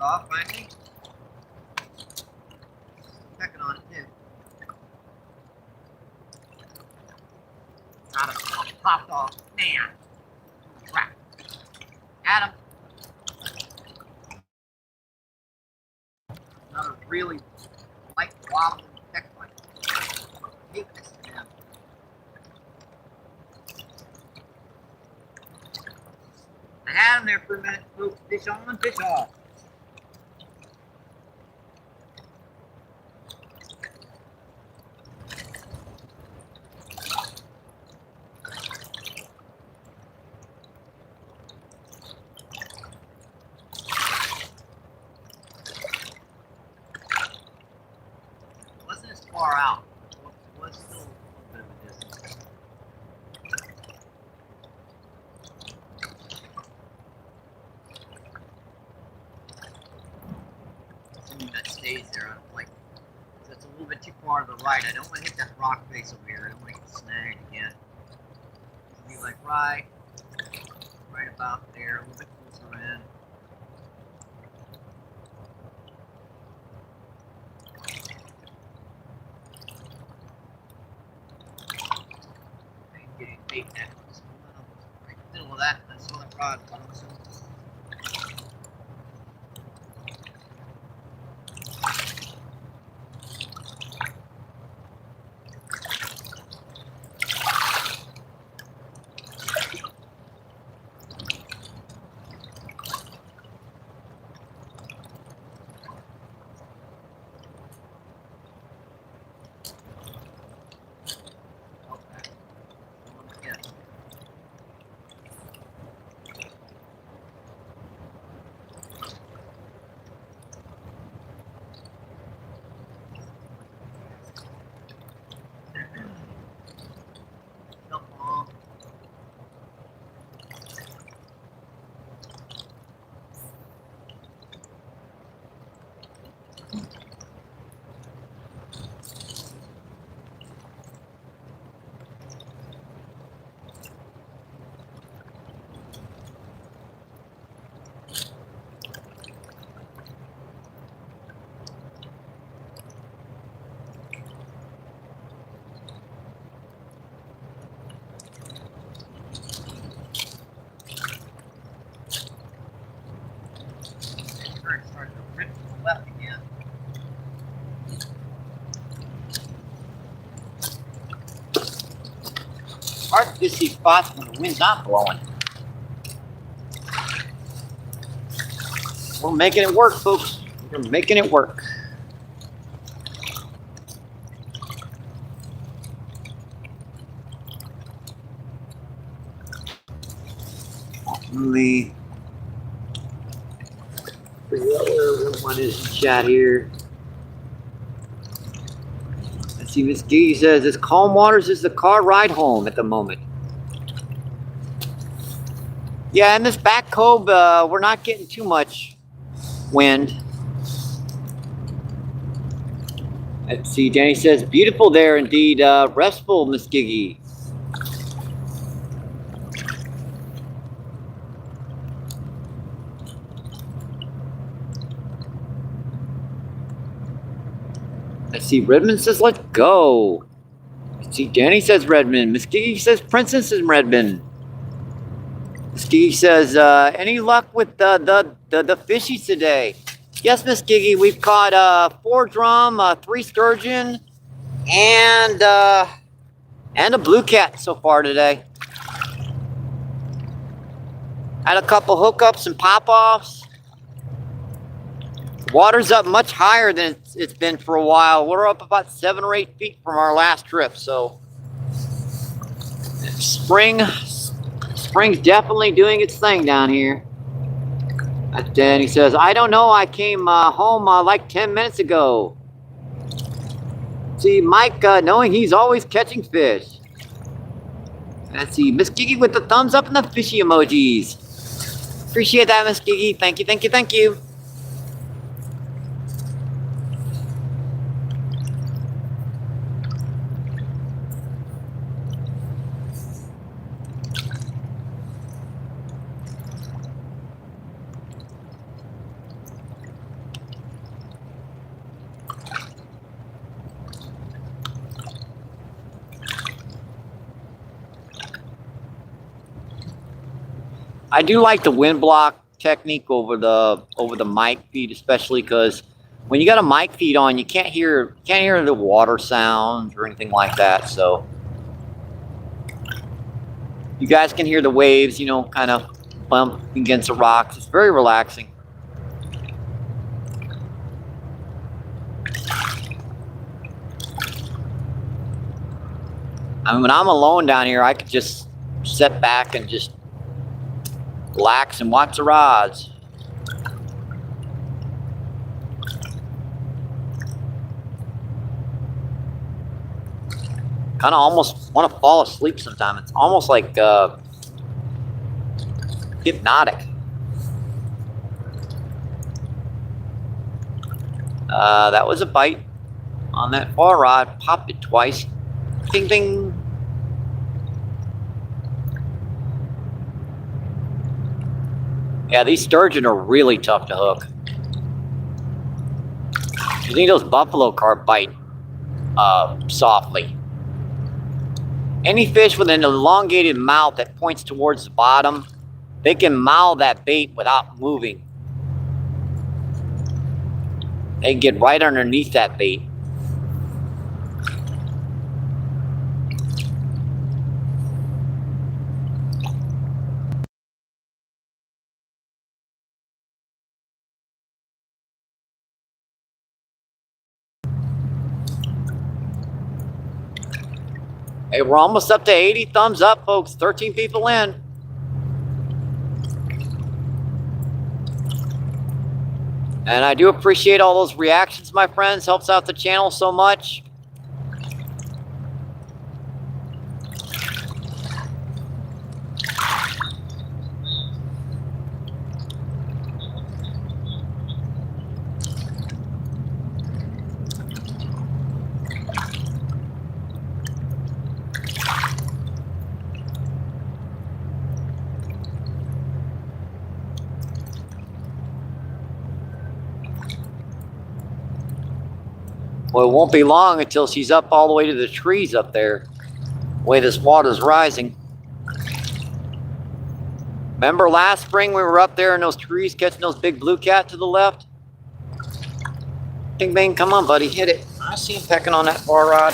Off finally. Checking on it too. Got him. Popped off. Man. Crap. Got him. Another really light wobbling text line. I hate this to them. I had him there for a minute, folks. Fish on, fish off. Far out. It was still a little bit of a distance. Something that stays there, like, that's a little bit too far to the right. I don't want to hit that rock face over here. I don't want to get snagged again. It'll be like right about there, a little bit closer in. Getting bait that was right in the middle of that. I saw that rod. hard to see spots when the wind's not blowing. We're making it work, folks. We're making it work. Let me figure out where one is in chat here. Let's see, Miss Gee says, "This calm waters is the car ride home at the moment." Yeah, in this back cove, we're not getting too much wind. Let's see, Danny says, "Beautiful there indeed. Restful, Miss Giggy." Let's see, Redmond says, "Let's go." Let's see, Danny says Redmond. Miss Giggy says Princess is Redmond. Miss Giggy says, "Any luck with the fishies today?" Yes, Miss Giggy, we've caught 4 drum, 3 sturgeon, and a blue cat so far today. Had a couple hookups and pop-offs. Water's up much higher than it's been for a while. We're up about 7 or 8 feet from our last trip, so spring's definitely doing its thing down here. And then he says, "I don't know, I came home like 10 minutes ago." See, Mike, knowing he's always catching fish. Let's see, Miss Giggy with the thumbs up and the fishy emojis. Appreciate that, Miss Giggy. Thank you, thank you, thank you. I do like the wind block technique over the mic feed, especially because when you got a mic feed on, you can't hear the water sounds or anything like that. So you guys can hear the waves, you know, kind of bump against the rocks. It's very relaxing. I mean, when I'm alone down here, I could just sit back and just relax and watch the rods. Kind of almost want to fall asleep sometimes. It's almost like hypnotic. That was a bite on that far rod. Popped it twice. Ding, ding. Yeah, these sturgeon are really tough to hook. You think those buffalo carp bite softly. Any fish with an elongated mouth that points towards the bottom, they can mouth that bait without moving. They get right underneath that bait. Hey, we're almost up to 80 thumbs up, folks. 13 people in. And I do appreciate all those reactions, my friends. Helps out the channel so much. Well, it won't be long until she's up all the way to the trees up there, the way this water's rising. Remember last spring we were up there in those trees catching those big blue cat to the left? Bing, bang, come on, buddy, hit it. I see him pecking on that bar rod.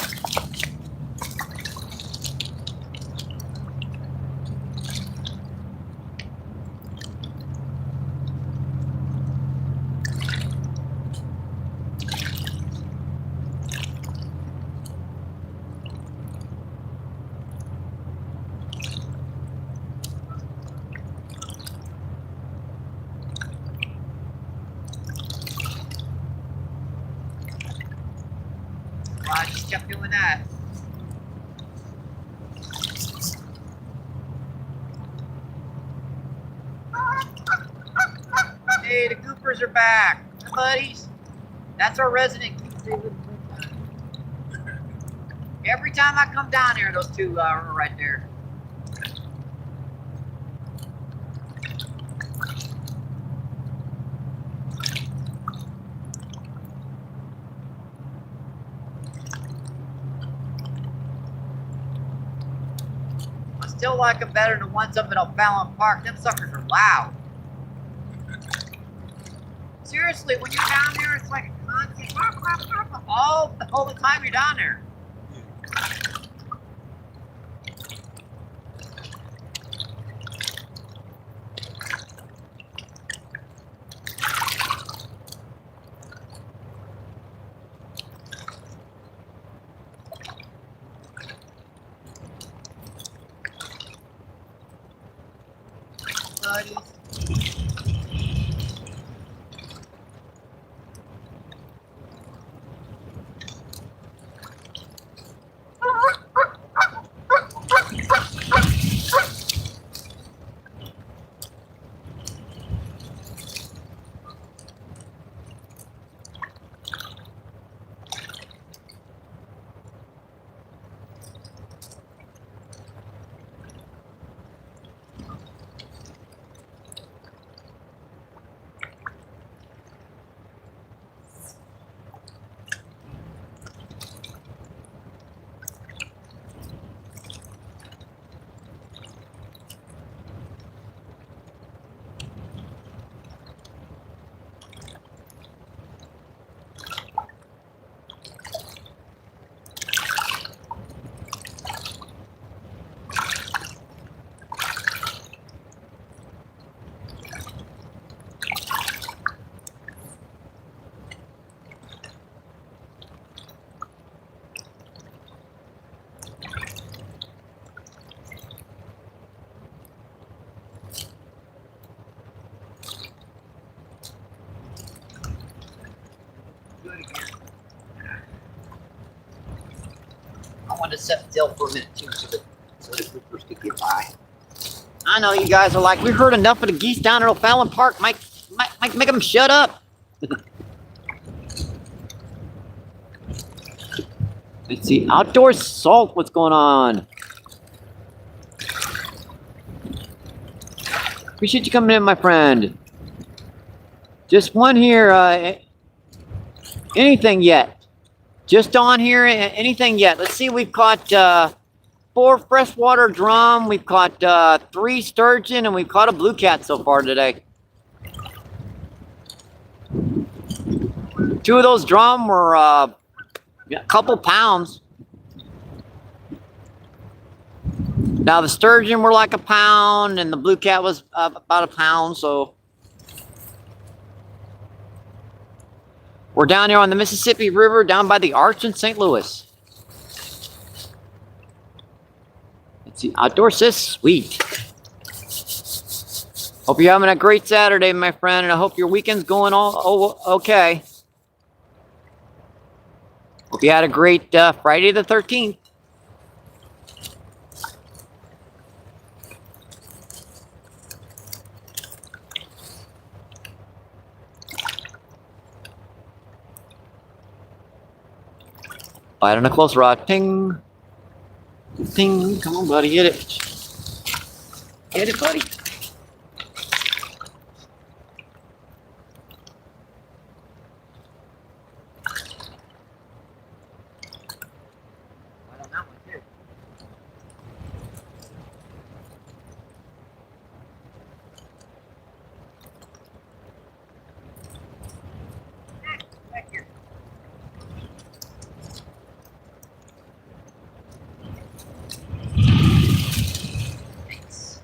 Well, I just kept doing that. Hey, the goopers are back. Hi, buddies. That's our resident gooper. Every time I come down here, those two are right there. I still like them better than the ones up in O'Fallon Park. Them suckers are loud. Seriously, when you're down there, it's like a constant all the time you're down there. Buddies. Do it again. I wanted to set still for a minute too, so the goopers could get by. I know you guys are like, we heard enough of the geese down at O'Fallon Park. Mike, make them shut up. Let's see, outdoor salt. What's going on? Appreciate you coming in, my friend. Just one here. Anything yet? Just on here. Anything yet? Let's see. We've caught 4 freshwater drum. We've caught 3 sturgeon, and we've caught a blue cat so far today. 2 of those drum were a couple pounds. Now the sturgeon were like a pound, and the blue cat was about a pound. So we're down here on the Mississippi River, down by the Arch in St. Louis. Let's see, outdoor says sweet. Hope you're having a great Saturday, my friend, and I hope your weekend's going all okay. Hope you had a great Friday the 13th. Bite on a close rod. Ting. Ting. Come on, buddy. Get it. Get it, buddy. Bite on that one, too. Back here. Thanks.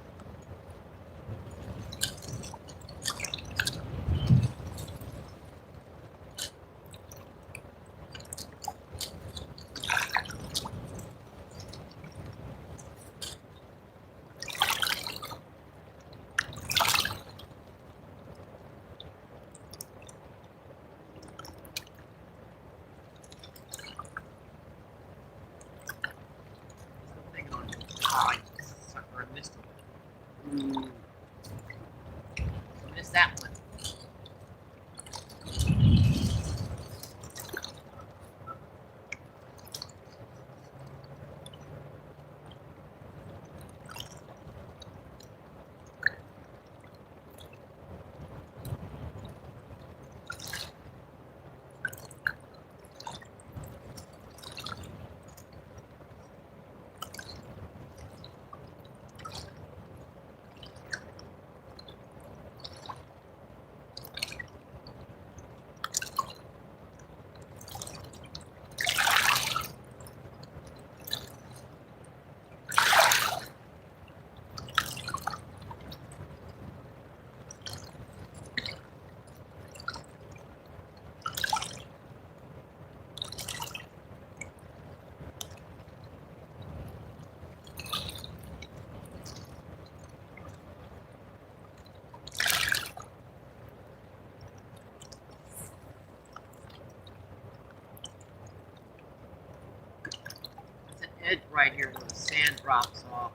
edge right here where the sand drops off.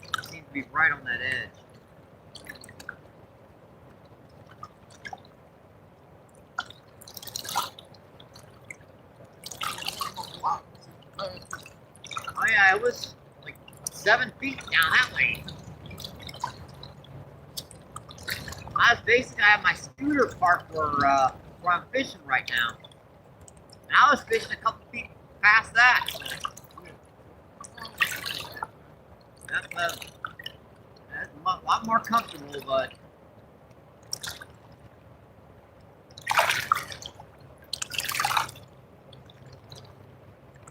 It needs to be right on that edge. Oh yeah, it was like 7 feet down that way. I have my scooter parked where I'm fishing right now. And I was fishing a couple feet past that. That's a lot more comfortable, but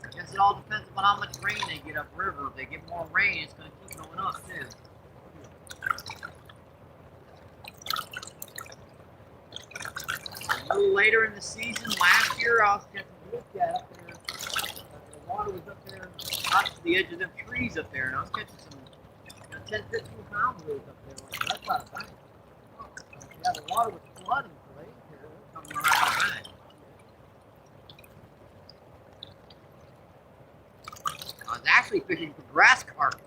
I guess it all depends on how much rain they get upriver. If they get more rain, it's going to keep going up too. A little later in the season, last year, I was catching woodcat up there. The water was up there, up to the edge of them trees up there, and I was catching some 10, 15 pound blues up there. Like, that's not a bank. Yeah, the water was flooding the lake here. It was coming right out of the bank. I was actually fishing for grass carp.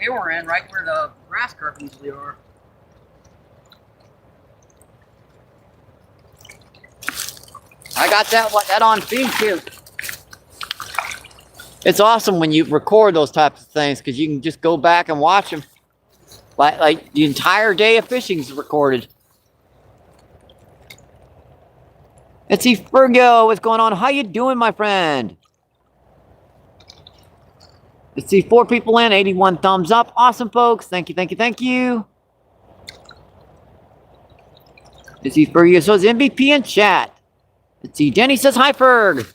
They were in right where the grass carp usually are. I got that on feed too. It's awesome when you record those types of things because you can just go back and watch them. Like the entire day of fishing is recorded. Let's see, Fergo, what's going on? How you doing, my friend? Let's see, 4 people in, 81 thumbs up. Awesome, folks. Thank you, thank you, thank you. Let's see, Fergo, so it's MVP in chat. Let's see, Jenny says hi, Ferg.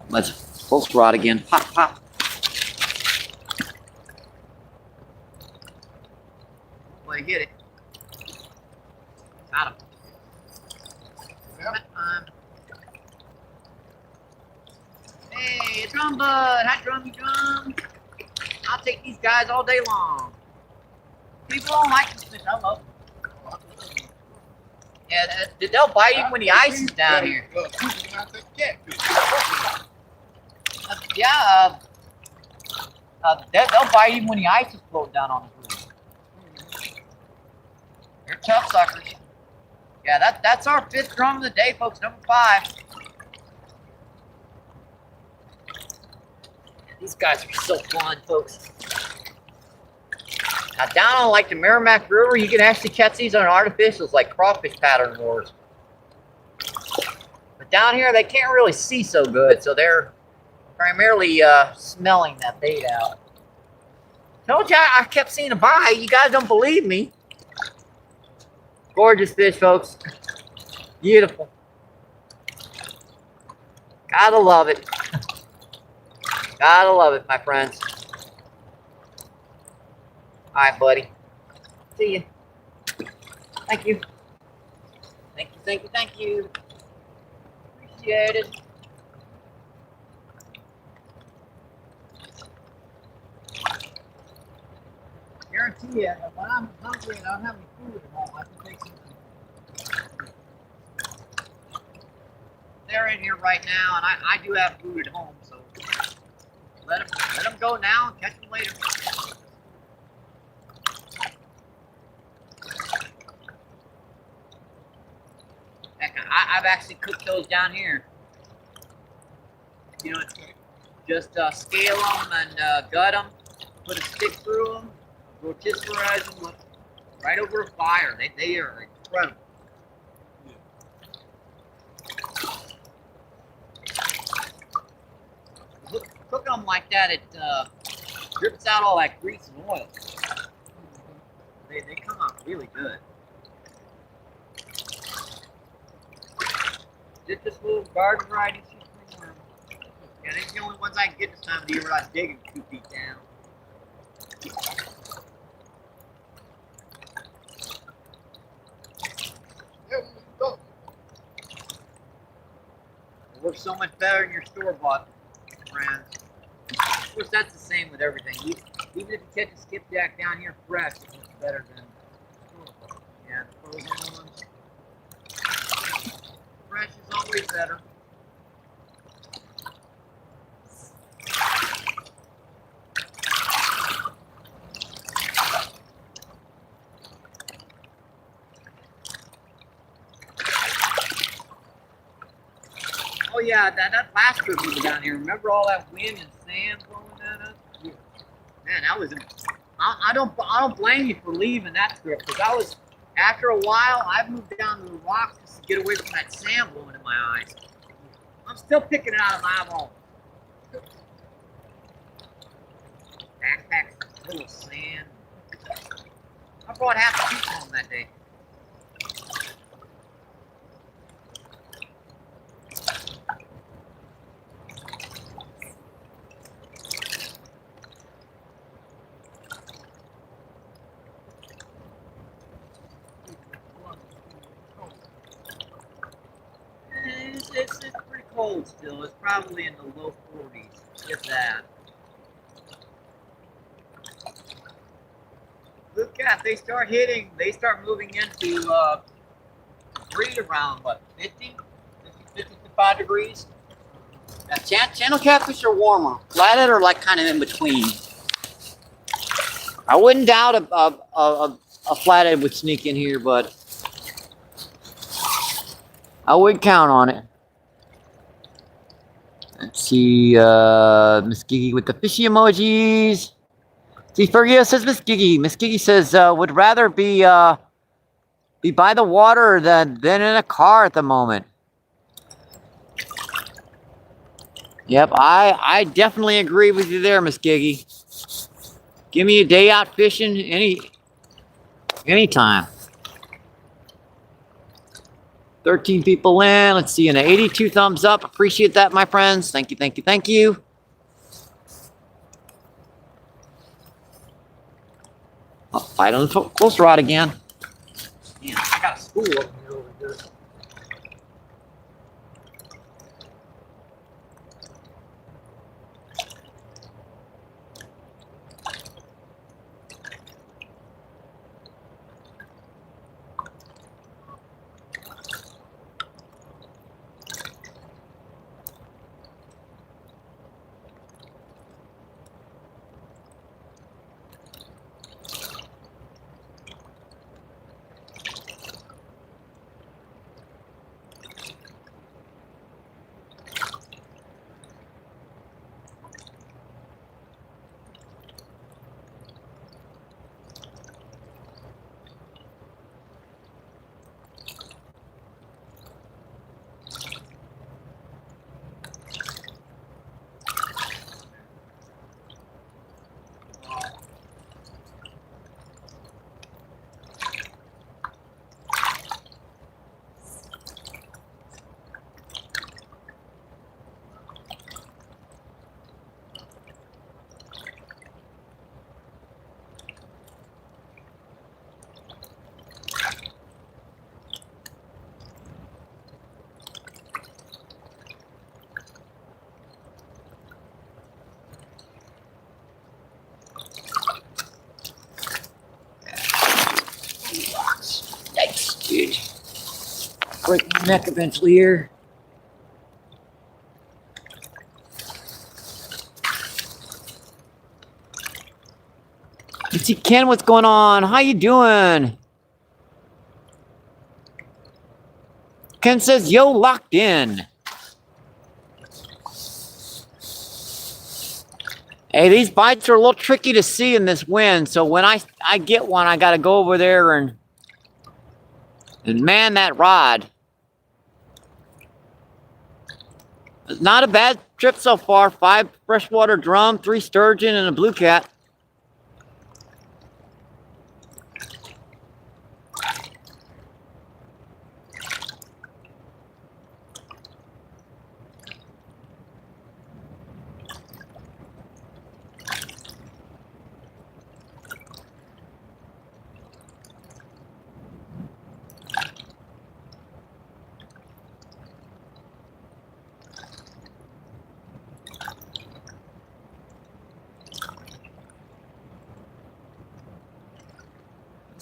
Let's full rod again. Pop, pop. Well, you get it. Got him. Yep. Hey, drum bud. Hi, drummy drum. I'll take these guys all day long. People don't like this fish. I love them. Yeah, they'll bite even when the ice is down here. Yeah, they'll bite even when the ice is floating down on the river. They're tough suckers. Yeah, that's our 5th drum of the day, folks. Number 5. These guys are so fun, folks. Now down on like the Merrimack River, you can actually catch these on artificials like crawfish pattern lures. But down here, they can't really see so good, so they're primarily smelling that bait out. Told you I kept seeing a bite. You guys don't believe me. Gorgeous fish, folks. Beautiful. Gotta love it. Gotta love it, my friends. All right, buddy. See you. Thank you. Thank you, thank you, thank you. Appreciate it. Guarantee you, when I'm hungry and I don't have any food at home, I can take something. They're in here right now, and I do have food at home, so let them go now and catch them later. Heck, I've actually cooked those down here. You know, just scale them and gut them, put a stick through them, rotisserize them right over a fire. They are incredible. Cook them like that, it drips out all that grease and oil. They come out really good. Did this little garden variety sea worm. Yeah, these are the only ones I can get this time of the year without digging 2 feet down. It works so much better than your store-bought. friends. Of course, that's the same with everything. Even if you catch a skipjack down here fresh, it looks better than yeah, the frozen ones. Fresh is always better. Oh yeah, that last trip we were down here. Remember all that wind and sand blowing at us? Man, that was. I don't blame you for leaving that trip because I was. After a while, I moved down to the rocks just to get away from that sand blowing in my eyes. I'm still picking it out of my eyeball. Backpack full of sand. I brought half the people home that day. It's pretty cold still. It's probably in the low 40s, if that. Look at, they start moving into breed around what, 55 degrees? Now, channel catfish are warmer. Flathead are like kind of in between. I wouldn't doubt a flathead would sneak in here, but I would count on it. Let's see, Miss Gigi with the fishy emojis. See, Fergie says Miss Gigi. Miss Gigi says would rather be by the water than in a car at the moment. Yep, I definitely agree with you there, Miss Gigi. Give me a day out fishing anytime. 13 people in. Let's see, and 82 thumbs up. Appreciate that, my friends. Thank you, thank you, thank you. Oh, fight on the close rod again. Man, I got a school up here over here. Yikes, dude. Break my neck eventually here. Let's see, Ken, what's going on? How you doing? Ken says, yo, locked in. Hey, these bites are a little tricky to see in this wind, so when I get one, I gotta go over there and man that rod. It's not a bad trip so far. 5 freshwater drum, 3 sturgeon, and a blue cat.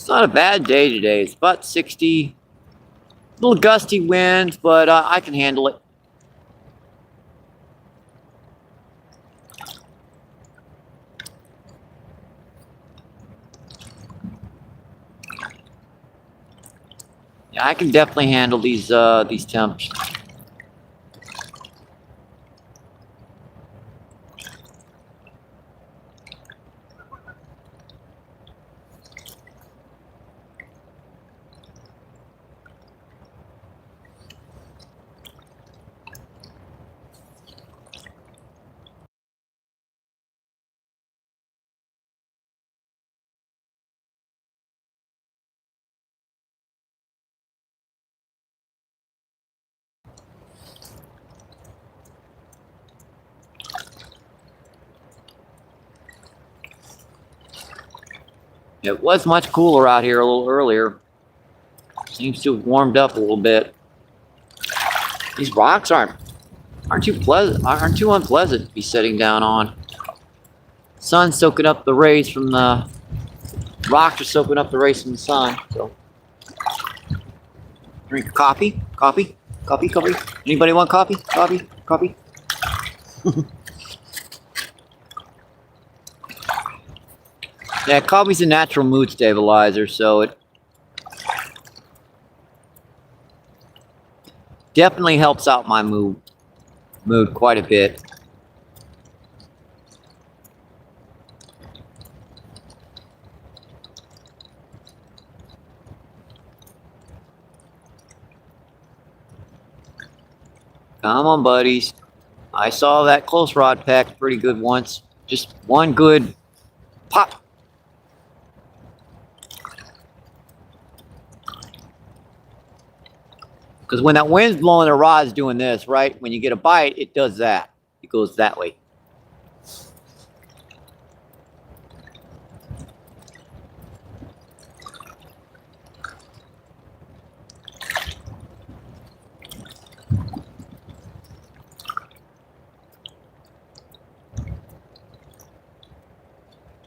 It's not a bad day today. It's about 60. A little gusty winds, but I can handle it. Yeah, I can definitely handle these temps. It was much cooler out here a little earlier. Seems to have warmed up a little bit. These rocks aren't too unpleasant to be sitting down on. Sun's soaking up the rays from the rocks are soaking up the rays from the sun. So drink coffee. Anybody want coffee? Coffee. Yeah, coffee's a natural mood stabilizer, so it definitely helps out my mood quite a bit. Come on, buddies. I saw that close rod peck pretty good once. Just one good pop. Because when that wind's blowing, the rod's doing this, right? When you get a bite, it does that. It goes that way.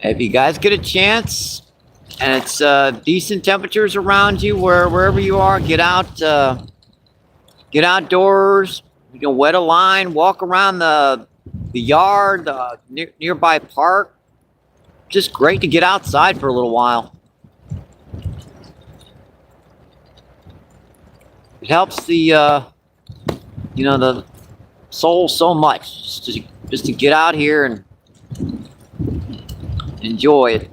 If you guys get a chance, and it's decent temperatures around you, wherever you are, get out, get outdoors. You can wet a line, walk around the yard, nearby park. Just great to get outside for a little while. It helps the the soul so much just to get out here and enjoy it.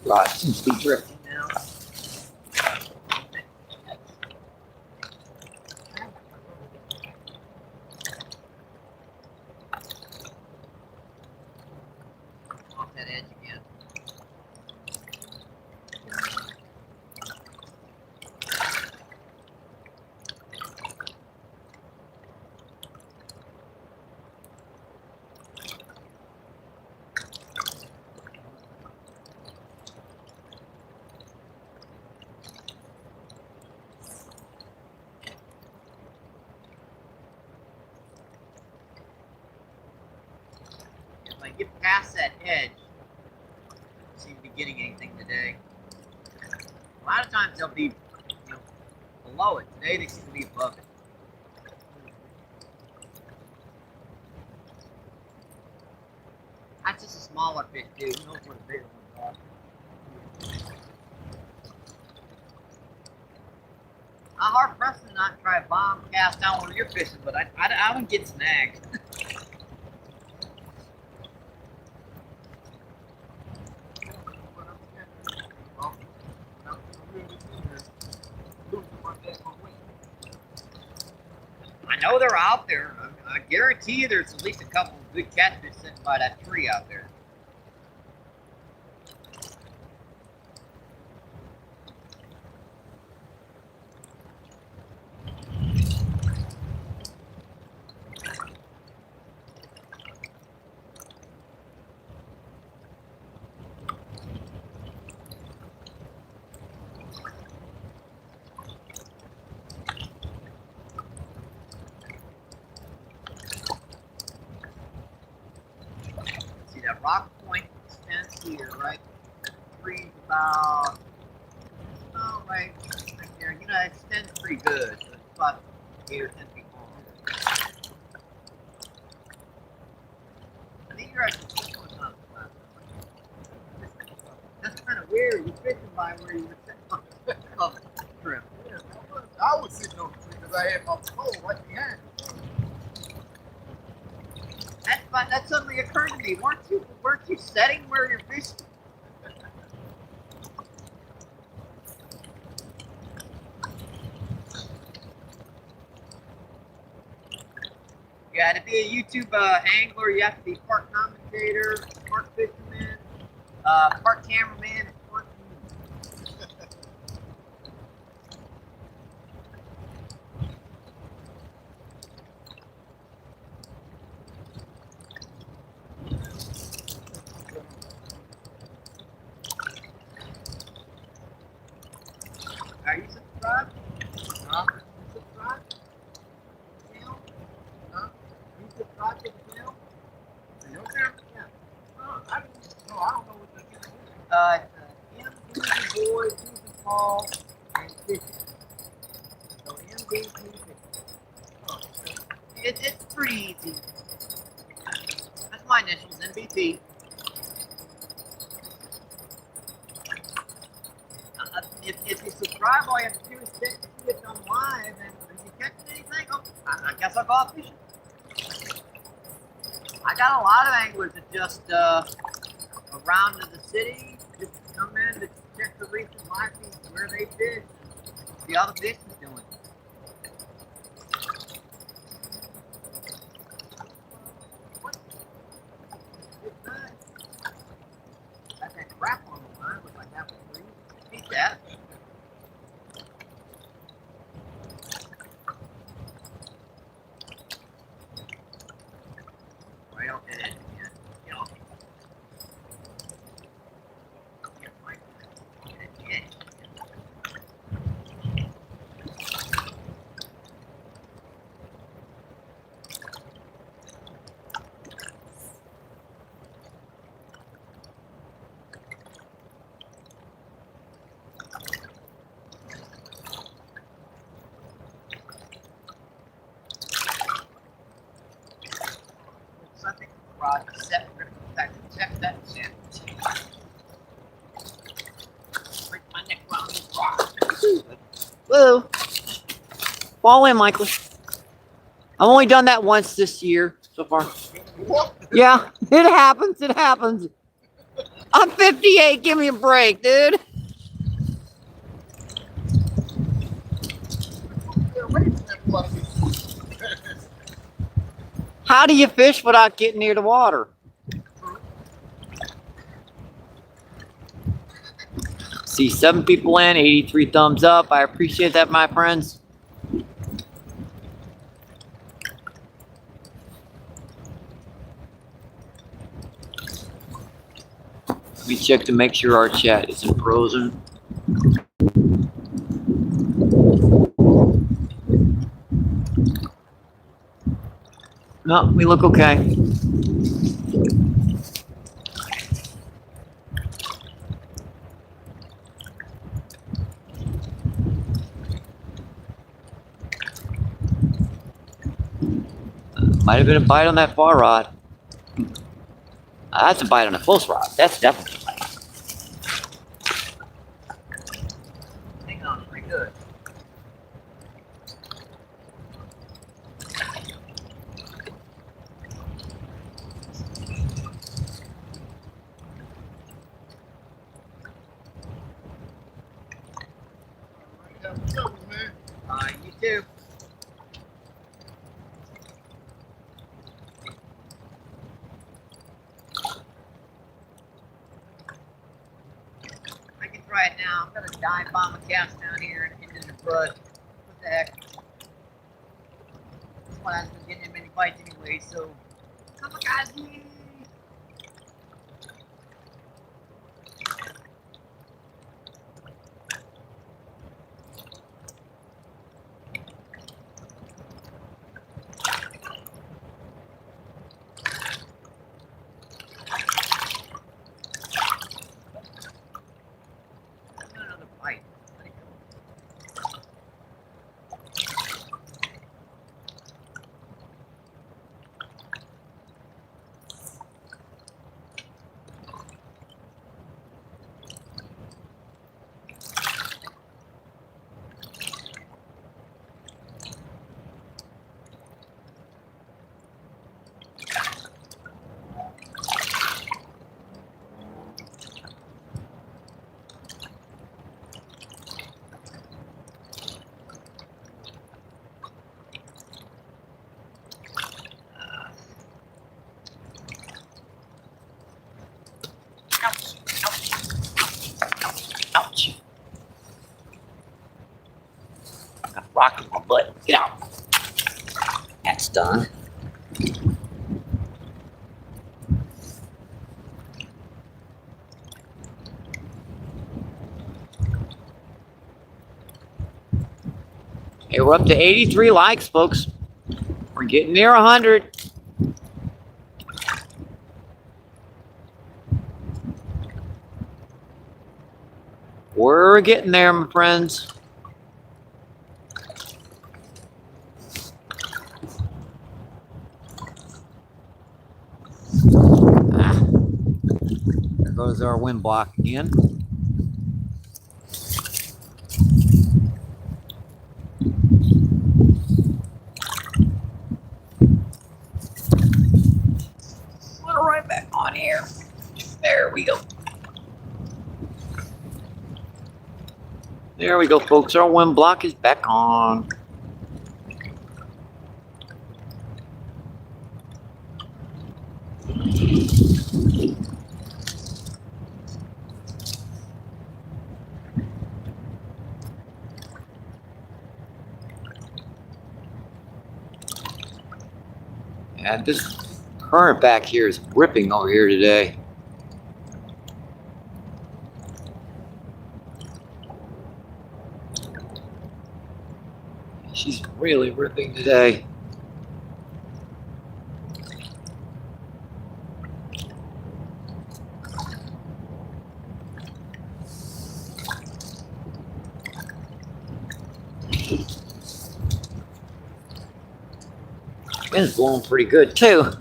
Rod seems to be drifting now. Off that edge again. If I get past that edge, I seem to be getting anything today. A lot of times they'll be, below it. Today they seem to be above it. That's just a smaller fish too. Who knows what a bigger ones are? I'm hard pressed to not try a bomb cast down where you're fishing, but I don't get snagged. I know they're out there. I guarantee you there's at least a couple of good catfish sitting by that tree out there. right, Rock Point extends here, right? The tree's about, oh, right there. You know, it extends pretty good. So it's about 8 or 10 feet long. I think you're actually fishing with us last time. That's kind of weird. You're fishing by where you were sitting on the trip. Yeah, I was sitting on the tree because I had my pole right behind me. That suddenly occurred to me. Weren't you setting where you're fishing? Yeah, to be a YouTube angler, you have to be part commentator, part fisherman, part cameraman, and part Are you subscribed? Huh? You subscribed to the channel? Huh? You subscribed to the channel? See, your camera? Yeah. No, I don't know what the camera is. M, Susan Boy, Susan Paul, and Fishing. So MBPFishing. Oh, okay. It's pretty easy. That's my initials, MBP. If you subscribe, all you have to do is see it on live, and if you catch anything, oh, I guess I'll go out fishing. I got a lot of anglers that just around to the city, just come in to check the recent live feeds where they fish, see how the fish is doing. It's nice. Got that crap on the line, looks like that was free. Eat that. Right off that edge again. Get off. Get right off that edge. Something rod set. We're gonna go back and check that set. Break my neck around this rod. Whoa. Fall in, Michael. I've only done that once this year so far. What? Yeah, it happens. It happens. I'm 58. Give me a break, dude. Get away from that water. How do you fish without getting near the water? See 7 people in, 83 thumbs up. I appreciate that, my friends. Let me check to make sure our chat isn't frozen. No, we look okay. Might have been a bite on that far rod. That's a bite on a close rod. That's definitely a bite. Hang on, pretty good. Have a good one, man. You too. I can try it now. I'm gonna dive bomb a cast down here into the brush. What the heck? This one hasn't been getting him many bites anyway, so kamikaze! Ouch. Ouch. Ouch. Ouch. Got a rock in my butt. Get out. That's done. Hey, we're up to 83 likes, folks. We're getting near 100. We're getting there, my friends. There goes our wind block again. Put it right back on here. There we go. There we go, folks. Our wind block is back on. And this current back here is ripping over here today. She's really ripping today. Wind's blowing pretty good too.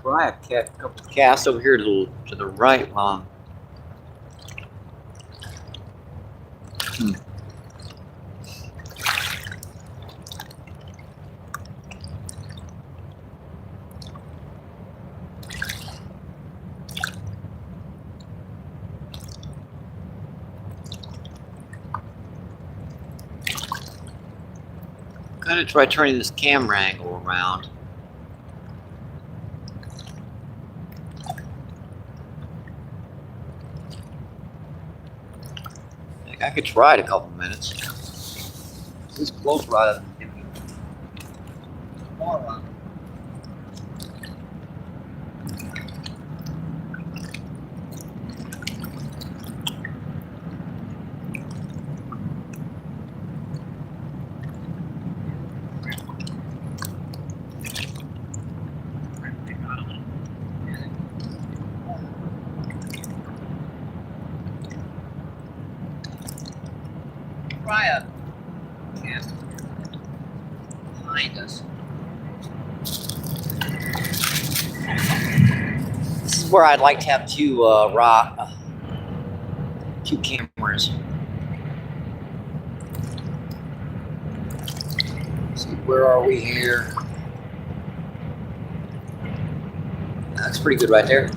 Try a couple casts over here to the right, Mom. I'm gonna try turning this camera angle around. I could try it a couple minutes. This close rather than give me more on. Try a cast behind us. This is where I'd like to have two cameras. Let's see, where are we here? That's pretty good right there.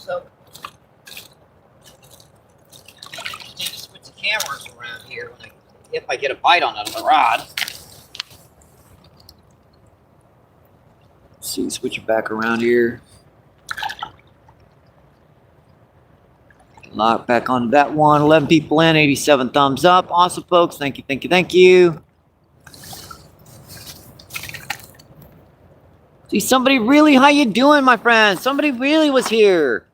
So interesting to switch the cameras around here if I get a bite on a rod. Let's see, switch it back around here. Lock back onto that one. 11 people in, 87 thumbs up. Awesome, folks. Thank you, thank you, thank you. See, somebody really, how you doing, my friend? Somebody really was here.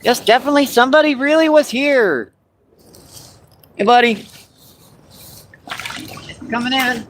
Yes, definitely, somebody really was here. Hey, buddy. Coming in.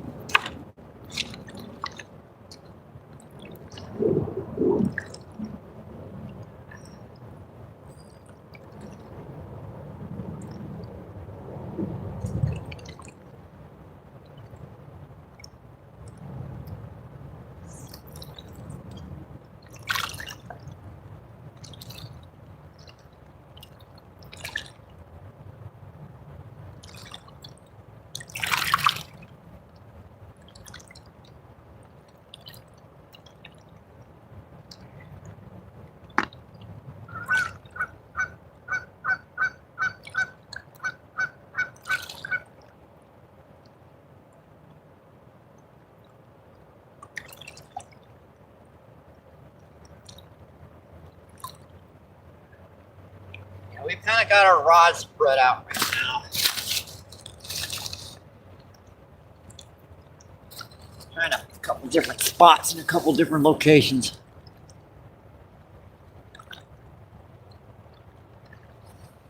Yeah, we've kind of got our rods spread out right now. Trying a couple different spots in a couple different locations.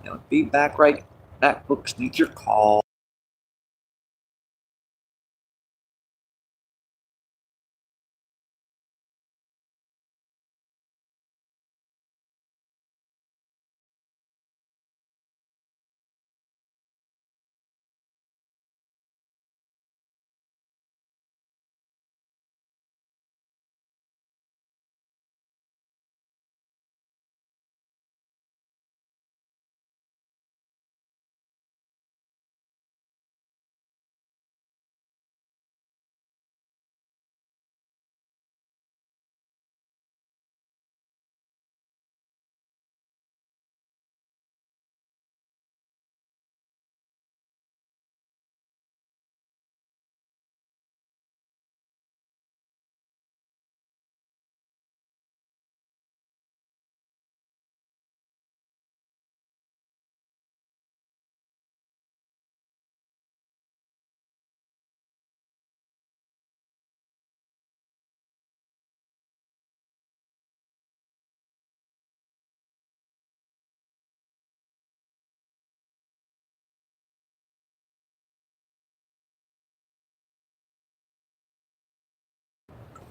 You know, be back right back, folks. Need your call.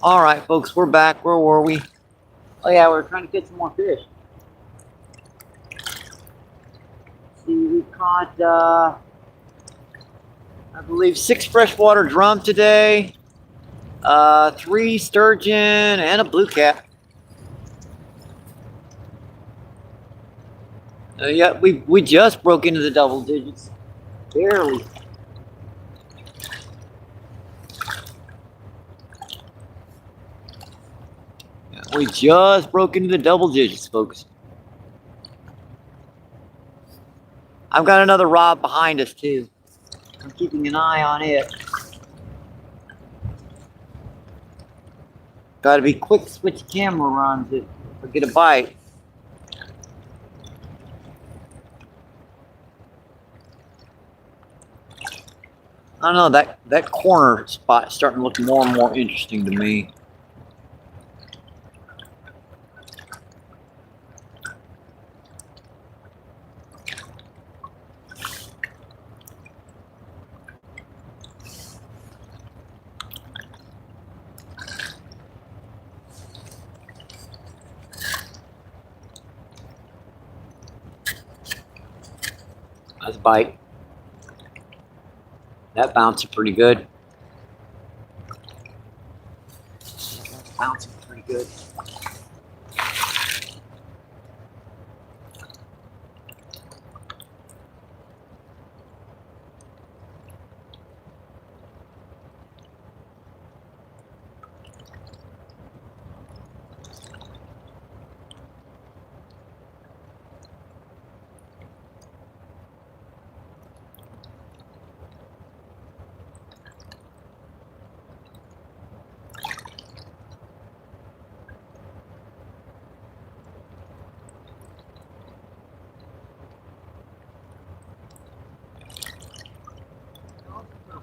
All right, folks, we're back. Where were we? Oh yeah, we're trying to get some more fish. See, we caught, I believe, 6 freshwater drum today, 3 sturgeon, and a blue cat. Yeah, we just broke into the double digits, barely. Yeah, we just broke into the double digits, folks. I've got another rod behind us too. I'm keeping an eye on it. Got to be quick to switch camera runs if I get a bite. I don't know, that corner spot is starting to look more and more interesting to me. That's a bite. That bouncing pretty good. That's bouncing pretty good.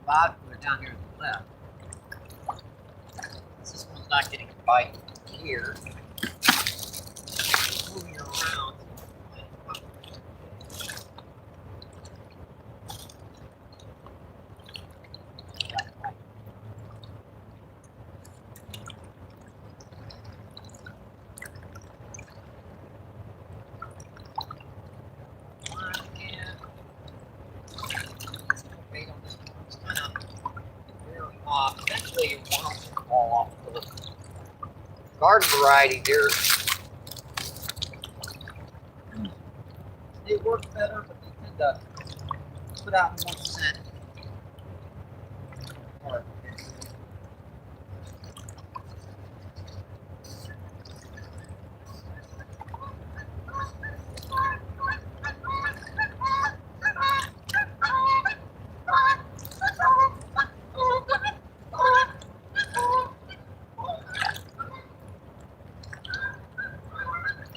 5 footer down here to the left. This one's not getting a bite here. Moving it around. Eventually it wants to fall off the garden variety there. They work better, but they tend to put out more scent.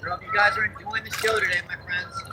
I hope you guys are enjoying the show today, my friends.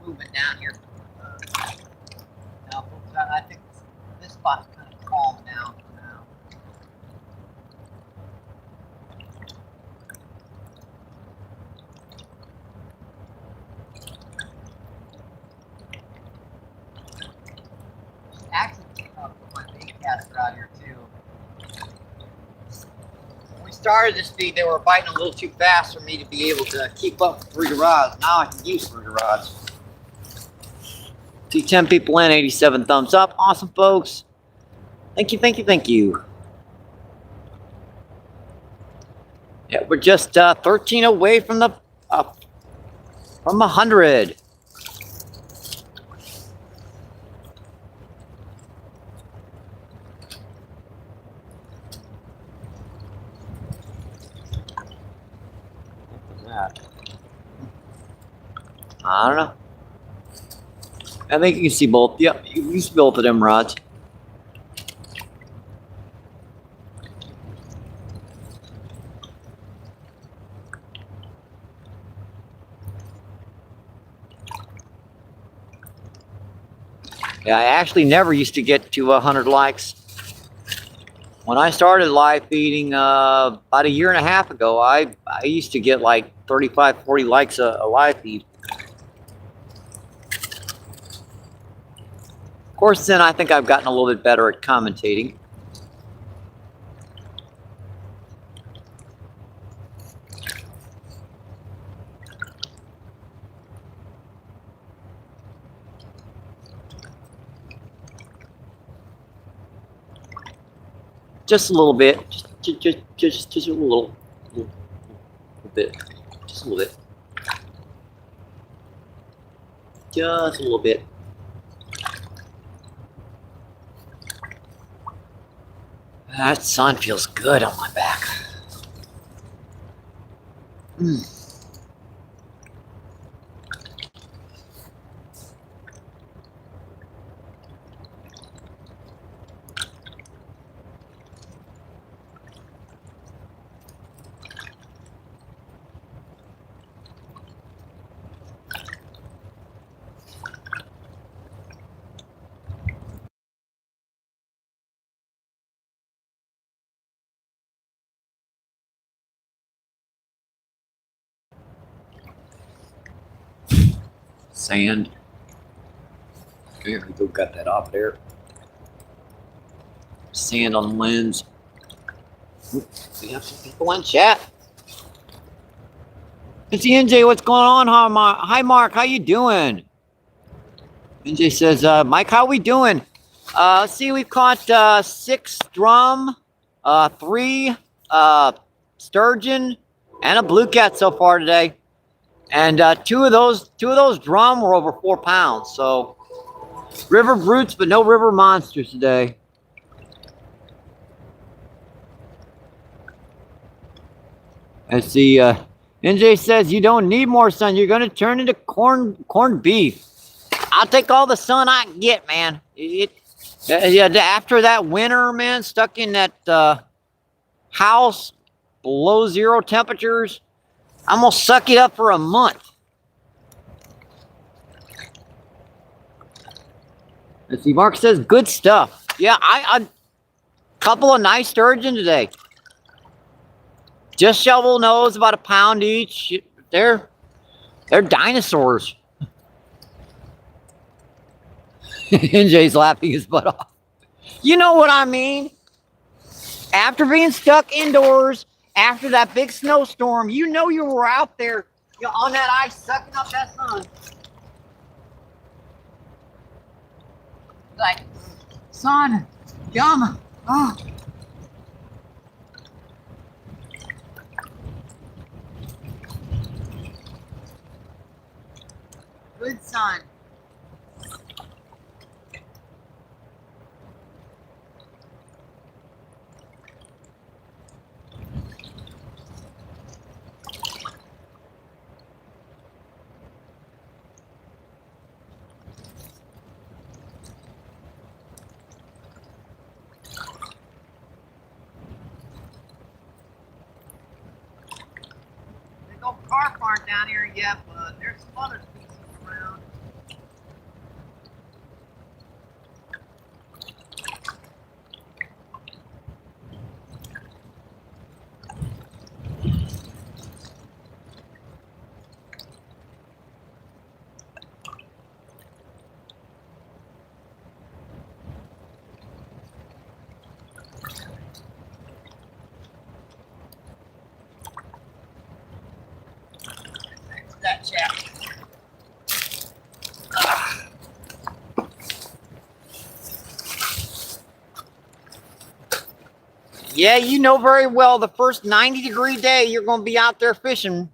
Moving down here. Now, folks, I think this spot's kind of calmed down for now. Actually, put my bait caster out here too. When we started this feed, they were biting a little too fast for me to be able to keep up with 3 rods. Now I can use 3 rods. See 10 people in, 87 thumbs up. Awesome, folks. Thank you, thank you, thank you. Yeah, we're just 13 away from the from 100. What was that? I don't know. I think you can see both. Yep, you can see both of them rods. Yeah, I actually never used to get to 100 likes. When I started live feeding about a year and a half ago, I used to get like 35, 40 likes a live feed. Of course, then I think I've gotten a little bit better at commentating. Just a little bit, just a little bit, just a little bit, just a little bit. That sun feels good on my back. Sand. There we go, got that off there. Sand on the lens. We have some people in chat. It's NJ, what's going on? Hi, Mark, how you doing? NJ says, Mike, how we doing? Let's see, we've caught 6 drum, 3 sturgeon, and a blue cat so far today. And two of those drum were over 4 pounds. So river brutes, but no river monsters today. Let's see. NJ says you don't need more sun. You're gonna turn into corned beef. I'll take all the sun I can get, man. Yeah, after that winter, man, stuck in that house below 0 temperatures, I'm gonna suck it up for a month. Let's see. Mark says good stuff. Yeah, I couple of nice sturgeon today. Just shovel nose, about 1 pound each. They're dinosaurs. NJ's laughing his butt off. You know what I mean? After being stuck indoors, after that big snowstorm, you know you were out there on that ice sucking up that sun. Like, sun, yum. Oh. Good sun. There's no car park down here yet, but there's some other species around. That chap. Yeah, you know very well the first 90-degree day you're going to be out there fishing.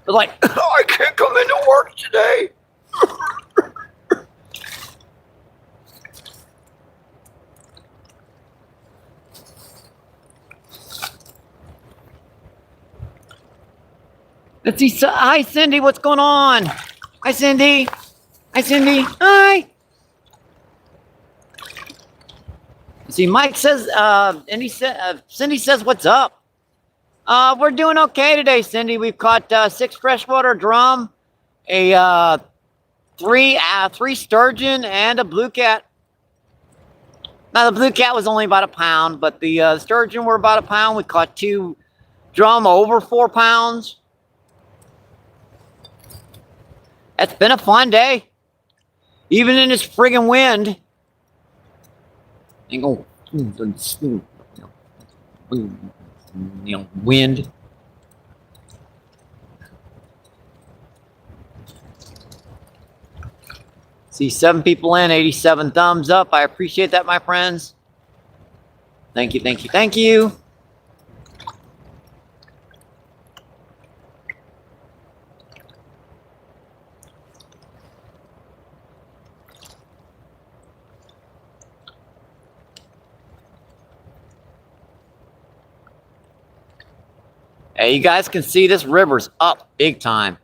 But like, oh, I can't come into work today. Let's see. Hi, Cindy. What's going on? Hi, Cindy. Hi, Cindy. Hi. See, Mike says, and he said, Cindy says, "What's up?" We're doing okay today, Cindy. We've caught 6 freshwater drum, a 3 sturgeon, and a blue cat. Now the blue cat was only about 1 pound, but the sturgeon were about 1 pound. We caught 2 drum over 4 pounds. It's been a fun day, even in this friggin' wind. And go, wind. See 7 people in, 87 thumbs up. I appreciate that, my friends. Thank you, thank you, thank you. Hey, you guys can see this river's up big time.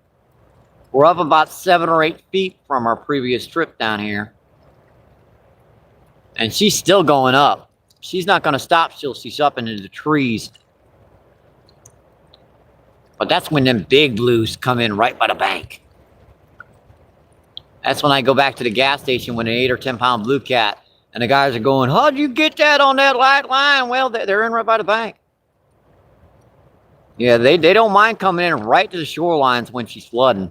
We're up about 7 or 8 feet from our previous trip down here. And she's still going up. She's not going to stop till she's up into the trees. But that's when them big blues come in right by the bank. That's when I go back to the gas station with an 8 or 10 pound blue cat. And the guys are going, how'd you get that on that light line? Well, they're in right by the bank. Yeah, they don't mind coming in right to the shorelines when she's flooding.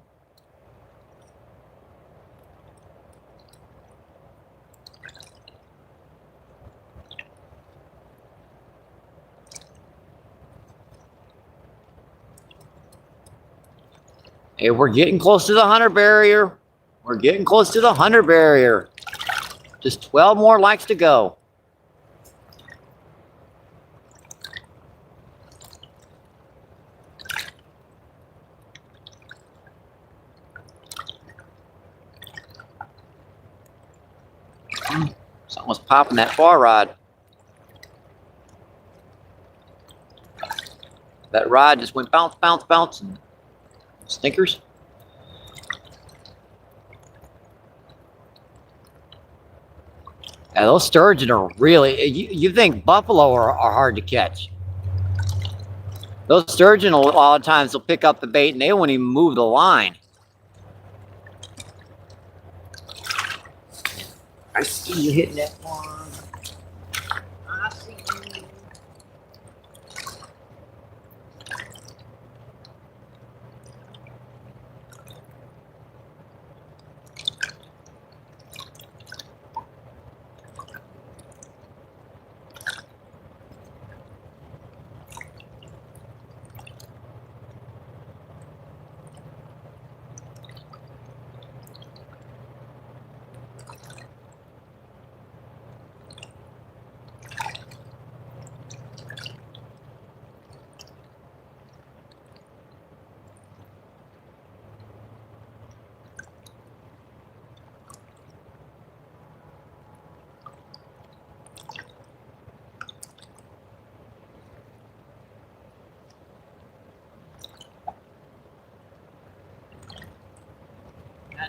Hey, we're getting close to the 100 barrier. We're getting close to the 100 barrier. Just 12 more likes to go. Something was popping that far rod. That rod just went bounce, bounce, bounce. And stinkers. Yeah, those sturgeon are really, you think buffalo are hard to catch. Those sturgeon, a lot of times, will pick up the bait and they won't even move the line. I see you hitting that one. I see you.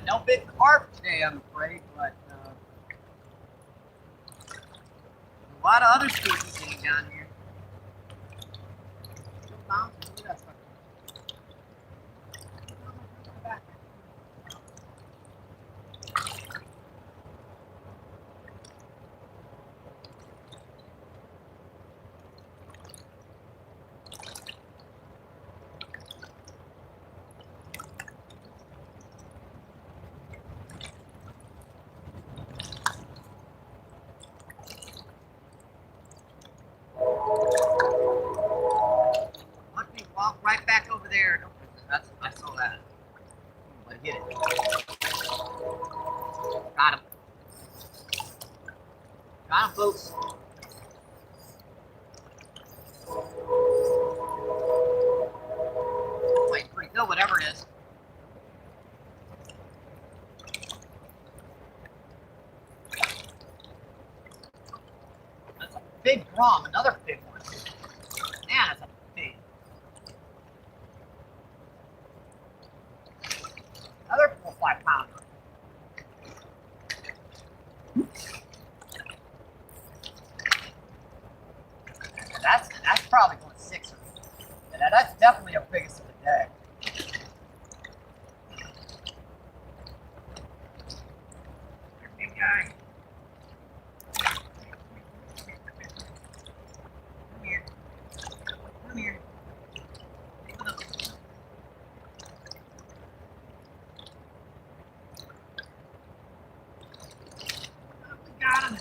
No big carp today, I'm afraid, but a lot of other species down here. Still bouncing. Look at that sucker. Walk right back over there. I saw that. But hit it. Got him. Got him, folks. Wait, pretty good, whatever it is. That's a big drum, another big one. Man, that's a big. Another 4 or 5 pounder. That's probably going 6 or. Yeah, that's definitely the biggest of the day. Big guy. Come here. Come here. We got him.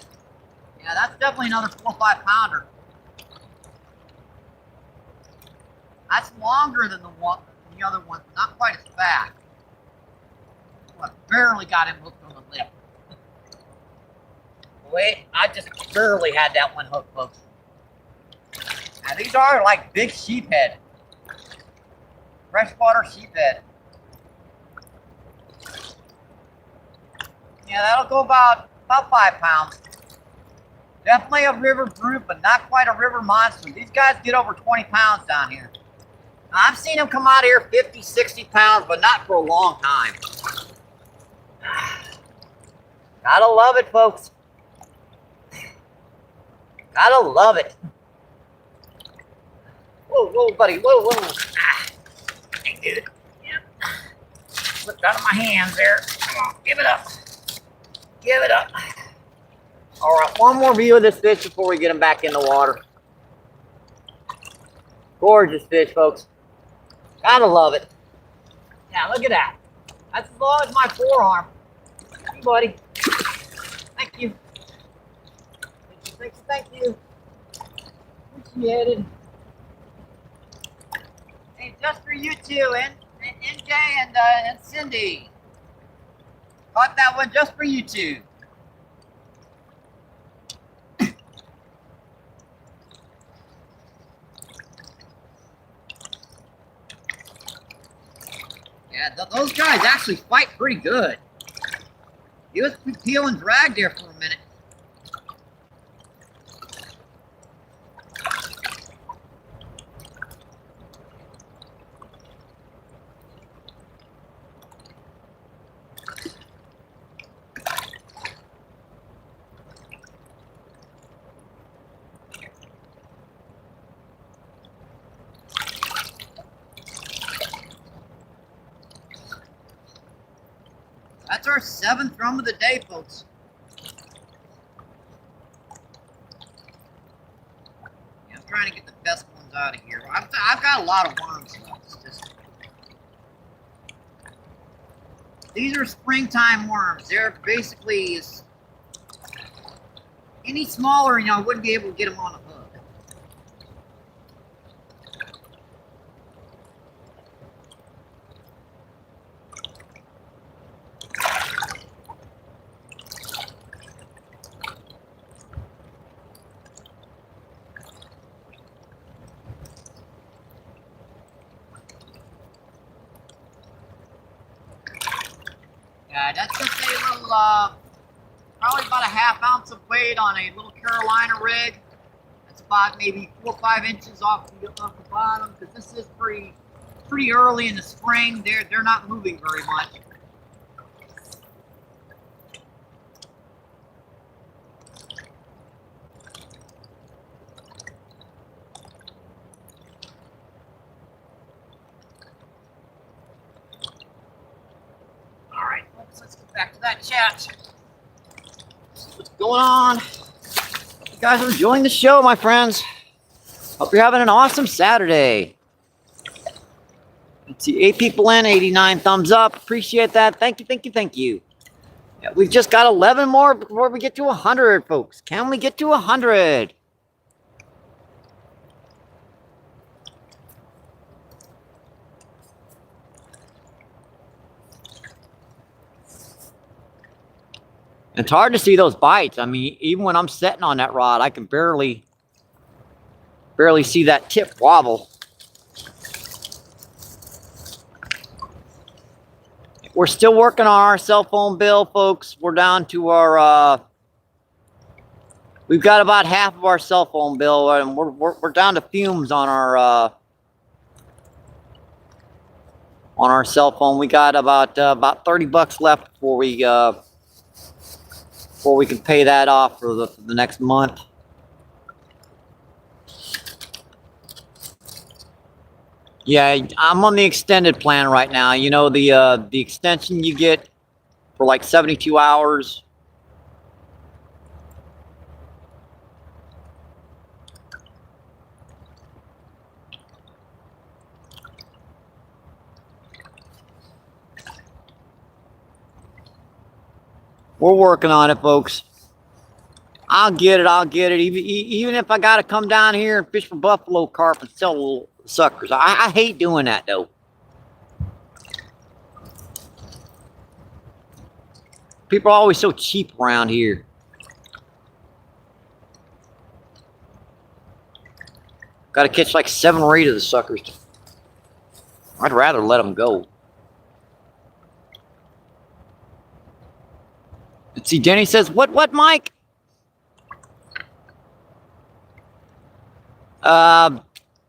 Yeah, that's definitely another 4 or 5 pounder. That's longer than the other one, not quite as fat. Well, I barely got him hooked on the lip. Wait, I just barely had that one hooked, folks. Now these are like big sheephead. Freshwater sheephead. Yeah, that'll go about 5 pounds. Definitely a river brute, but not quite a river monster. These guys get over 20 pounds down here. I've seen them come out here 50, 60 pounds, but not for a long time. Gotta love it, folks. Gotta love it. Whoa, whoa, buddy, whoa, whoa. Hey, dude. Yep. Slipped out of my hands there. Come on, give it up. Give it up. All right, one more view of this fish before we get him back in the water. Gorgeous fish, folks. Gotta love it. Yeah, look at that. That's as long as my forearm. Hey, buddy. Thank you. Thank you, thank you. Appreciate it. Hey, just for you two, and NJ and Cindy. Caught that one just for you two. Yeah, those guys actually fight pretty good. He was peel and drag there for a minute. That's our 7th drum of the day, folks. Yeah, I'm trying to get the best ones out of here. I've got a lot of worms left. It's just... These are springtime worms. They're basically... Any smaller, I wouldn't be able to get them on a hook. Yeah, that's just a little, probably about a ½ ounce of weight on a little Carolina rig. That's about maybe 4 or 5 inches off the bottom, because this is pretty early in the spring. They're not moving very much. All right, folks, let's get back to that chat. What's going on? You guys are enjoying the show, my friends. Hope you're having an awesome Saturday. Let's see, 8 people in, 89 thumbs up. Appreciate that. Thank you, thank you, thank you. Yeah, we've just got 11 more before we get to 100, folks. Can we get to 100? It's hard to see those bites. I mean, even when I'm sitting on that rod, I can barely see that tip wobble. We're still working on our cell phone bill, folks. We're down to our, we've got about half of our cell phone bill, and we're down to fumes on our cell phone. We got about $30 left before we can pay that off for the next month. Yeah, I'm on the extended plan right now. You know, the extension you get for like 72 hours. We're working on it, folks. I'll get it. Even if I got to come down here and fish for buffalo carp and sell little suckers. I hate doing that, though. People are always so cheap around here. Got to catch like 7 or 8 of the suckers. I'd rather let them go. Let's see, Jenny says, what, Mike?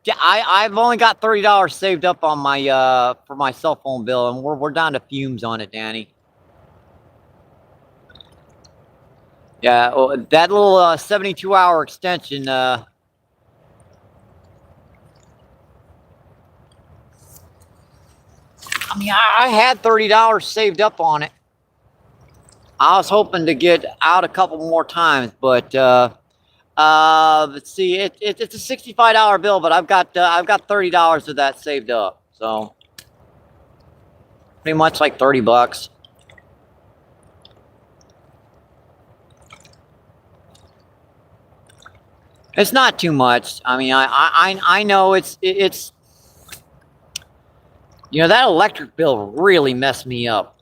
Yeah, I've only got $30 saved up on my for my cell phone bill, and we're down to fumes on it, Danny. Yeah, well, that little 72-hour extension. I mean, I had $30 saved up on it. I was hoping to get out a couple more times, but let's see, it's a $65 bill, but I've got $30 of that saved up, so pretty much like $30. It's not too much. I mean, I know it's you know, that electric bill really messed me up.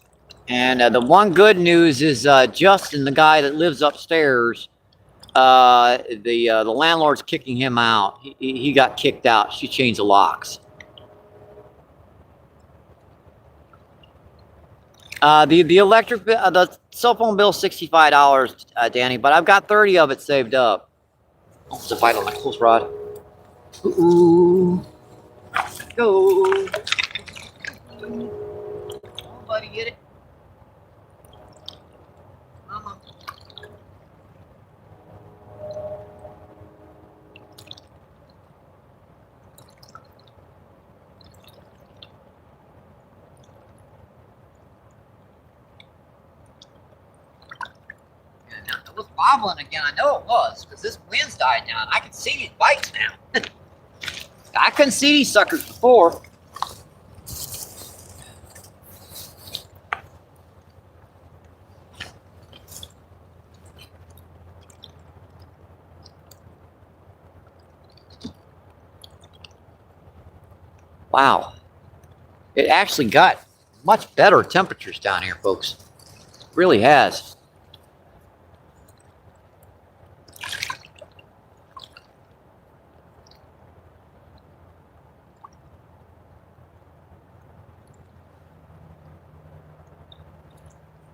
And the one good news is Justin, the guy that lives upstairs, the landlord's kicking him out. He got kicked out. She changed the locks. The electric the cell phone bill $65, Danny, but I've got 30 of it saved up. Oh, it's a bite on my close rod. Ooh, go. Oh, buddy, get it. Mama. It was bobbling again. I know it was, because this wind's died down. I can see these bites now. I couldn't see these suckers before. Wow. It actually got much better temperatures down here, folks. It really has.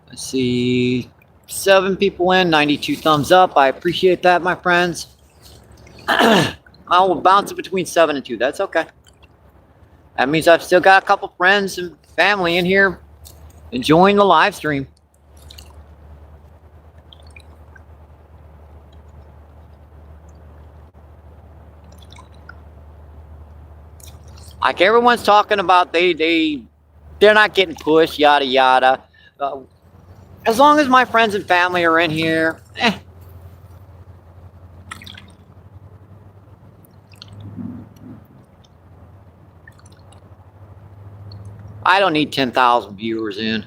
Let's see, 7 people in, 92 thumbs up. I appreciate that, my friends. I will bounce it between 7 and 2. That's okay. That means I've still got a couple friends and family in here enjoying the live stream. Like everyone's talking about, they're not getting pushed, yada yada. As long as my friends and family are in here, I don't need 10,000 viewers in.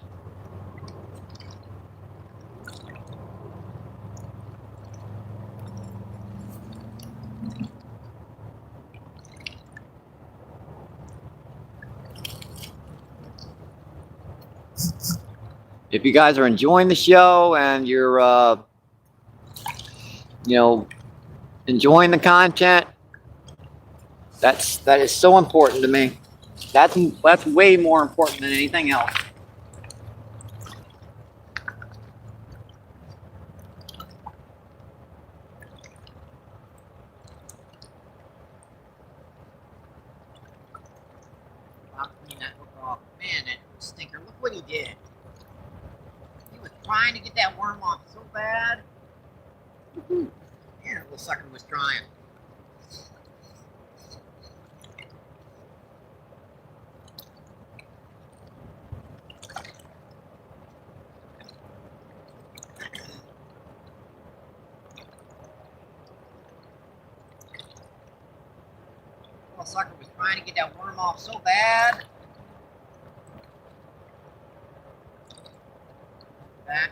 If you guys are enjoying the show and you're, enjoying the content, that is so important to me. That's way more important than anything else. I'll clean that hook off. Man, that stinker! Look what he did. He was trying to get that worm off so bad. Man, that little sucker was trying. Little sucker was trying to get that worm off so bad. Back.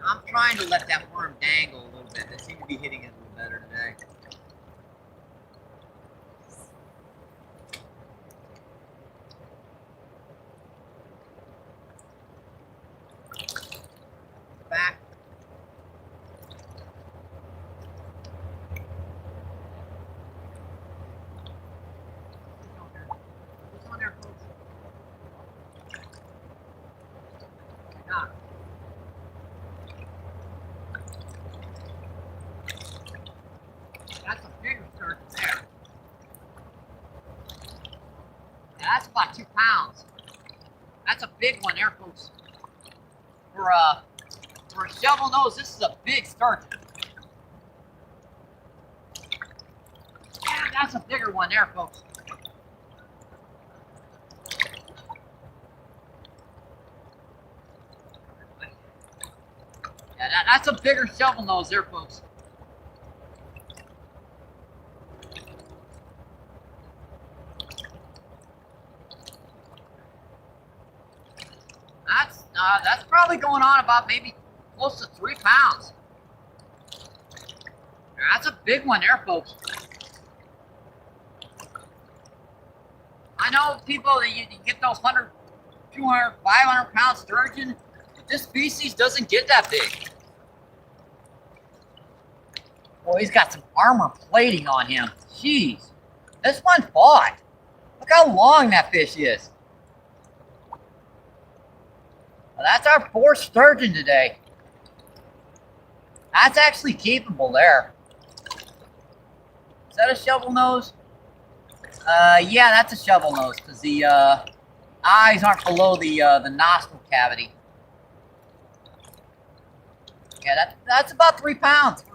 I'm trying to let that worm dangle a little bit. They seem to be hitting it a little better today. Back. Who's on there, folks? Ah. That's a bigger sturgeon there. Yeah, that's about 2 pounds. That's a big one there, folks. For a shovel nose, this is a big sturgeon. Yeah, that's a bigger one there, folks. Yeah, that's a bigger shovel nose there, folks. That's probably going on about maybe close to 3 pounds. That's a big one there, folks. I know people that you get those 100, 200, 500 pound sturgeon, but this species doesn't get that big. Boy, he's got some armor plating on him. Jeez, this one fought. Look how long that fish is. Well, that's our fourth sturgeon today. That's actually keepable there. Is that a shovel nose? Yeah, that's a shovel nose because the eyes aren't below the nostril cavity. Yeah, that's about 3 pounds.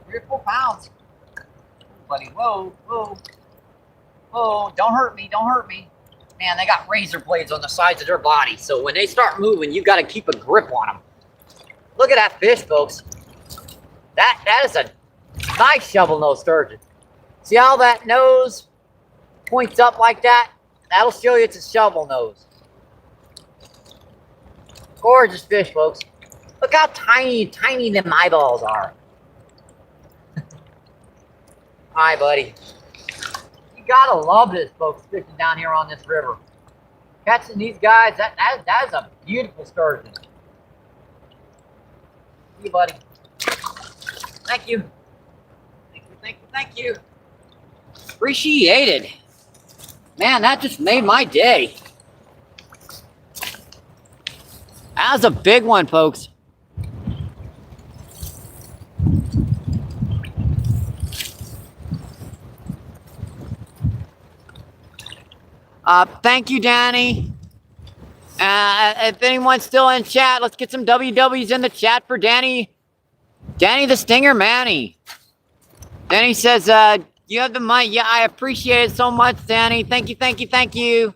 3 or 4 pounds. Buddy, whoa, whoa, whoa! Don't hurt me! Don't hurt me! Man, they got razor blades on the sides of their body, so when they start moving, you got to keep a grip on them. Look at that fish, folks. That is a nice shovel-nosed sturgeon. See how that nose points up like that? That'll show you it's a shovel nose. Gorgeous fish, folks. Look how tiny, tiny them eyeballs are. Hi, buddy. You gotta love this, folks, fishing down here on this river. Catching these guys, that is a beautiful sturgeon. See you, buddy. Thank you. Thank you, thank you, thank you. Appreciated. Man, that just made my day. That was a big one, folks. Thank you, Danny. If anyone's still in chat, let's get some WWs in the chat for Danny. Danny the Stinger Manny. Danny says, you have the money. Yeah, I appreciate it so much, Danny. Thank you, thank you, thank you.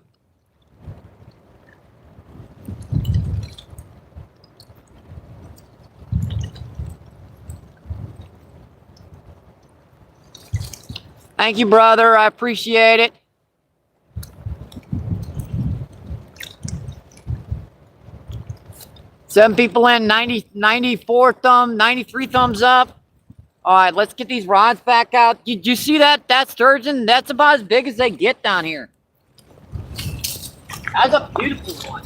Thank you, brother. I appreciate it. Seven people in, 94 thumb, 93 thumbs up. All right, let's get these rods back out. Did you see that sturgeon? That's about as big as they get down here. That's a beautiful one.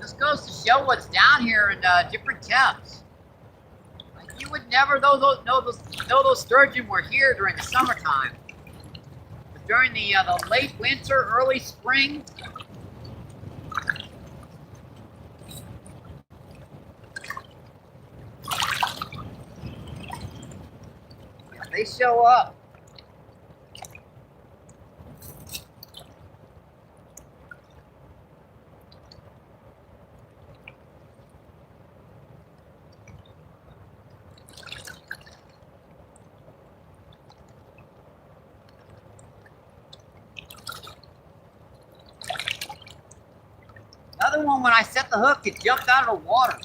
This goes to show what's down here in different temps. Like you would never know those sturgeon were here during the summertime. But during the late winter, early spring, they show up. Another one, when I set the hook, it jumped out of the water.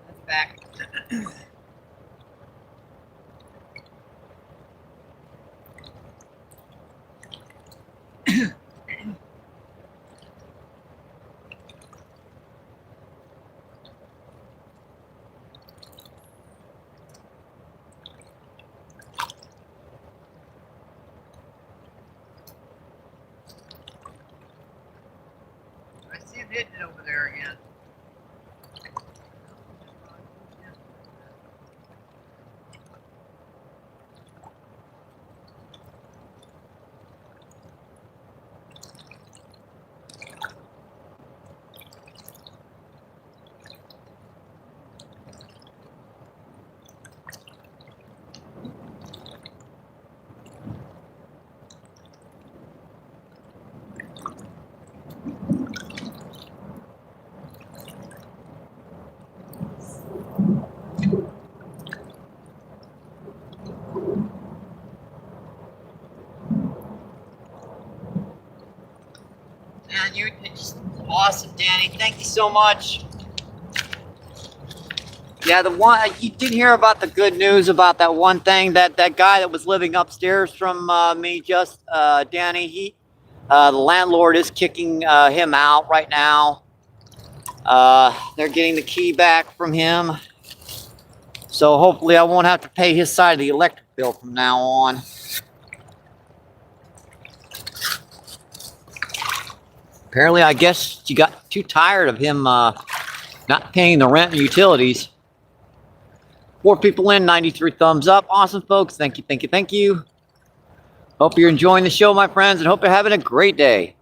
That's back. I see him hitting it over there again. man. You're just awesome, Danny. Thank you so much. Yeah, the one you didn't hear about the good news about that one thing that guy that was living upstairs from me, just Danny. The landlord is kicking him out right now. They're getting the key back from him, so hopefully I won't have to pay his side of the electric bill from now on. Apparently, I guess she got too tired of him not paying the rent and utilities. 4 people in, 93 thumbs up. Awesome, folks. Thank you, thank you, thank you. Hope you're enjoying the show, my friends, and hope you're having a great day.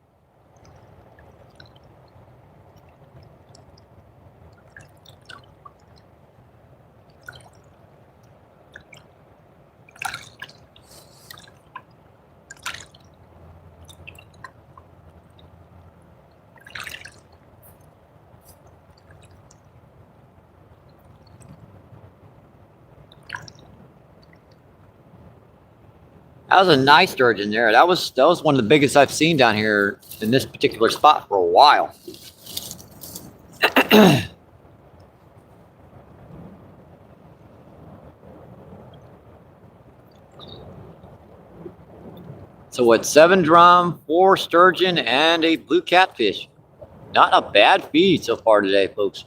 That was a nice sturgeon there. That was one of the biggest I've seen down here in this particular spot for a while. So what? 7 drum, 4 sturgeon, and a blue catfish. Not a bad feed so far today, folks.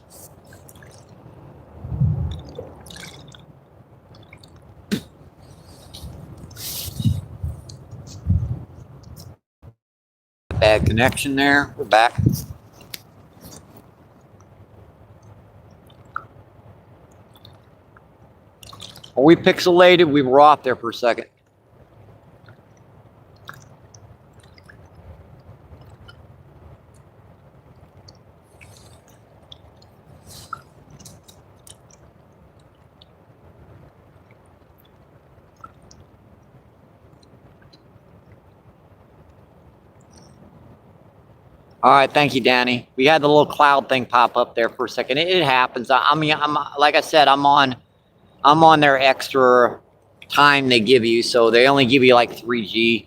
Bad connection there. We're back. Are we pixelated? We were off there for a second. All right, thank you, Danny. We had the little cloud thing pop up there for a second. It happens. I mean, I'm like I said, I'm on their extra time they give you, so they only give you like 3G.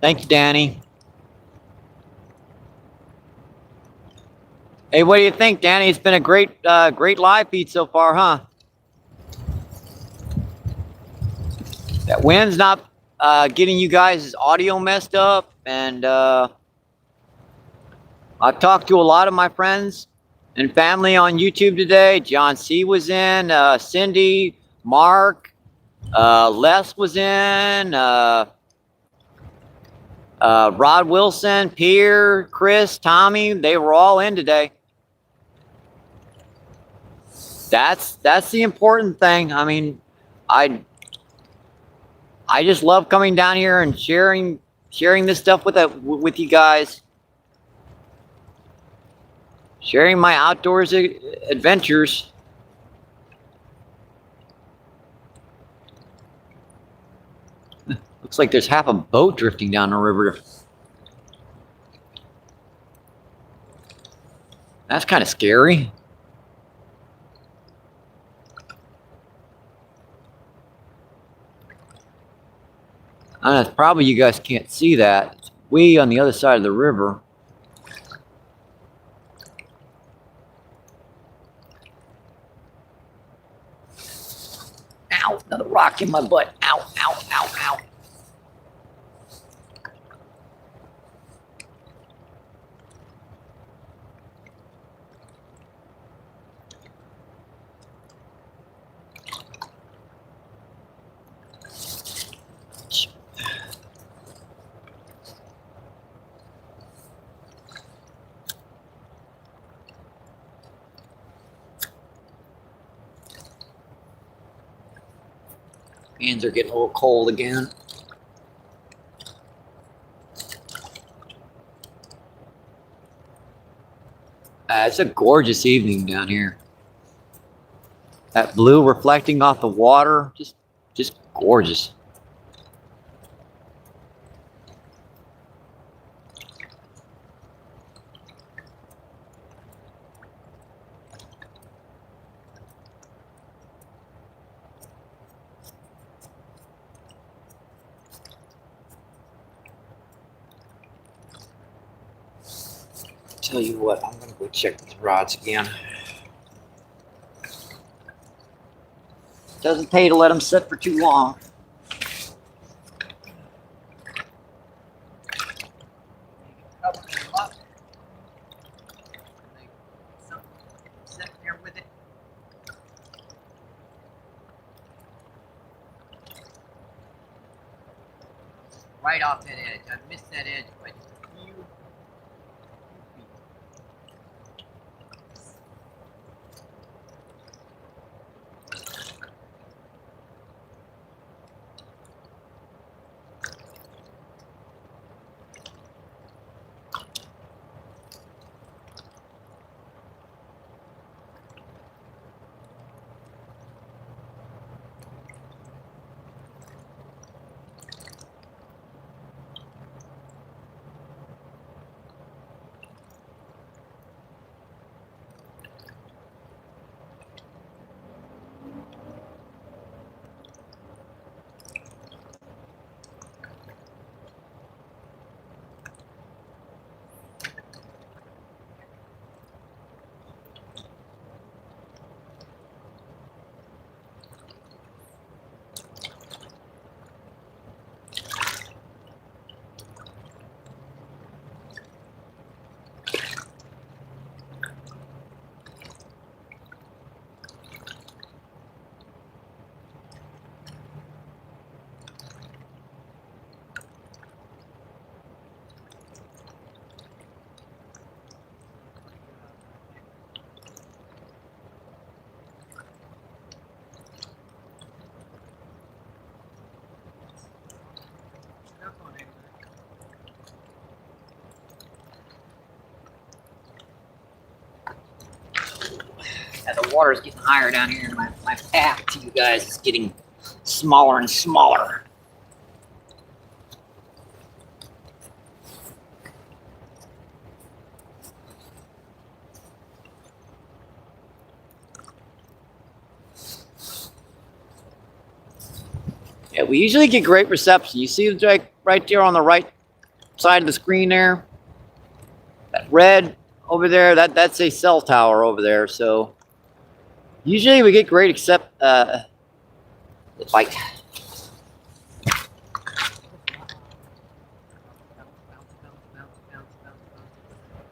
Thank you, Danny. Hey, what do you think, Danny? It's been a great live feed so far, huh? That wind's not getting you guys' audio messed up, and I've talked to a lot of my friends and family on YouTube today. John C was in, Cindy, Mark, Les was in, Rod Wilson, Pierre, Chris, Tommy, they were all in today. That's the important thing. I mean, I just love coming down here and sharing this stuff with you guys. Sharing my outdoors adventures. Looks like there's half a boat drifting down the river. That's kind of scary. Probably you guys can't see that. It's way on the other side of the river. Ow, another rock in my butt. Ow, ow, ow, ow. Hands are getting a little cold again. It's a gorgeous evening down here. That blue reflecting off the water, just gorgeous. tell you what, I'm gonna go check these rods again. Doesn't pay to let them sit for too long. Cover them up. Something sitting there with it. Right off that edge. I missed that edge by just a few feet. Yeah, the water's getting higher down here, and my path to you guys is getting smaller and smaller. Yeah, we usually get great reception. You see the right there on the right side of the screen there? That red over there, that's a cell tower over there. So usually we get great like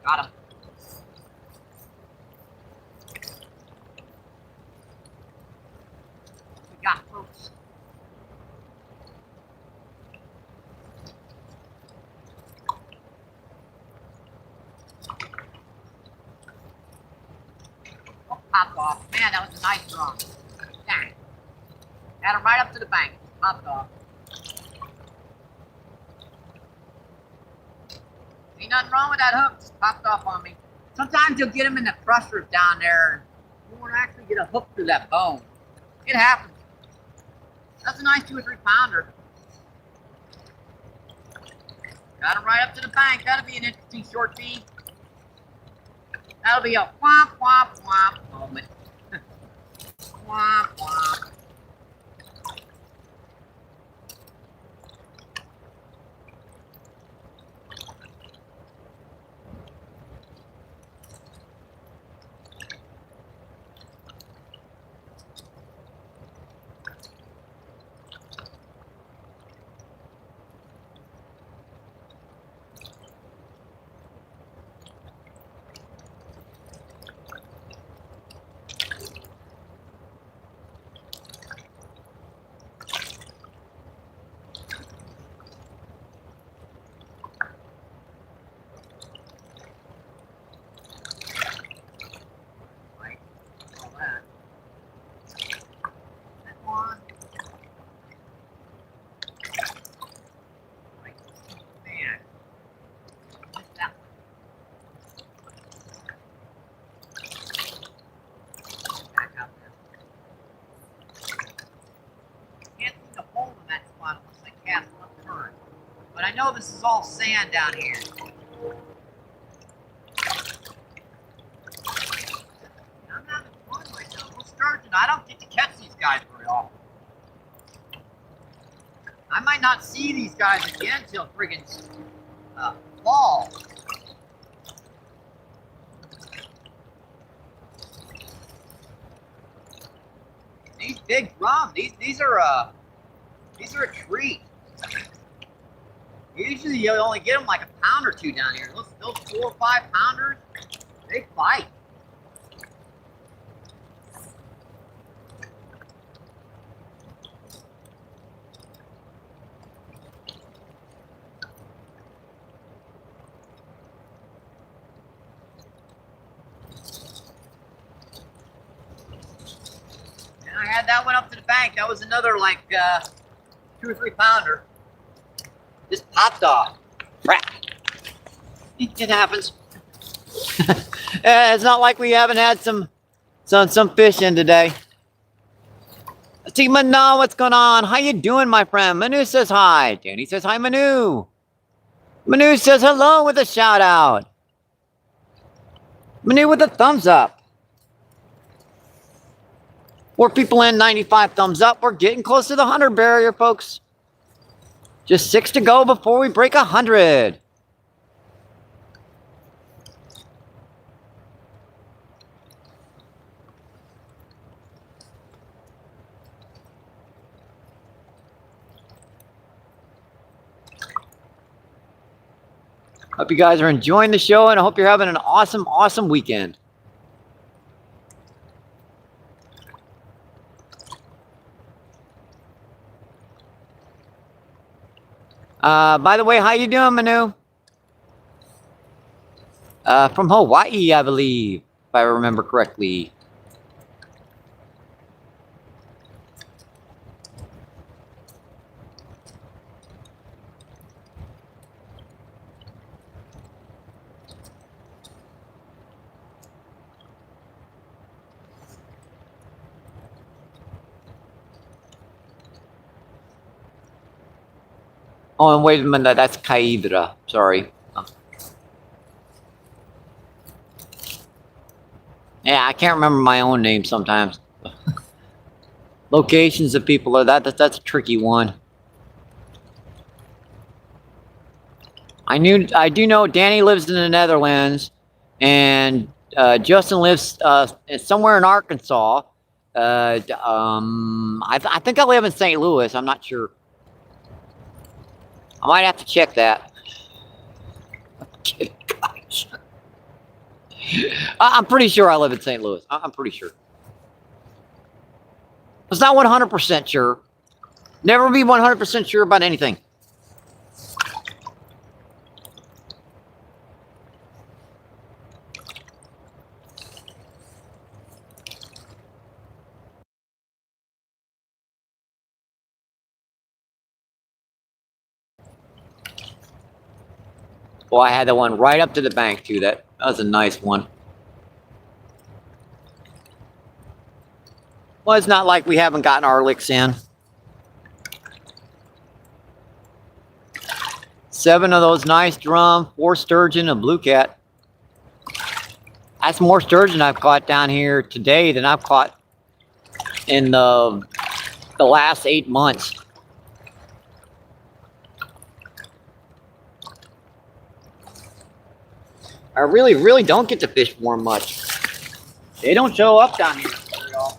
Got him. We got folks. Oh, popped off. Man, that was a nice draw. Dang. Had him right up to the bank. Popped off. Ain't nothing wrong with that hook. Just popped off on me. Sometimes you'll get them in the crushers down there. You won't actually get a hook through that bone. It happens. That's a nice 2 or 3 pounder. Got him right up to the bank. That'll be an interesting short feed. That'll be a womp, womp, womp moment. Womp, womp. But I know this is all sand down here. I'm having fun right now. Little sturgeon. I don't get to catch these guys very often. I might not see these guys again till friggin' fall. these big drum. These are a treat. Usually you only get them like a pound or two down here. Those 4 or 5 pounders, they fight. And I had that one up to the bank. That was another like 2 or 3 pounder. Just popped off. Crap. It happens. It's not like we haven't had some fish in today. See Manu, what's going on? How you doing, my friend? Manu says hi. Danny says hi, Manu. Manu says hello with a shout out. Manu with a thumbs up. 4 people in, 95 thumbs up. We're getting close to the 100 barrier, folks. Just 6 to go before we break 100. Hope you guys are enjoying the show, and I hope you're having an awesome, awesome weekend. By the way, how you doing, Manu? From Hawaii, I believe, if I remember correctly. Oh, and wait a minute, that's Kaidra. Sorry. Yeah, I can't remember my own name sometimes. Locations of people are that's a tricky one. I do know Danny lives in the Netherlands, and Justin lives somewhere in Arkansas. I think I live in St. Louis. I'm not sure. I might have to check that. Gosh. I'm pretty sure I live in St. Louis. I'm pretty sure. It's not 100% sure. Never be 100% sure about anything. Well, I had that one right up to the bank too. That was a nice one. Well, it's not like we haven't gotten our licks in. 7 of those nice drum, 4 sturgeon, a blue cat. That's more sturgeon I've caught down here today than I've caught in the last 8 months. I really don't get to fish warm much. They don't show up down here very often.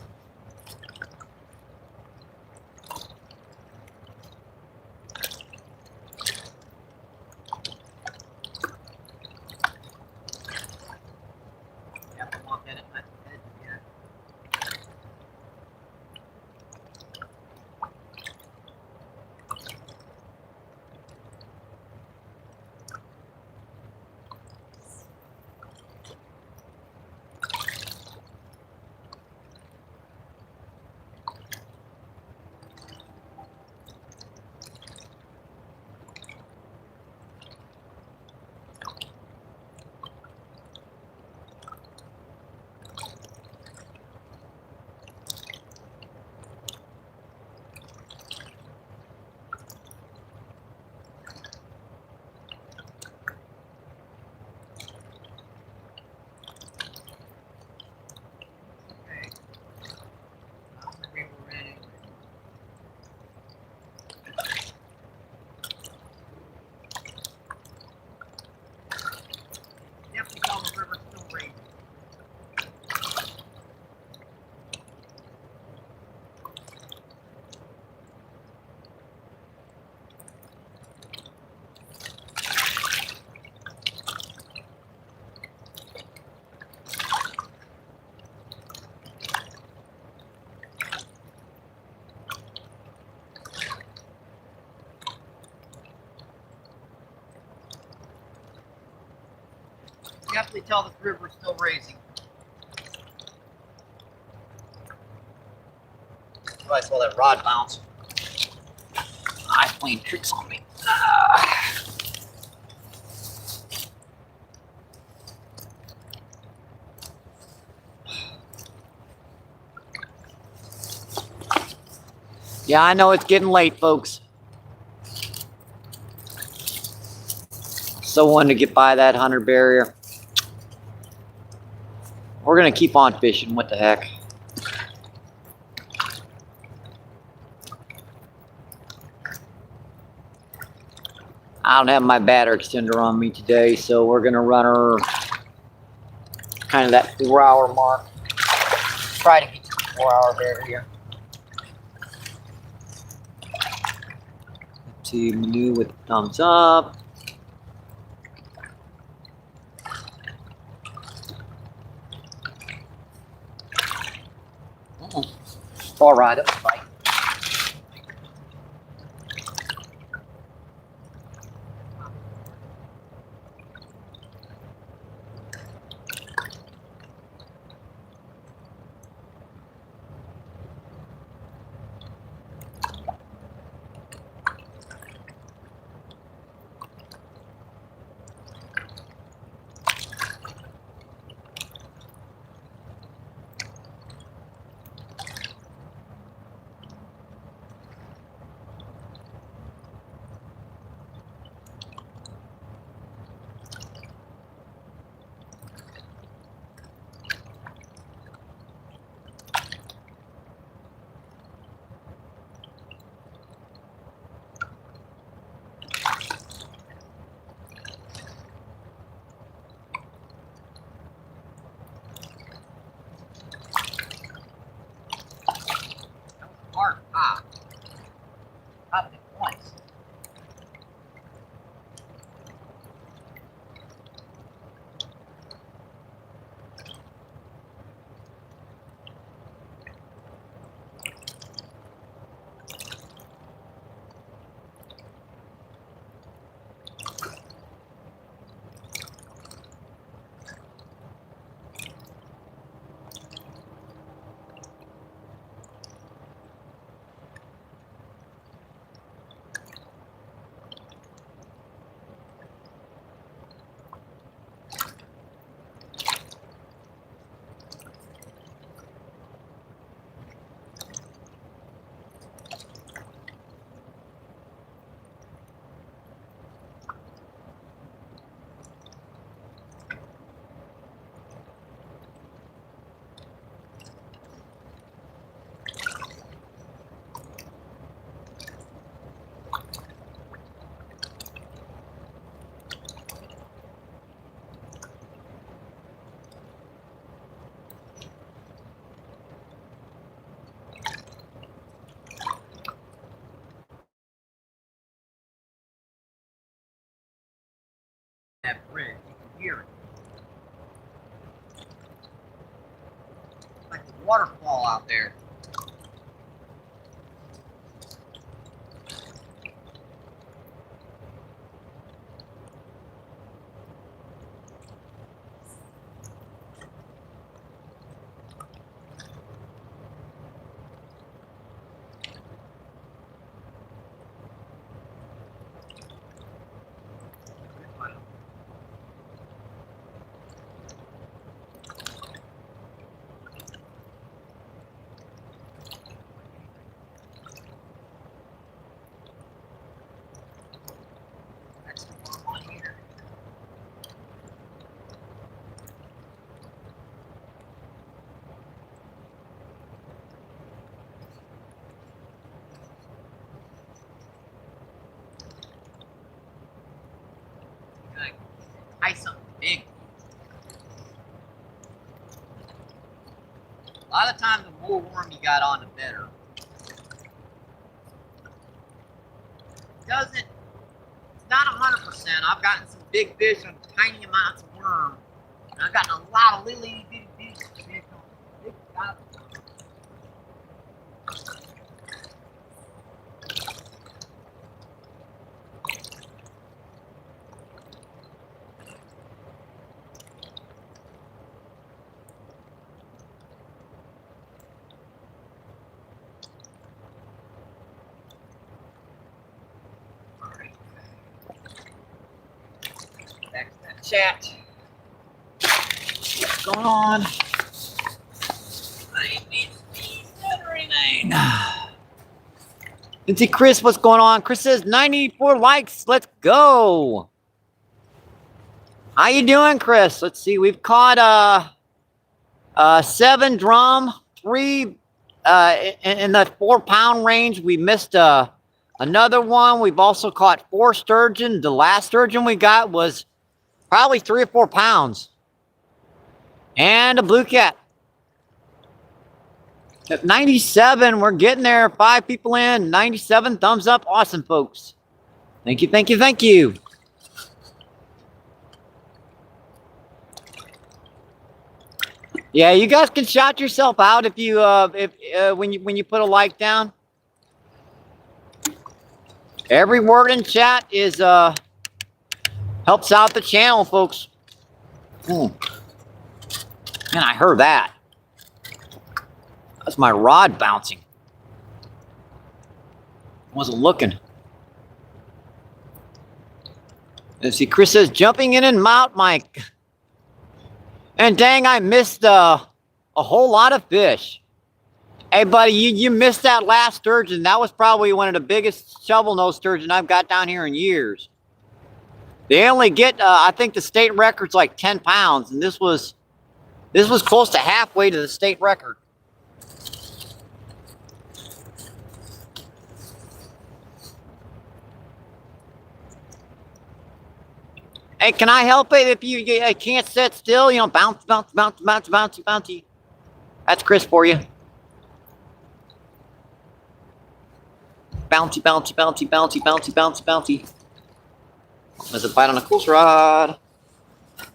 definitely tell this river's still raising. Oh, I saw that rod bounce. It's playing tricks on me. Yeah, I know it's getting late, folks. So wanted to get by that 100 barrier. We're gonna keep on fishing. What the heck? I don't have my batter extender on me today, so we're gonna run her kind of that 4-hour mark. Try to get to the 4-hour barrier. To Manu with thumbs up. Far right up the bite. Hard pop. Popped it once. That bridge, you can hear it. Like a waterfall out there. That's the one here. Like, ice something big. A lot of times, the more worm you got on, the better. Doesn't. It's not 100%. I've gotten some big fish on tiny amounts of worm. And I've gotten a lot of little bitty fish. Big stuff. chat. What's going on? I need everything. Let's see, Chris, what's going on? Chris says 94 likes. Let's go. How you doing, Chris? Let's see. We've caught 7 drum, 3 in the 4-pound range. We missed another one. We've also caught 4 sturgeon. The last sturgeon we got was probably 3 or 4 pounds. And a blue cat. At 97, we're getting there. 5 people in. 97, thumbs up. Awesome, folks. Thank you, thank you, thank you. Yeah, you guys can shout yourself out if you when you put a like down. Every word in chat is helps out the channel, folks. Man, I heard that. That's my rod bouncing. Wasn't looking. Let's see, Chris says jumping in and out, Mike. And dang, I missed a whole lot of fish. Hey, buddy, you missed that last sturgeon. That was probably one of the biggest shovel-nose sturgeon I've got down here in years. They only get, I think the state record's like 10 pounds, and this was close to halfway to the state record. Hey, can I help it if you can't sit still? You know, bounce, bounce, bounce, bounce, bouncy, bouncy. That's Chris for you. Bouncy, bouncy, bouncy, bouncy, bouncy, bouncy, bouncy. There's a bite on a close rod. Come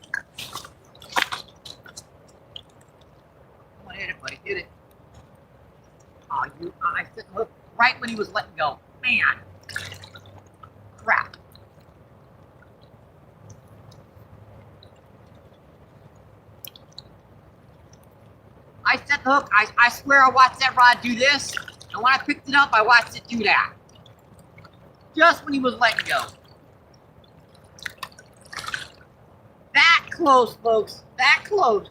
on, hit it, buddy, hit it. Oh, I set the hook right when he was letting go. Man. Crap. I set the hook. I swear I watched that rod do this. And when I picked it up, I watched it do that. Just when he was letting go. That close, folks. That close.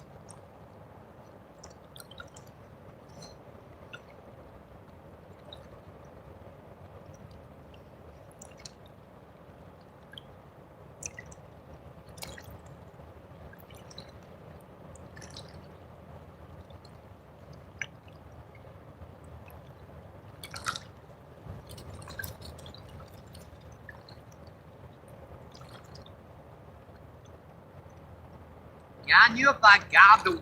Yeah, I knew if I gobbed the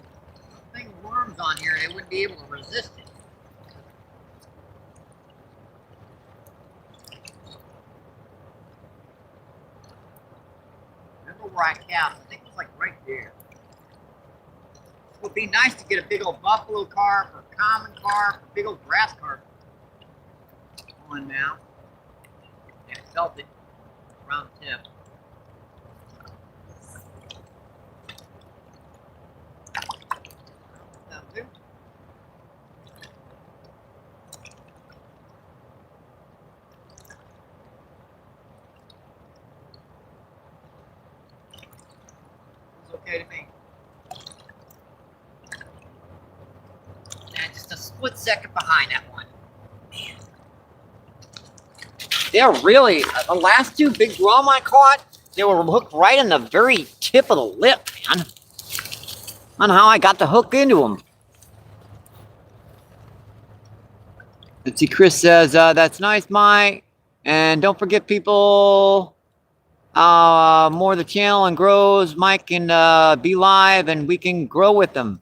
thing of worms on here, they wouldn't be able to resist it. Remember where I cast? I think it was like right there. It would be nice to get a big old buffalo carp or common carp or big old grass carp on now. Yeah, I felt it around the tip. That'll do. It's okay to me. Just a split second behind that one. Man. They're really, the last 2 big drum I caught, they were hooked right in the very tip of the lip, man. I don't know how I got the hook into them. Let's see, Chris says, that's nice, Mike. And don't forget, people, more the channel and grows, Mike can be live and we can grow with them.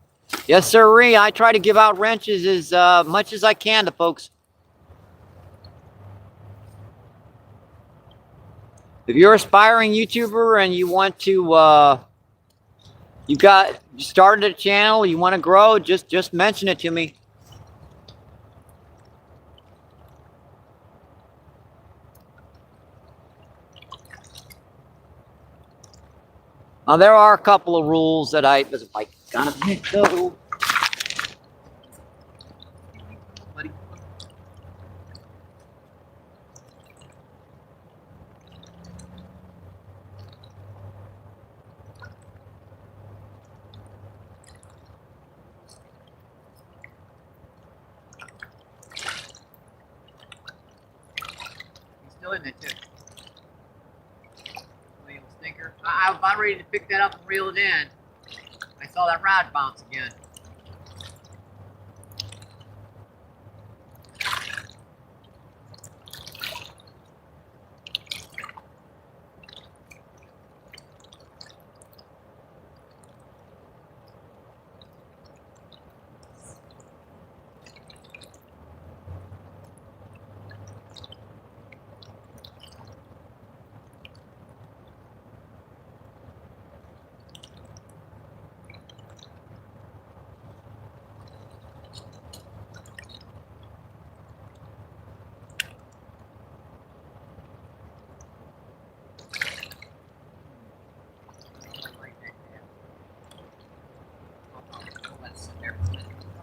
Yes, sirree. I try to give out wrenches as much as I can to folks. If you're an aspiring YouTuber and you want to, you started a channel, you want to grow, just mention it to me. Now there are a couple of rules that I was like, gotta hit though. Buddy. still in there too. Little stinker. I was about ready to pick that up and reel it in. I saw that rod bounce again.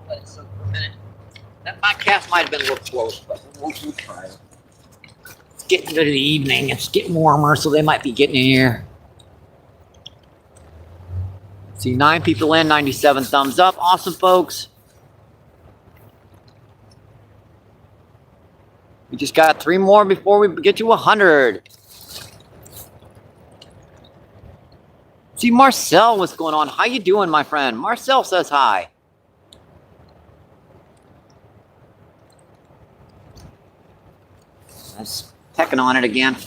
Let it soak for a minute. That my cast might have been a little close, but we'll try it. It's getting into the evening. It's getting warmer, so they might be getting in here. See, 9 people in, 97 thumbs up. Awesome, folks. We just got 3 more before we get to 100. See, Marcel, what's going on? How you doing, my friend? Marcel says hi. I was pecking on it again.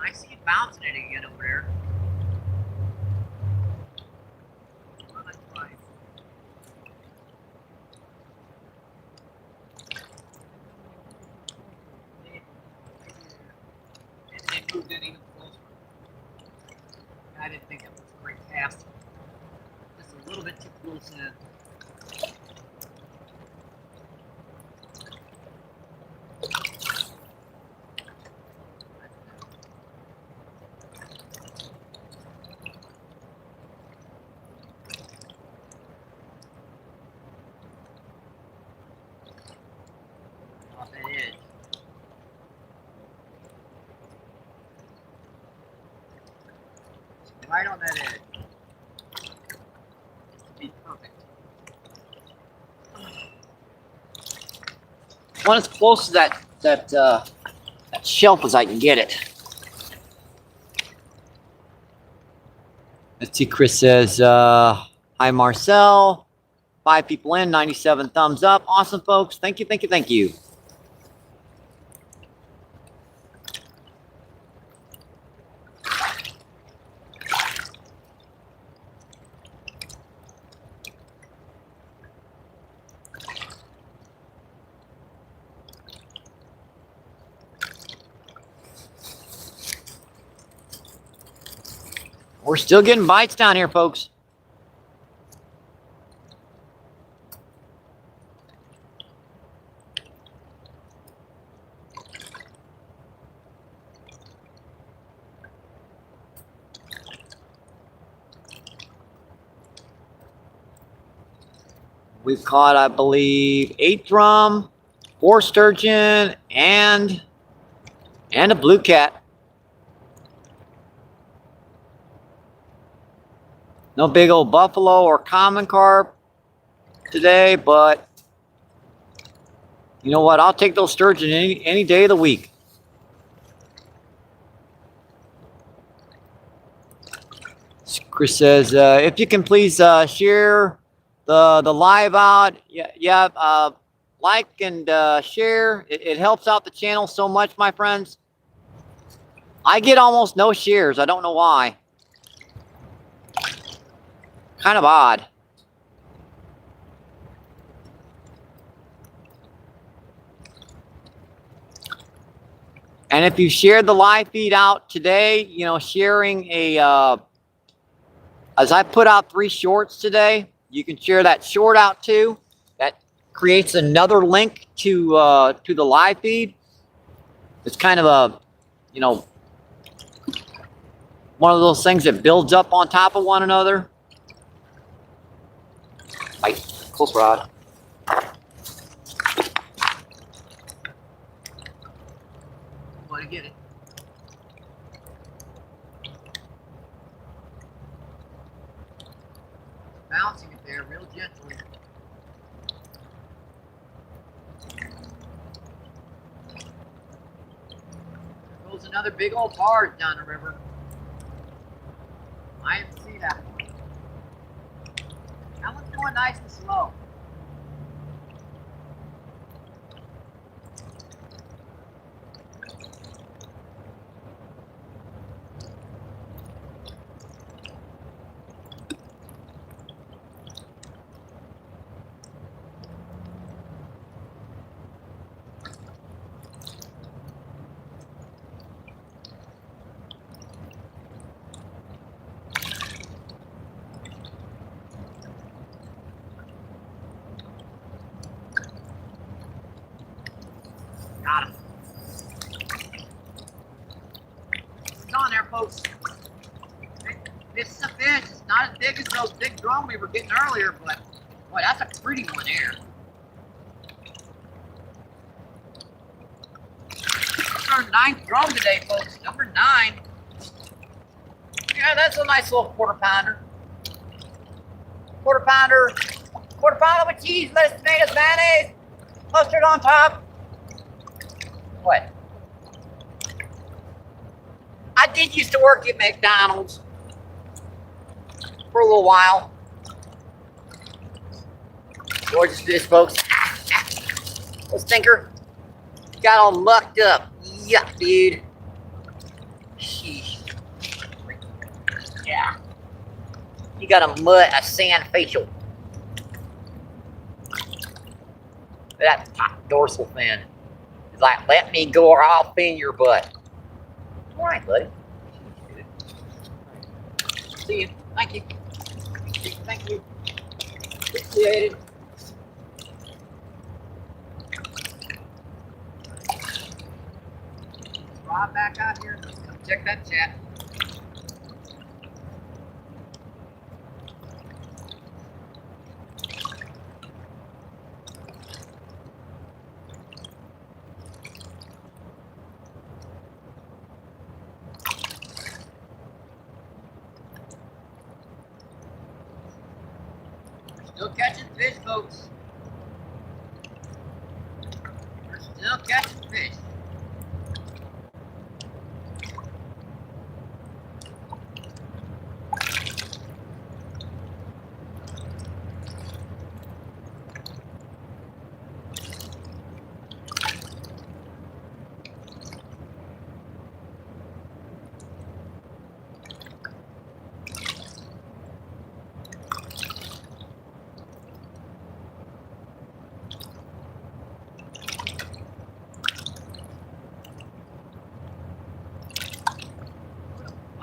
I see it bouncing it again over there. Well, that's fine. And they moved in even closer. I didn't think that was a great cast. Just a little bit too close in. Off that edge. Right on that edge. This would be perfect. I want as close to that shelf as I can get it. Let's see, Chris says, hi Marcel. 5 people in, 97 thumbs up. Awesome, folks. Thank you, thank you, thank you. We're still getting bites down here, folks. We've caught, I believe, 8 drum, 4 sturgeon, and a blue cat. No big old buffalo or common carp today, but you know what? I'll take those sturgeon any day of the week. Chris says, if you can please share the live out. Yeah, like and share. It helps out the channel so much, my friends. I get almost no shares. I don't know why. Kind of odd. And if you shared the live feed out today, you know, sharing a, as I put out 3 shorts today, you can share that short out too. That creates another link to the live feed. It's kind of a, you know, one of those things that builds up on top of one another. Bite, close rod. Want to get it? Bouncing it there real gently. There goes another big old barge down the river. I didn't see that one. That one's going nice and slow. Got him. It's on there, folks. This is a fish. It's not as big as those big drum we were getting earlier, but boy, that's a pretty one there. It's our 9th drum today, folks. Number 9. Yeah, that's a nice little quarter pounder. Quarter pounder with cheese, lettuce, tomatoes, mayonnaise, mustard on top. What? I did used to work at McDonald's for a little while. Gorgeous fish, folks. Little stinker. Got all mucked up. Yuck, dude. Sheesh. Yeah. You got a sand facial. That top dorsal fin. It's like, let me go or I'll fin your butt. All right, buddy. See you. Thank you. Thank you. Appreciate it. Rob back out here. Come check that chat. Still catching fish, folks. We're still catching fish.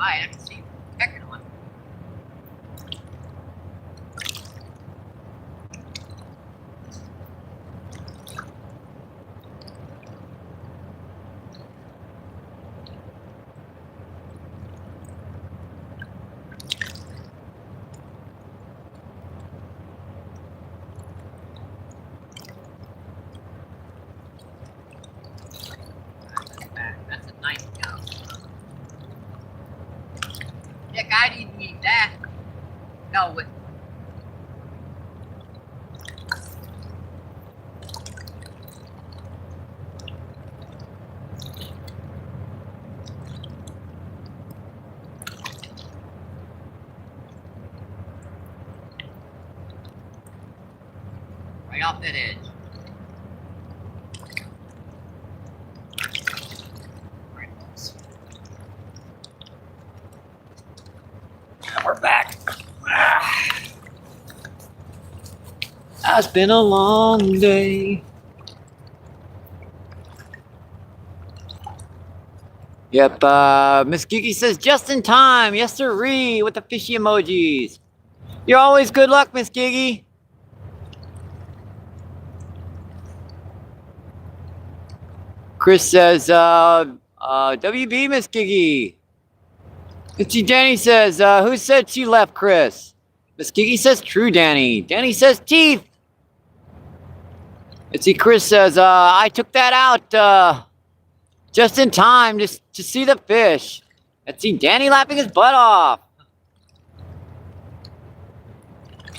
I can see pecking on. That's a nice go. Heck, I didn't need that. No, it. Right off that edge. Right. We're back. It's been a long day. Yep, Miss Gigi says just in time. Yes, sirree, with the fishy emojis. You're always good luck, Miss Gigi. Chris says, WB, Miss Gigi. Let's see, Danny says, who said she left, Chris? Miss Gigi says true, Danny. Danny says teeth. Let's see, Chris says, I took that out, just in time to see the fish. Let's see, Danny laughing his butt off.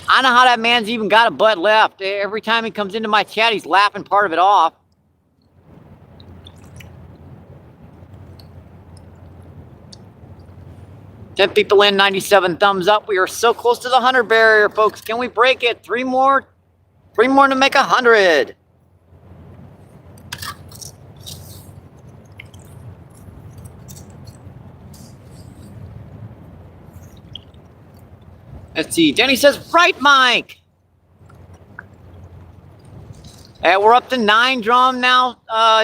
I don't know how that man's even got a butt left. Every time he comes into my chat, he's laughing part of it off. Ten people in, 97 thumbs up. We are so close to the 100 barrier, folks. Can we break it? Three more to make 100. Let's see. Jenny says, right, Mike. And we're up to 9 drum now,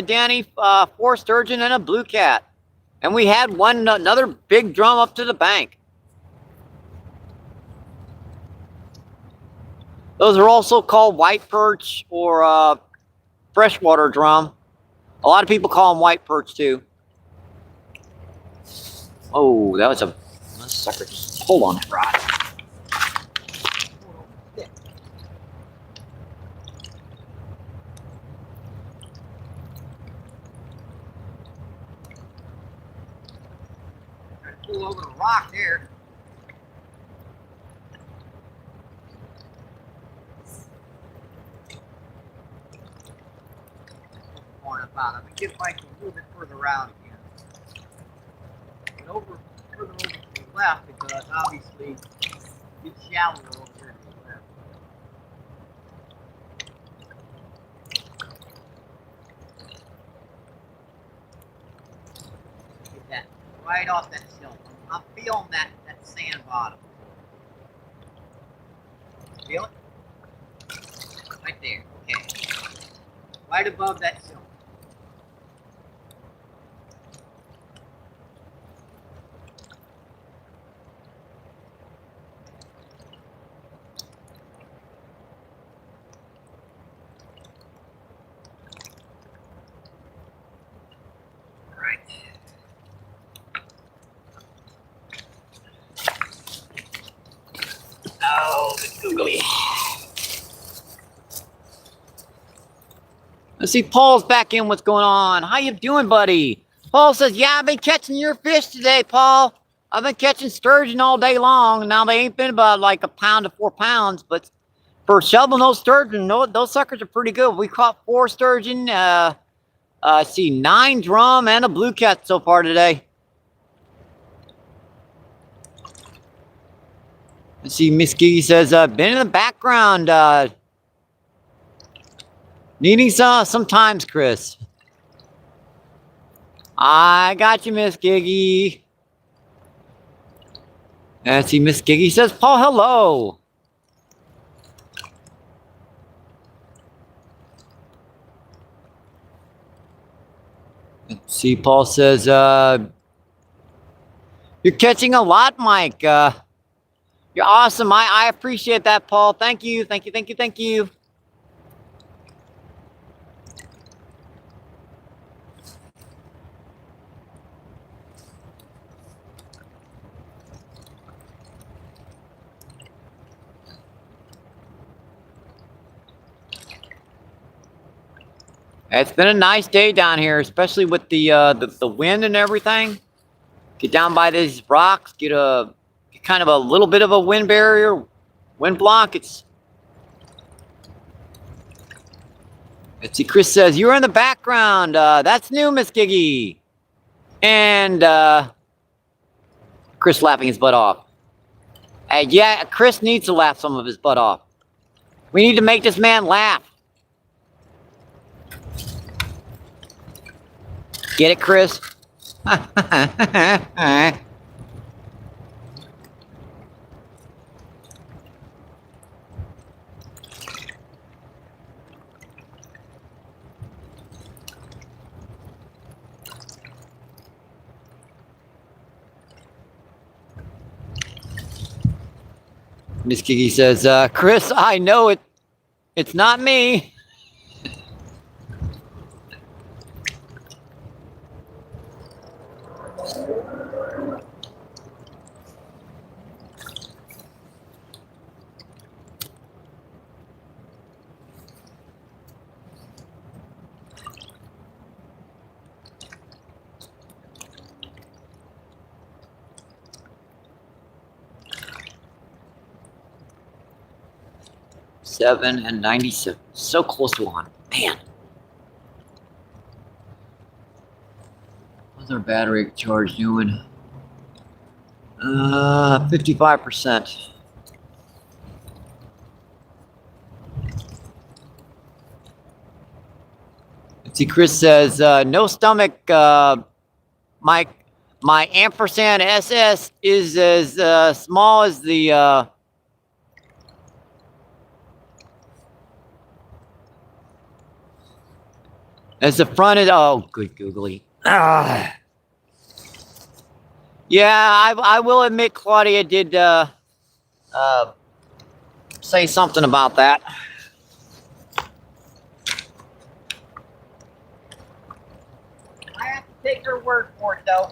Danny. 4 sturgeon and a blue cat. And we had another big drum up to the bank. Those are also called white perch or freshwater drum. A lot of people call them white perch too. Oh, that was a sucker. Just hold on that rod. Pull over the rock there. I'm gonna get Mike a little bit further out again. But further over to the left because obviously it's shallower over here to the left. Get that right off that sill. I'm feeling that sand bottom. Feel it? Right there. Okay. Right above that sill. Googly. Let's see, Paul's back in. What's going on? How you doing, buddy? Paul says, yeah, I've been catching your fish today, Paul. I've been catching sturgeon all day long. Now, they ain't been about like a pound to 4 pounds, but for shoveling those sturgeon, those suckers are pretty good. We caught 4 sturgeon, see, 9 drum and a blue cat so far today. Let's see, Miss Gigi says, been in the background, needing sometimes, Chris. I got you, Miss Gigi. Let's see, Miss Gigi says, Paul, hello. Let's see, Paul says, you're catching a lot, Mike. You're awesome. I appreciate that, Paul. Thank you. Thank you. Thank you. Thank you. It's been a nice day down here, especially with the wind and everything. Get down by these rocks, get kind of a little bit of a wind barrier, wind block. Let's see, Chris says, you're in the background. That's new, Miss Gigi. And Chris laughing his butt off. Yeah, Chris needs to laugh some of his butt off. We need to make this man laugh. Get it, Chris? Miss Kiki says, Chris, I know it. It's not me. Seven and 97. So close to 100. Man. What's our battery charge doing? 55%. Let's see, Chris says, no stomach, my ampersand SS is as small as the front of, oh, good googly. Ah. Yeah, I will admit Claudia did say something about that. I have to take her word for it, though.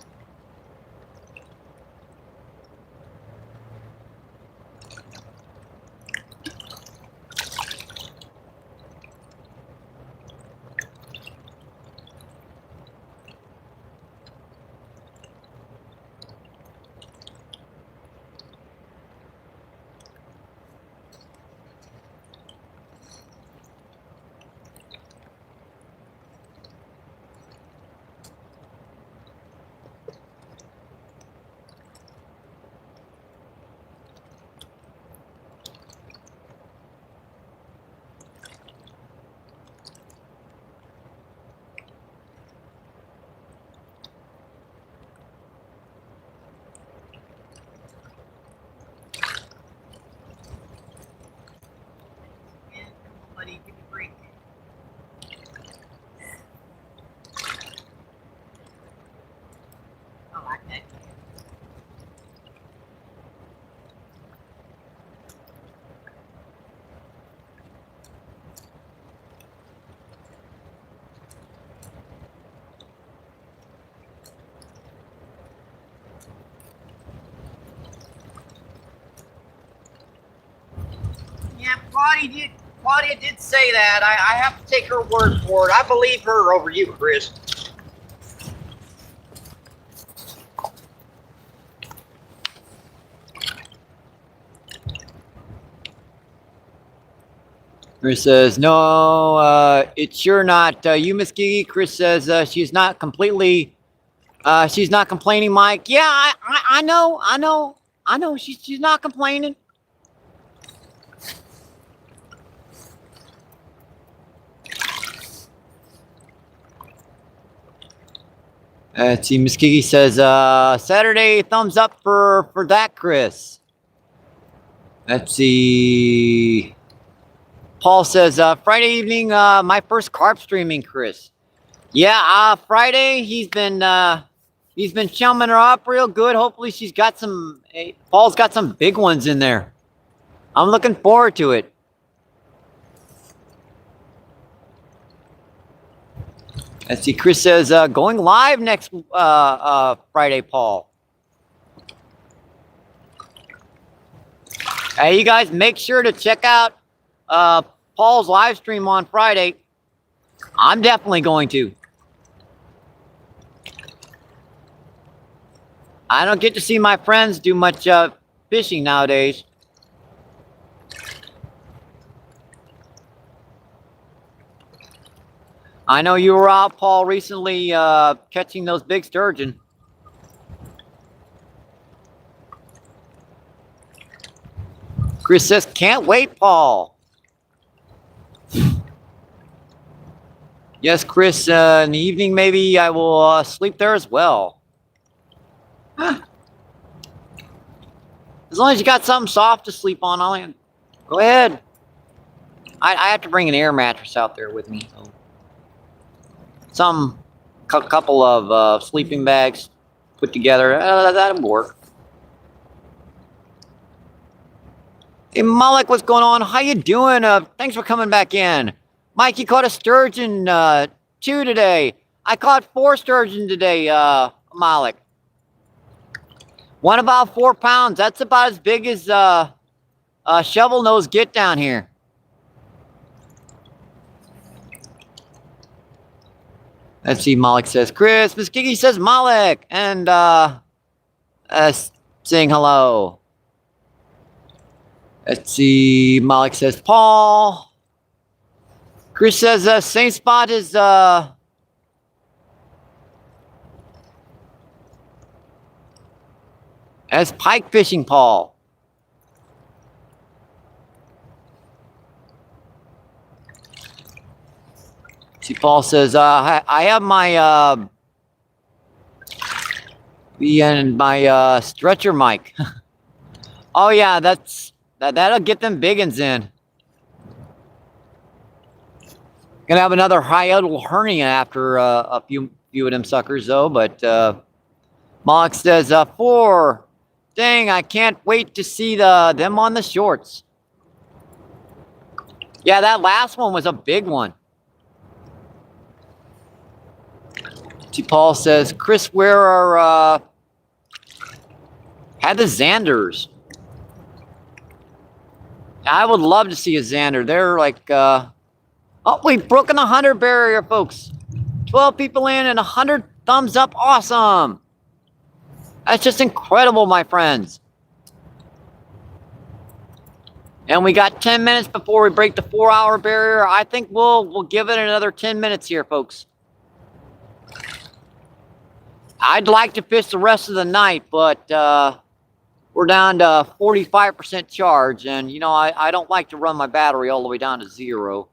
Buddy, give me a break. I like that. Yeah, Claudia did say that. I have to take her word for it. I believe her over you, Chris. Chris says, no, it's sure not you, Miss Gigi. Chris says she's not completely, she's not complaining, Mike. Yeah, I know. She's not complaining. Let's see, Miss Kiki says, Saturday, thumbs up for that, Chris. Let's see. Paul says, Friday evening, my first carp streaming, Chris. Yeah, Friday, he's been chumming her up real good. Hopefully she's got some, Paul's got some big ones in there. I'm looking forward to it. Let's see, Chris says, going live next Friday, Paul. Hey, you guys, make sure to check out Paul's live stream on Friday. I'm definitely going to. I don't get to see my friends do much fishing nowadays. I know you were out, Paul, recently catching those big sturgeon. Chris says, can't wait, Paul. Yes, Chris, in the evening maybe I will sleep there as well. Huh. As long as you got something soft to sleep on, I'll go ahead. I have to bring an air mattress out there with me. So. Some couple of sleeping bags put together. That'll work. Hey, Malik, what's going on? How you doing? Thanks for coming back in. Mike, you caught a sturgeon 2 today. I caught 4 sturgeon today, Malik. One about 4 pounds. That's about as big as shovel nose get down here. Let's see, Malik says Chris. Miss Kiki says Malik. And saying hello. Let's see, Malik says Paul. Chris says same spot as pike fishing, Paul. See, Paul says I have my my stretcher mic. Oh yeah, that'll get them biggins in. Gonna have another hiatal hernia after a few of them suckers though. But Malik says 4. Dang, I can't wait to see them on the shorts. Yeah, that last one was a big one. See, Paul says Chris, where are had the Xanders? I would love to see a Xander. They're like, oh, we've broken the 100 barrier, folks. 12 people in and 100 thumbs up. Awesome. That's just incredible, my friends. And we got 10 minutes before we break the 4-hour barrier. I think we'll give it another 10 minutes here, folks. I'd like to fish the rest of the night, but we're down to 45% charge, and you know I don't like to run my battery all the way down to 0.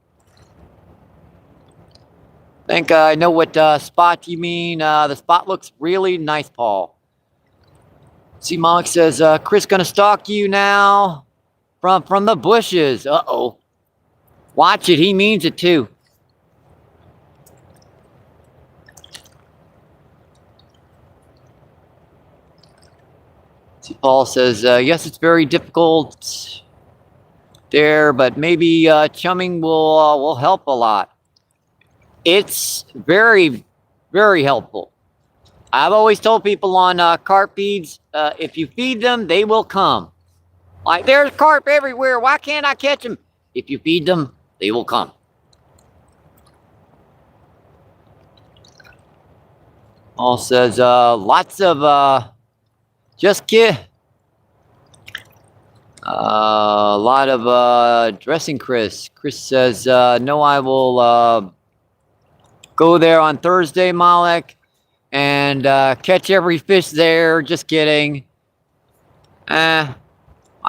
I think I know what spot you mean. The spot looks really nice, Paul. See, Malik says Chris gonna stalk you now from the bushes. Uh-oh. Watch it. He means it too. See, Paul says, yes, it's very difficult there, but maybe chumming will help a lot. It's very, very helpful. I've always told people on carp feeds, if you feed them, they will come. Like, there's carp everywhere. Why can't I catch them? If you feed them, they will come. Paul says, lots of... Just kid. A lot of dressing, Chris. Chris says, no, I will go there on Thursday, Malik, and catch every fish there. Just kidding. I'd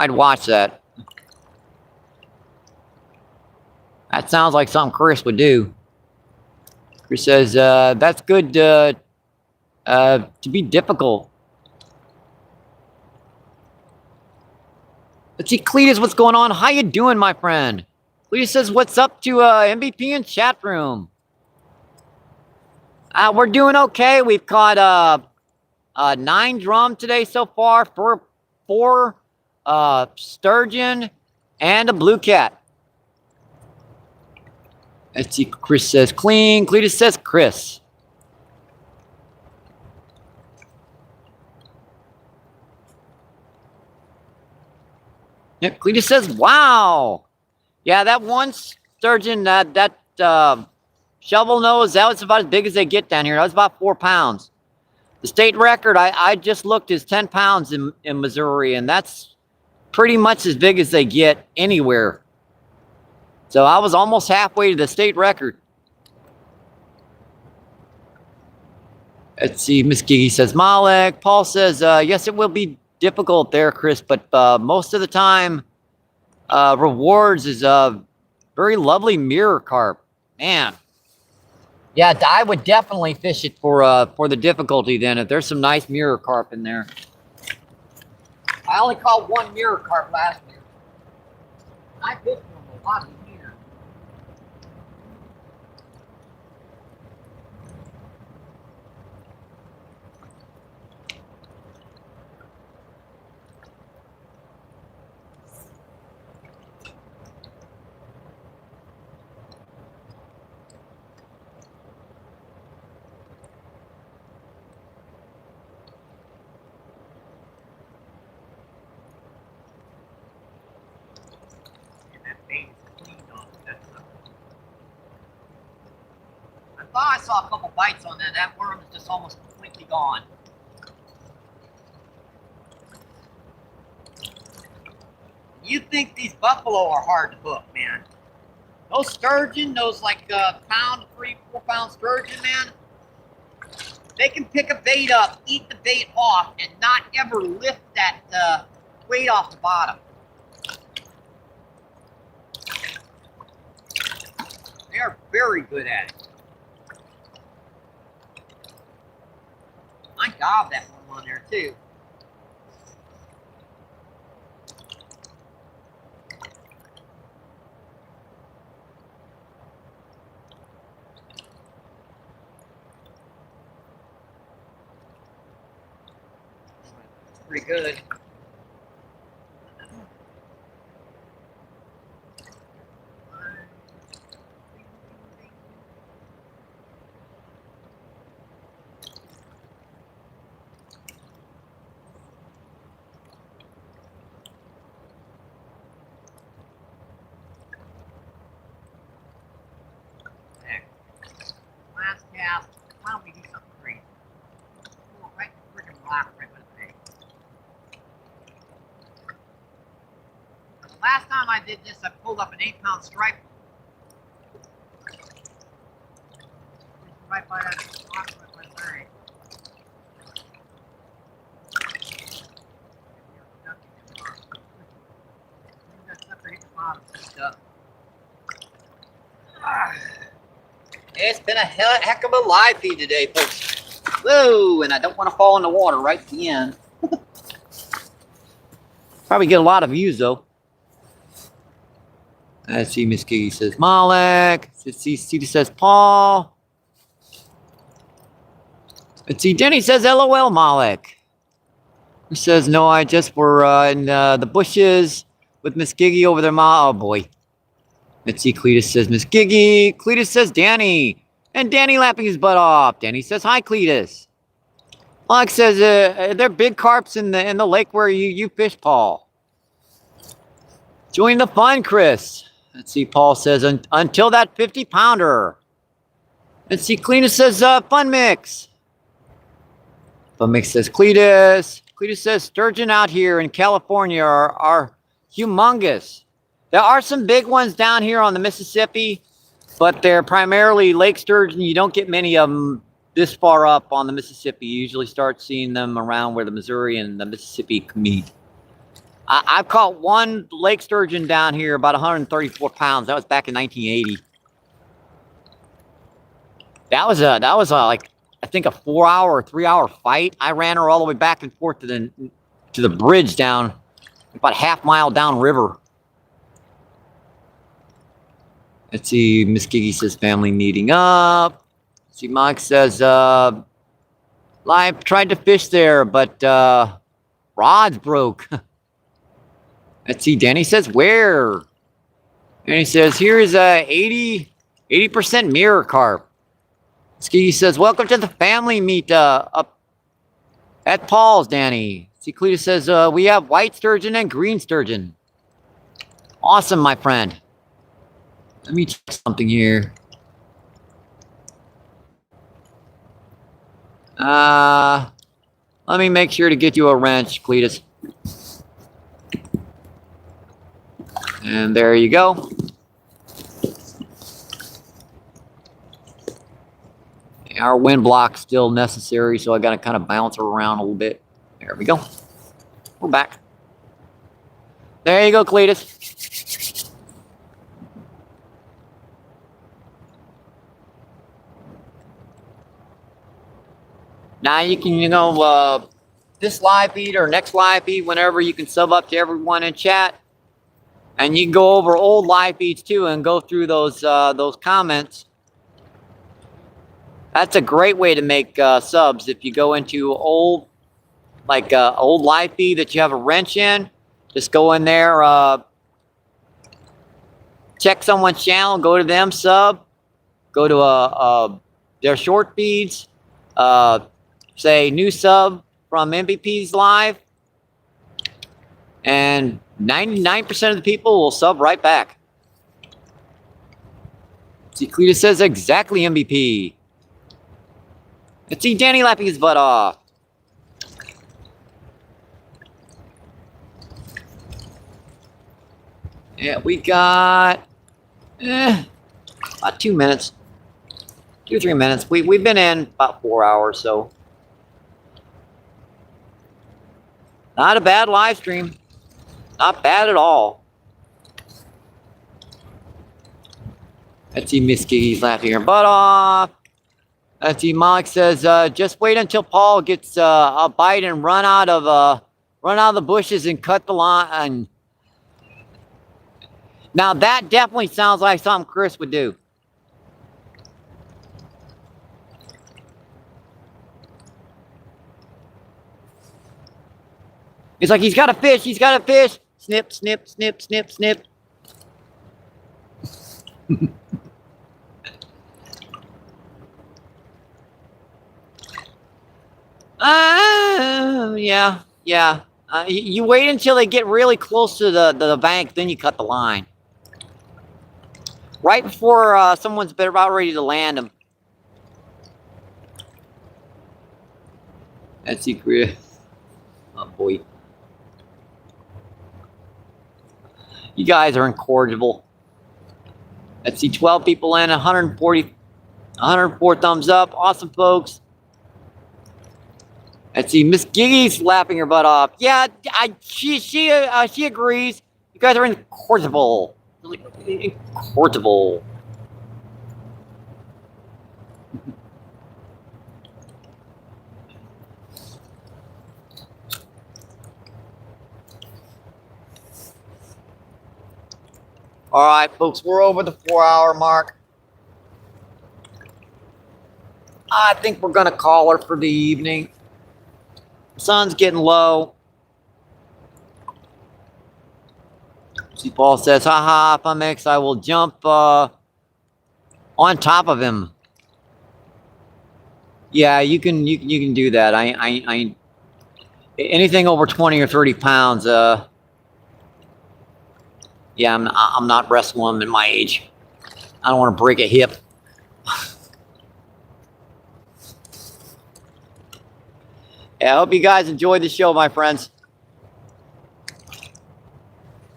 watch that. That sounds like something Chris would do. Chris says, that's good to be difficult. Let's see, Cletus, what's going on? How you doing, my friend? Cletus says, what's up to MVP in chat room? We're doing okay. We've caught 9 drum today so far, 4 sturgeon, and a blue cat. Let's see, Chris says clean. Cletus says Chris. Yep, Cletus says, wow. Yeah, that one sturgeon, that shovel nose, that was about as big as they get down here. That was about 4 pounds. The state record, I just looked, is 10 pounds in Missouri, and that's pretty much as big as they get anywhere. So I was almost halfway to the state record. Let's see, Miss Gigi says, Malik. Paul says, yes, it will be difficult there, Chris, but most of the time, rewards is a very lovely mirror carp. Man, Yeah, I would definitely fish it for the difficulty then. If there's some nice mirror carp in there. I only caught one mirror carp last year. I fished them a lot this year. I thought I saw a couple bites on that. That worm is just almost completely gone. You think these buffalo are hard to hook, man. Those sturgeon, those like pound, 3-4 pound sturgeon, man, they can pick a bait up, eat the bait off, and not ever lift that weight off the bottom. They are very good at it. I gobbed that one on there too. It's pretty good. Last cast. Why don't we do something crazy? Oh, right, freaking rock right with the bait. The last time I did this, I pulled up an 8-pound stripe. Right by that rock right by the bag. That sucker hit the bottom. It's been a heck of a live feed today, folks. Whoa, and I don't want to fall in the water right at the end. Probably get a lot of views, though. Let's see, Miss Kiki says Malek. Let's see, Cedar says Paul. Let's see, Denny says LOL, Malek. He says, no, I just were in the bushes with Miss Giggy over there, Ma. Oh, boy. Let's see, Cletus says Miss Giggy. Cletus says Danny. And Danny lapping his butt off. Danny says, hi, Cletus. Malek says, they're big carps in the lake where you fish, Paul. Join the fun, Chris. Let's see, Paul says, until that 50-pounder. Let's see, Cletus says, fun mix. Fun mix says Cletus. Cletus says, sturgeon out here in California are humongous. There are some big ones down here on the Mississippi, but they're primarily lake sturgeon. You don't get many of them this far up on the Mississippi. You usually start seeing them around where the Missouri and the Mississippi meet. I've caught one lake sturgeon down here, about 134 pounds. That was back in 1980. That was like, I think, a 4-hour or 3-hour fight. I ran her all the way back and forth to the bridge down, about half mile down river. Let's see, Miss Giggy says family meeting up. Let's see, Mike says, Live tried to fish there, but rods broke. Let's see, Danny says, where? And he says, here is a 80% mirror carp. Ski says, welcome to the family meet up at Paul's, Danny. See, Cletus says, we have white sturgeon and green sturgeon. Awesome, my friend. Let me check something here. Let me make sure to get you a wrench, Cletus. And there you go. Our wind block's still necessary, so I got to kind of bounce her around a little bit. There we go. We're back. There you go, Cletus. Now you can, this live feed or next live feed, whenever you can sub up to everyone in chat. And you can go over old live feeds too and go through those comments. That's a great way to make subs. If you go into old live feed that you have a wrench in, just go in there, check someone's channel, go to them, sub, go to their short feeds, say new sub from MBP's live, and 99% of the people will sub right back. See, Cletus says exactly MBP. Let's see Danny lapping his butt off. Yeah, we got about 2 minutes. 2 or 3 minutes. We've been in about 4 hours, so not a bad live stream. Not bad at all. Let's see Miss Giggy's laughing her butt off. Let's see, Malik says, just wait until Paul gets a bite and run out of the bushes and cut the line. Now that definitely sounds like something Chris would do. It's like he's got a fish, he's got a fish. Snip, snip, snip, snip, snip. Yeah. You wait until they get really close to the bank, then you cut the line. Right before someone's about ready to land them. That's secret. Oh boy. You guys are incorrigible. Let's see, 12 people in, 104 thumbs up. Awesome, folks. Let's see, Miss Giggy's laughing her butt off. Yeah, she agrees. You guys are incorrigible. Incorrigible. All right, folks, we're over the 4-hour mark. I think we're gonna call her for the evening. Sun's getting low. See, Paul says, haha, if I'm X, I will jump on top of him. Yeah, you can do that. I anything over 20 or 30 pounds, yeah, I'm not wrestling at my age. I don't want to break a hip. Yeah, I hope you guys enjoyed the show, my friends.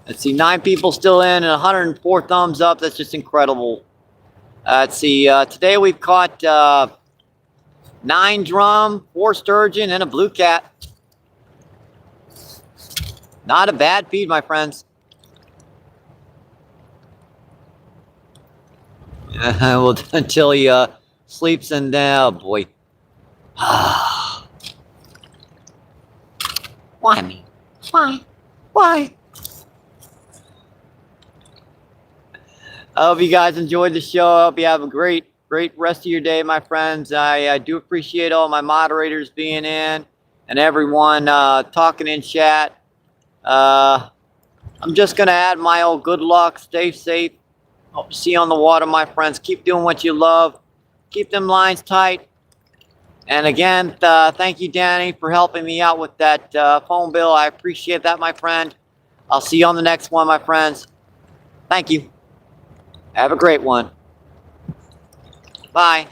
Let's see, 9 people still in and 104 thumbs up. That's just incredible. Let's see, today we've caught 9 drum, 4 sturgeon, and a blue cat. Not a bad feed, my friends. Well, until he sleeps and oh boy. Why me? Why? I hope you guys enjoyed the show. I hope you have a great rest of your day, my friends. I do appreciate all my moderators being in and everyone talking in chat. I'm just going to add my old good luck. Stay safe. Hope to see you on the water, my friends. Keep doing what you love. Keep them lines tight. And again, thank you, Danny, for helping me out with that phone bill. I appreciate that, my friend. I'll see you on the next one, my friends. Thank you. Have a great one. Bye.